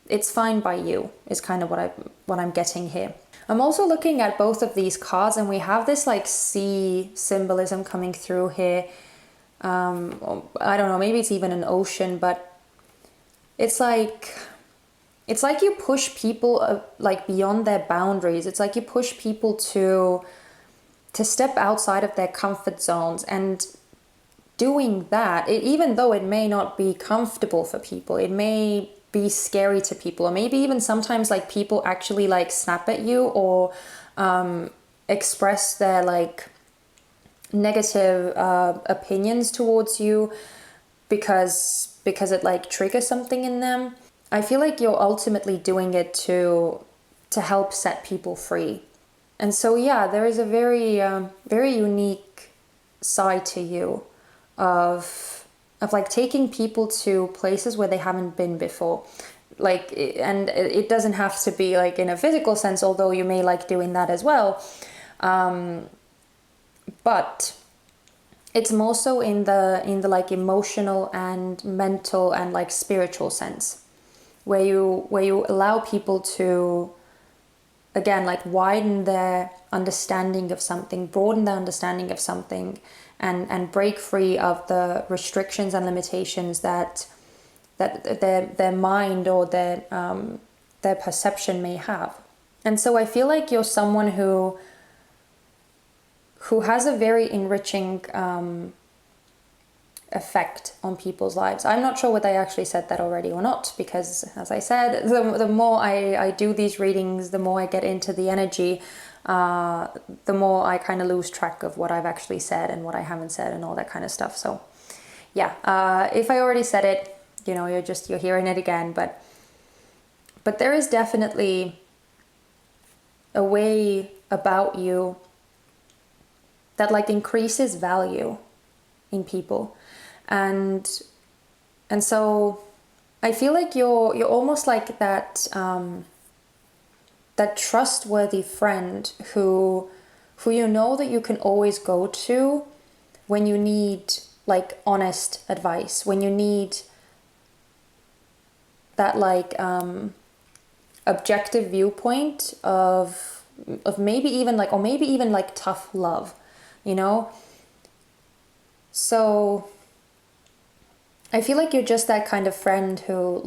It's fine by you is kind of what I'm getting here. I'm also looking at both of these cards, and we have this like sea symbolism coming through here. I don't know, maybe it's even an ocean, but it's like you push people like beyond their boundaries. It's like you push people to step outside of their comfort zones, and doing that, even though it may not be comfortable for people, it may be scary to people, or maybe even sometimes like people actually like snap at you or express their like negative opinions towards you because it like triggers something in them. I feel like you're ultimately doing it to help set people free. And so yeah, there is a very very unique side to you of like taking people to places where they haven't been before. Like, and it doesn't have to be like in a physical sense, although you may like doing that as well. But it's more so in the like emotional and mental and like spiritual sense, where you allow people to, again, like widen their understanding of something, broaden their understanding of something, and break free of the restrictions and limitations that their mind or their perception may have. And so I feel like you're someone who has a very enriching effect on people's lives. I'm not sure whether I actually said that already or not, because as I said, the more I do these readings, the more I get into the energy, the more I kind of lose track of what I've actually said and what I haven't said and all that kind of stuff. So yeah, if I already said it, you know, you're hearing it again, but there is definitely a way about you that like increases value in people. And so I feel like you're almost like that that trustworthy friend who you know that you can always go to when you need like honest advice, when you need that like objective viewpoint of maybe even like tough love, you know? So I feel like you're just that kind of friend who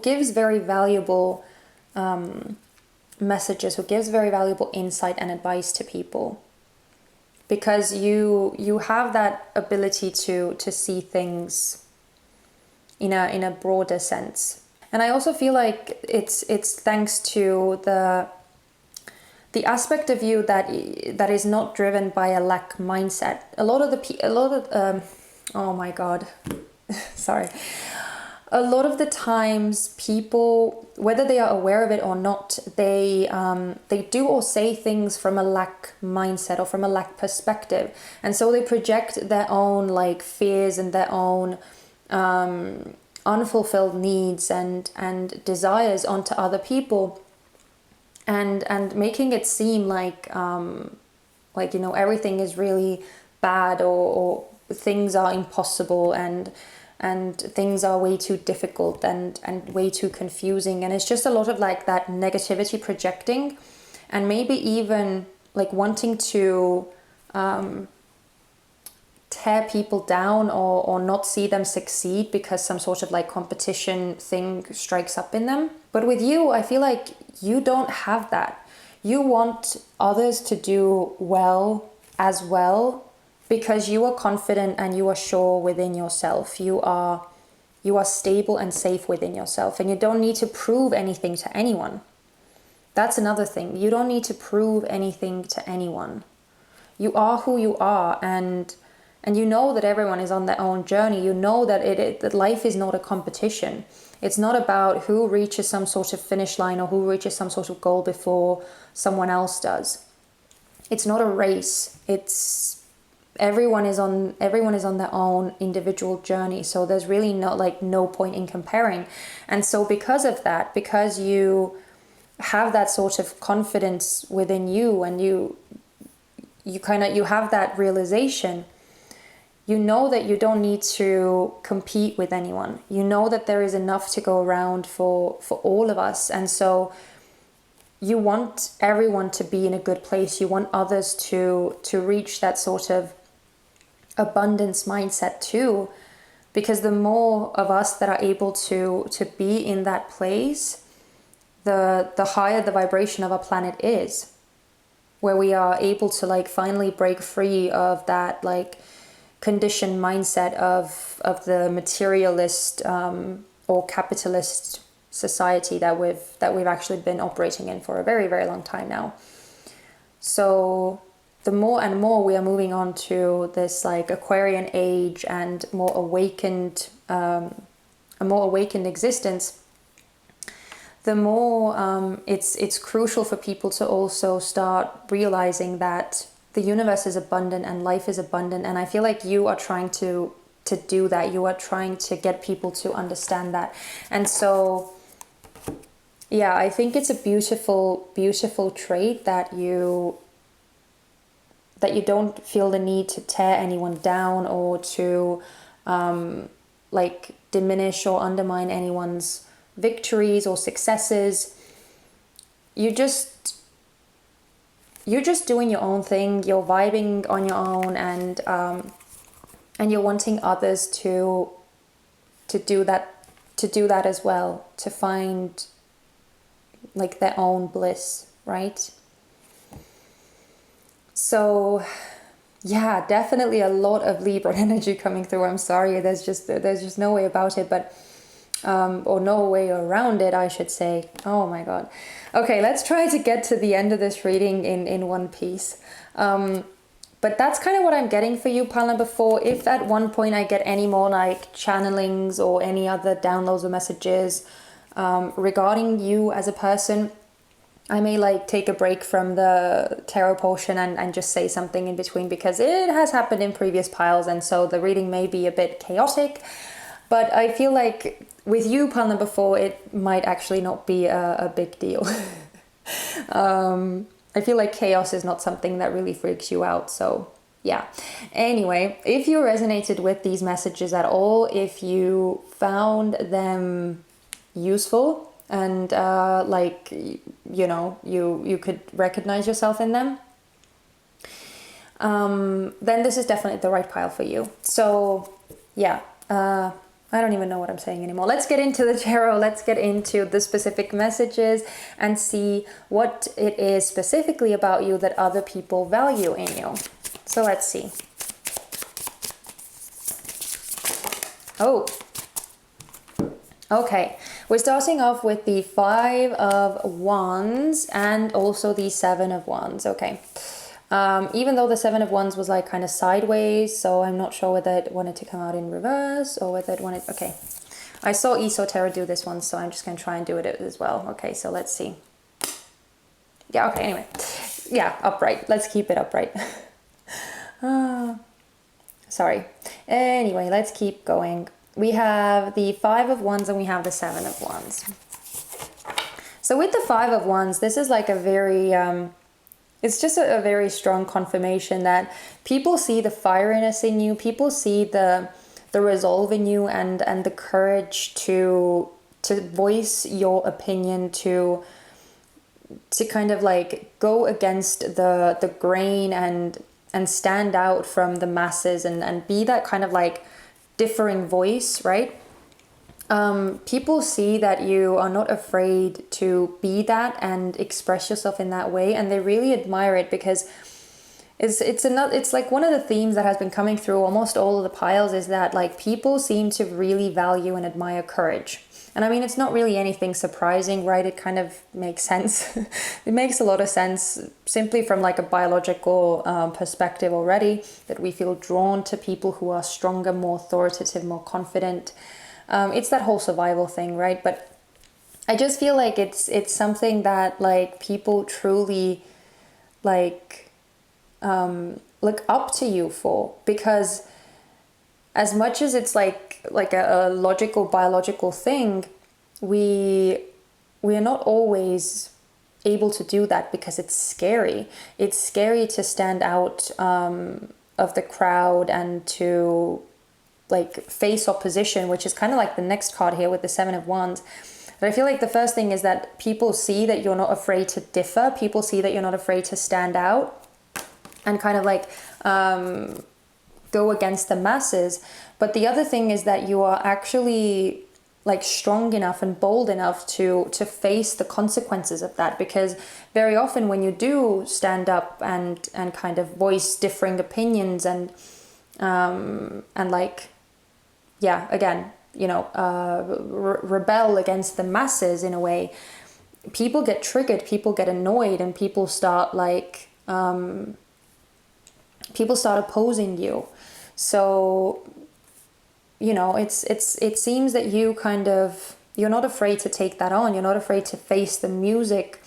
gives very valuable messages, who gives very valuable insight and advice to people, because you have that ability to see things in a broader sense. And I also feel like it's thanks to the aspect of you that is not driven by a lack mindset. Oh my god, sorry. A lot of the times people, whether they are aware of it or not, they do or say things from a lack mindset or from a lack perspective. And so they project their own like fears and their own unfulfilled needs and desires onto other people, and making it seem like you know, everything is really bad, or things are impossible, and things are way too difficult and way too confusing. And it's just a lot of like that negativity projecting, and maybe even like wanting to tear people down or not see them succeed because some sort of like competition thing strikes up in them. But with you, I feel like you don't have that. You want others to do well as well, because you are confident and you are sure within yourself. You are stable and safe within yourself, and you don't need to prove anything to anyone. That's another thing. You don't need to prove anything to anyone. You are who you are, and you know that everyone is on their own journey. You know that that life is not a competition. It's not about who reaches some sort of finish line or who reaches some sort of goal before someone else does. It's not a race. It's everyone is on their own individual journey. So there's really no point in comparing. And so because of that, because you have that sort of confidence within you, and you have that realization, you know that you don't need to compete with anyone. You know that there is enough to go around for all of us. And so you want everyone to be in a good place. You want others to reach that sort of abundance mindset too. Because the more of us that are able to be in that place, the higher the vibration of our planet is. Where we are able to like finally break free of that like conditioned mindset of the materialist or capitalist society that we've actually been operating in for a very, very long time now. So the more and more we are moving on to this like Aquarian age and a more awakened existence, the more it's crucial for people to also start realizing that the universe is abundant and life is abundant. And I feel like you are trying to do that. You are trying to get people to understand that. And so, yeah, I think it's a beautiful, beautiful trait that you don't feel the need to tear anyone down or to like diminish or undermine anyone's victories or successes. You're just doing your own thing. You're vibing on your own, and you're wanting others to do that as well, to find like their own bliss, right? So yeah, definitely a lot of Libra energy coming through. I'm sorry, there's just no way about it, but or no way around it, I should say. Oh my god. Okay, let's try to get to the end of this reading in one piece. But that's kind of what I'm getting for you, pile number 4. If at one point I get any more like channelings or any other downloads or messages regarding you as a person, I may like take a break from the tarot portion and just say something in between, because it has happened in previous piles, and so the reading may be a bit chaotic. But I feel like with you, pile number 4, it might actually not be a big deal. I feel like chaos is not something that really freaks you out. So yeah. Anyway, if you resonated with these messages at all, if you found them useful and like, you know, you could recognize yourself in them, then this is definitely the right pile for you. So yeah, I don't even know what I'm saying anymore. Let's get into the tarot. Let's get into the specific messages and see what it is specifically about you that other people value in you. So let's see. Oh, okay. We're starting off with the 5 of Wands and also the 7 of Wands. Okay. Even though the 7 of Wands was like kind of sideways, so I'm not sure whether it wanted to come out in reverse or whether it wanted... Okay, I saw ESO Tarot do this one, so I'm just going to try and do it as well. Okay, so let's see. Yeah, okay, anyway. Yeah, upright. Let's keep it upright. Sorry. Anyway, let's keep going. We have the 5 of Wands and we have the 7 of Wands. So with the 5 of Wands, this is like a very... it's just a very strong confirmation that people see the fieriness in you. People see the resolve in you and the courage to voice your opinion, to kind of like go against the grain and stand out from the masses and be that kind of like differing voice, right? People see that you are not afraid to be that and express yourself in that way, and they really admire it, because it's like one of the themes that has been coming through almost all of the piles is that like people seem to really value and admire courage. And I mean, it's not really anything surprising, right? It kind of makes sense. It makes a lot of sense simply from like a biological perspective already, that we feel drawn to people who are stronger, more authoritative, more confident. It's that whole survival thing, right? But I just feel like it's something that like people truly like look up to you for, because as much as it's like a logical biological thing, we are not always able to do that because it's scary. It's scary to stand out the crowd and to like face opposition, which is kind of like the next card here with the Seven of Wands. But I feel like the first thing is that people see that you're not afraid to differ. People see that you're not afraid to stand out and kind of like go against the masses. But the other thing is that you are actually like strong enough and bold enough to face the consequences of that, because very often when you do stand up and kind of voice differing opinions and like, yeah, again, you know, rebel against the masses in a way, people get triggered, people get annoyed, and people start like people start opposing you. So, you know, it seems that you kind of, you're not afraid to take that on. You're not afraid to face the music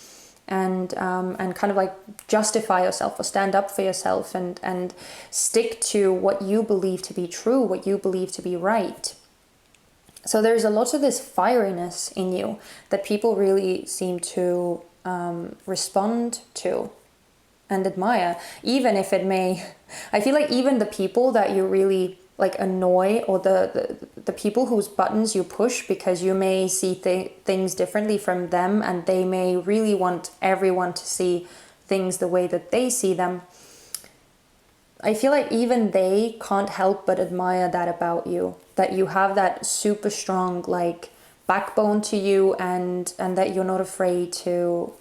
and kind of like justify yourself or stand up for yourself and stick to what you believe to be true, what you believe to be right. So there's a lot of this fieriness in you that people really seem to respond to and admire, even if it may, I feel like even the people that you really like annoy, or the people whose buttons you push because you may see things differently from them, and they may really want everyone to see things the way that they see them, I feel like even they can't help but admire that about you, that you have that super strong like backbone to you, and that you're not afraid to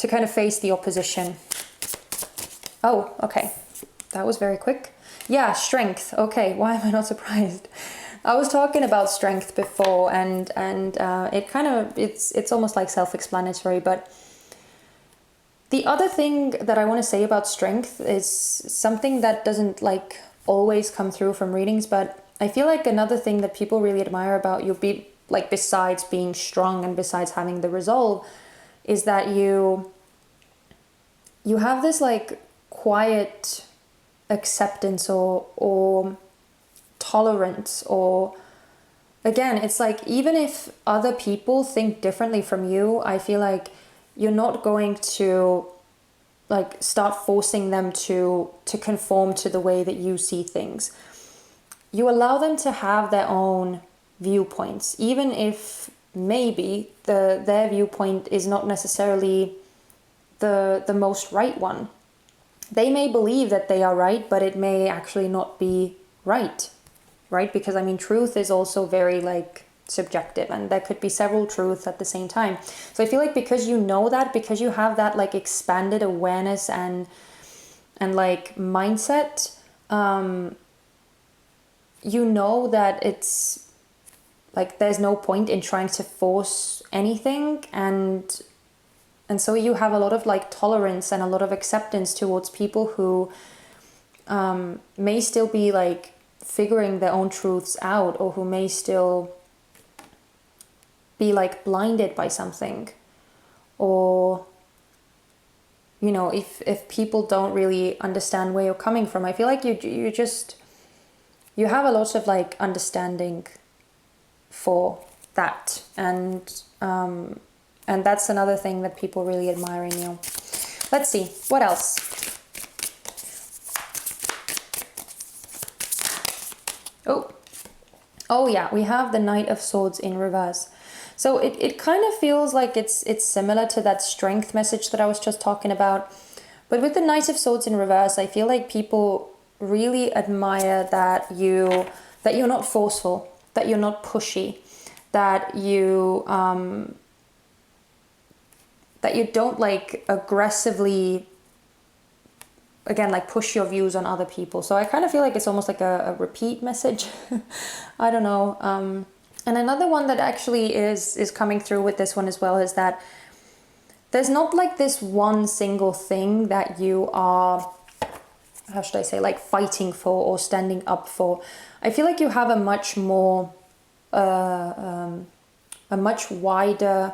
kind of face the opposition. Oh, okay, that was very quick. Yeah, strength. Okay, why am I not surprised? I was talking about strength before, and it kind of, it's almost like self-explanatory, but the other thing that I want to say about strength is something that doesn't like always come through from readings, but I feel like another thing that people really admire about you, besides being strong and besides having the resolve, is that you have this like quiet acceptance or tolerance, or again, it's like even if other people think differently from you, I feel like you're not going to like start forcing them to conform to the way that you see things. You allow them to have their own viewpoints, even if maybe their viewpoint is not necessarily the most right one. They may believe that they are right, but it may actually not be right? Because I mean, truth is also very like subjective, and there could be several truths at the same time. So I feel like because you know that, because you have that like expanded awareness and like mindset, you know that it's like there's no point in trying to force anything, and so you have a lot of like tolerance and a lot of acceptance towards people who may still be like figuring their own truths out, or who may still be like blinded by something, or you know, if people don't really understand where you're coming from. I feel like you have a lot of like understanding for that, and that's another thing that people really admire in you. Let's see, what else? Oh yeah, we have the Knight of Swords in reverse. So it kind of feels like it's similar to that strength message that I was just talking about. But with the Knight of Swords in reverse, I feel like people really admire that you're not forceful, that you're not pushy, that you don't like aggressively, again, like push your views on other people. So I kind of feel like it's almost like a repeat message. I don't know. And another one that actually is coming through with this one as well is that there's not like this one single thing that you are, how should I say, like fighting for or standing up for. I feel like you have a much more, a much wider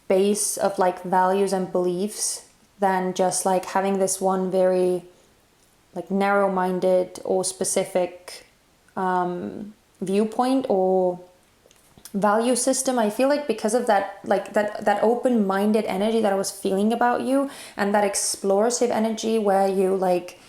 base of like values and beliefs than just like having this one very like narrow-minded or specific viewpoint or value system. I feel like because of that, like that open-minded energy that I was feeling about you, and that explorative energy where you like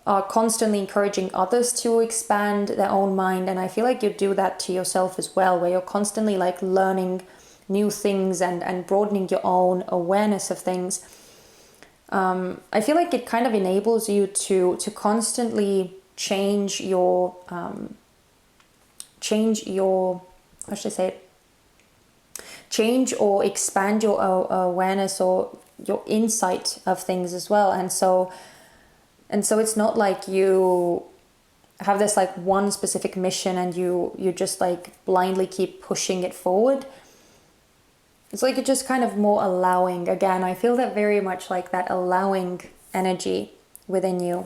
are constantly encouraging others to expand their own mind. And I feel like you do that to yourself as well, where you're constantly like learning new things and broadening your own awareness of things. I feel like it kind of enables you to constantly change your how should I say it? Change or expand your awareness or your insight of things as well. And so it's not like you have this like one specific mission and you just like blindly keep pushing it forward. It's like you're just kind of more allowing. Again, I feel that very much like that allowing energy within you.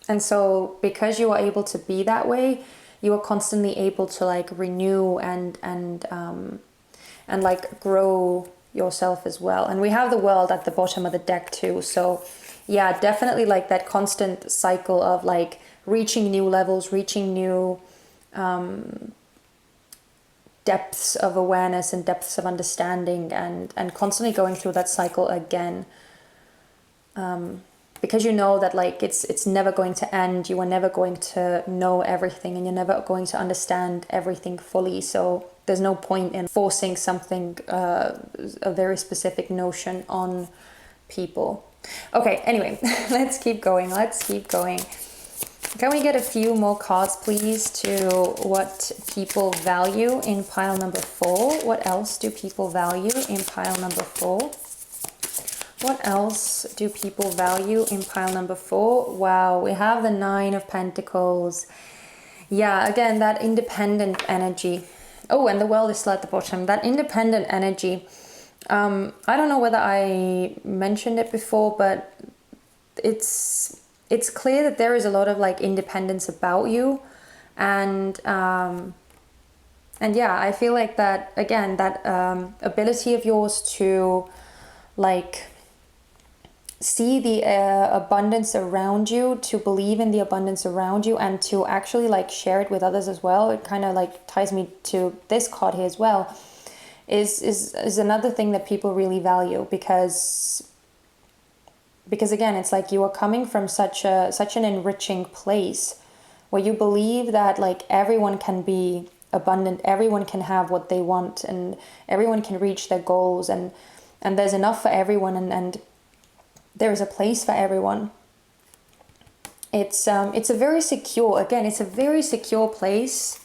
And so because you are able to be that way, you are constantly able to like renew and like grow yourself as well. And we have the world at the bottom of the deck too. So yeah, definitely like that constant cycle of like reaching new levels, reaching new depths of awareness and depths of understanding, and constantly going through that cycle again. Because you know that like it's never going to end. You are never going to know everything, and you're never going to understand everything fully. So there's no point in forcing something, a very specific notion on people. Okay, anyway, let's keep going. Can we get a few more cards, please, to what people value in pile number 4? What else do people value in pile number 4? What else do people value in pile number 4? Wow, we have the 9 of Pentacles. Yeah, again, that independent energy. Oh, and the world is still at the bottom. That independent energy. I don't know whether I mentioned it before, but it's clear that there is a lot of like independence about you. And yeah, I feel like that, again, that ability of yours to like see the abundance around you, to believe in the abundance around you, and to actually like share it with others as well. It kind of like ties me to this card here as well, is another thing that people really value, because again, it's like you are coming from such an enriching place where you believe that like everyone can be abundant, everyone can have what they want, and everyone can reach their goals, and there's enough for everyone, and there is a place for everyone. It's a very secure place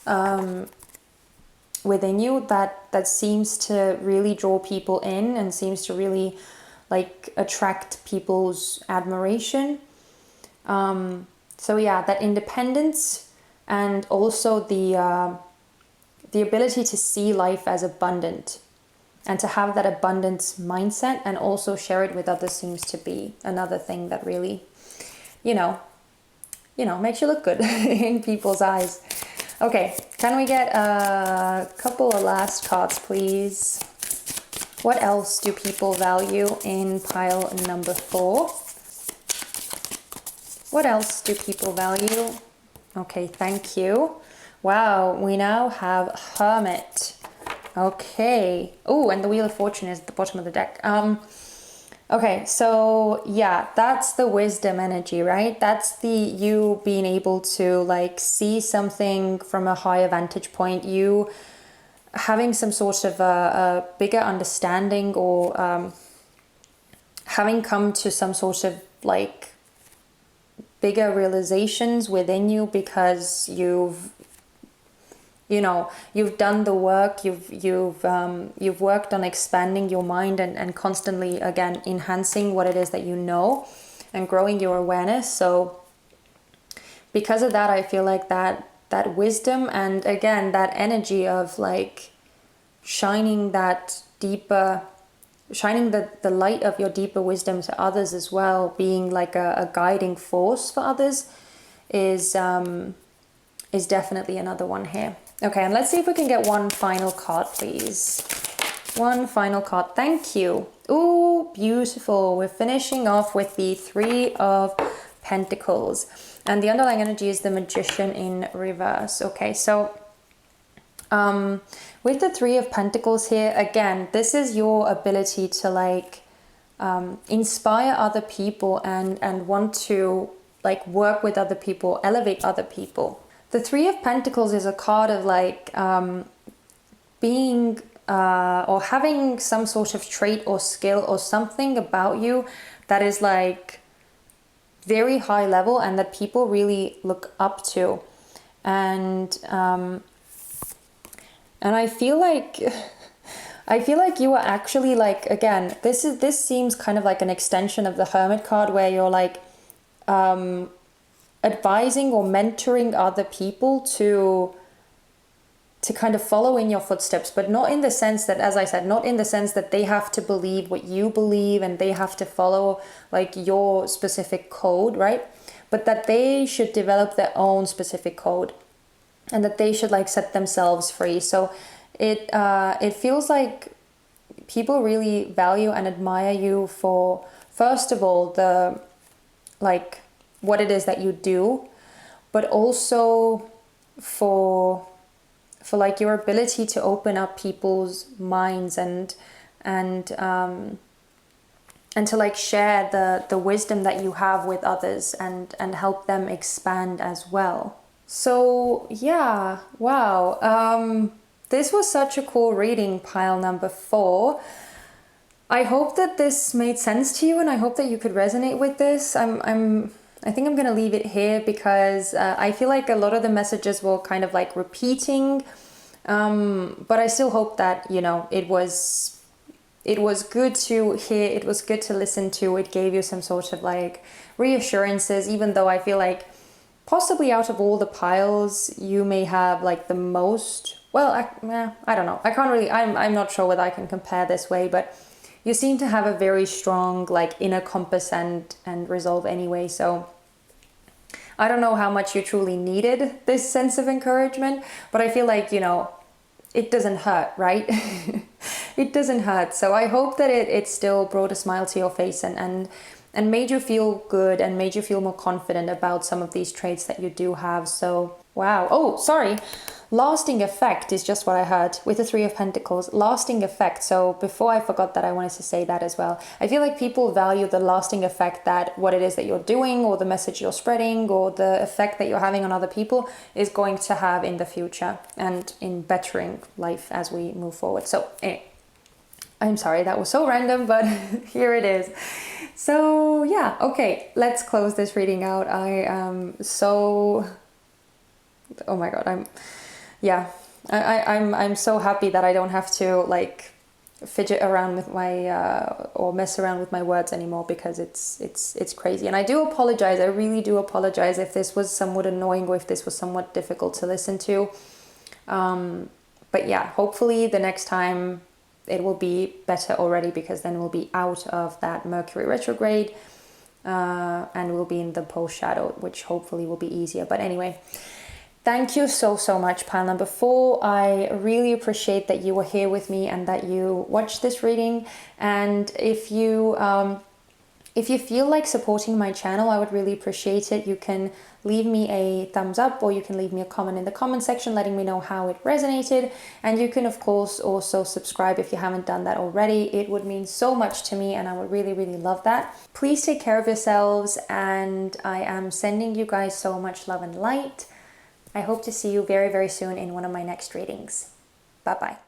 within you that seems to really draw people in, and seems to really like attract people's admiration. So yeah, that independence, and also the ability to see life as abundant, and to have that abundance mindset and also share it with others seems to be another thing that really, you know, makes you look good in people's eyes. Okay, can we get a couple of last cards, please? What else do people value in pile number 4? What else do people value? Okay, thank you. Wow, we now have Hermit. Okay. Oh, and the Wheel of Fortune is at the bottom of the deck. Okay, so yeah, that's the wisdom energy, right? That's the you being able to like see something from a higher vantage point, you having some sort of a bigger understanding, or having come to some sort of like bigger realizations within you, because you've done the work, you've worked on expanding your mind and constantly, again, enhancing what it is that you know and growing your awareness. So because of that, I feel like that wisdom, and again, that energy of like shining the light of your deeper wisdom to others as well, being like a guiding force for others, is definitely another one here. Okay, and let's see if we can get one final card, please. One final card. Thank you. Ooh, beautiful. We're finishing off with the 3 of Pentacles. And the underlying energy is the Magician in reverse. Okay, so with the 3 of Pentacles here, again, this is your ability to like inspire other people and want to like work with other people, elevate other people. The Three of Pentacles is a card of like being or having some sort of trait or skill or something about you that is like very high level and that people really look up to. And I feel like you are actually like, again, this seems kind of like an extension of the Hermit card, where you're like advising or mentoring other people to kind of follow in your footsteps, but not in the sense that, as I said, not in the sense that they have to believe what you believe and they have to follow like your specific code, right? But that they should develop their own specific code and that they should like set themselves free. So it feels like people really value and admire you for, first of all, the like what it is that you do, but also for like your ability to open up people's minds and to like share the wisdom that you have with others and help them expand as well. So yeah, wow. This was such a cool reading, pile number 4. I hope that this made sense to you, and I hope that you could resonate with this. I think I'm going to leave it here because I feel like a lot of the messages were kind of like repeating, but I still hope that, you know, it was good to hear, it was good to listen to, it gave you some sort of like reassurances, even though I feel like possibly out of all the piles, you may have like the most, well, I don't know. I can't really, I'm not sure whether I can compare this way, but you seem to have a very strong like inner compass and resolve anyway. So I don't know how much you truly needed this sense of encouragement, but I feel like, you know, it doesn't hurt, right? It doesn't hurt. So I hope that it still brought a smile to your face and made you feel good and made you feel more confident about some of these traits that you do have. So, wow. Oh, sorry. Lasting effect is just what I heard with the Three of Pentacles. Lasting effect. So before I forgot that, I wanted to say that as well. I feel like people value the lasting effect that what it is that you're doing or the message you're spreading or the effect that you're having on other people is going to have in the future and in bettering life as we move forward. So anyway, I'm sorry, that was so random, but here it is. So yeah, okay, let's close this reading out. I am so, oh my God, I'm so happy that I don't have to like fidget around with my or mess around with my words anymore, because it's crazy. And I do apologize. I really do apologize if this was somewhat annoying or if this was somewhat difficult to listen to. But yeah, hopefully the next time it will be better already, because then we'll be out of that Mercury retrograde and we'll be in the post shadow, which hopefully will be easier. But anyway, thank you so much, pile number 4. I really appreciate that you were here with me and that you watched this reading. And if you feel like supporting my channel, I would really appreciate it. You can leave me a thumbs up, or you can leave me a comment in the comment section letting me know how it resonated. And you can of course also subscribe if you haven't done that already. It would mean so much to me and I would really love that. Please take care of yourselves, and I am sending you guys so much love and light. I hope to see you very soon in one of my next readings. Bye bye.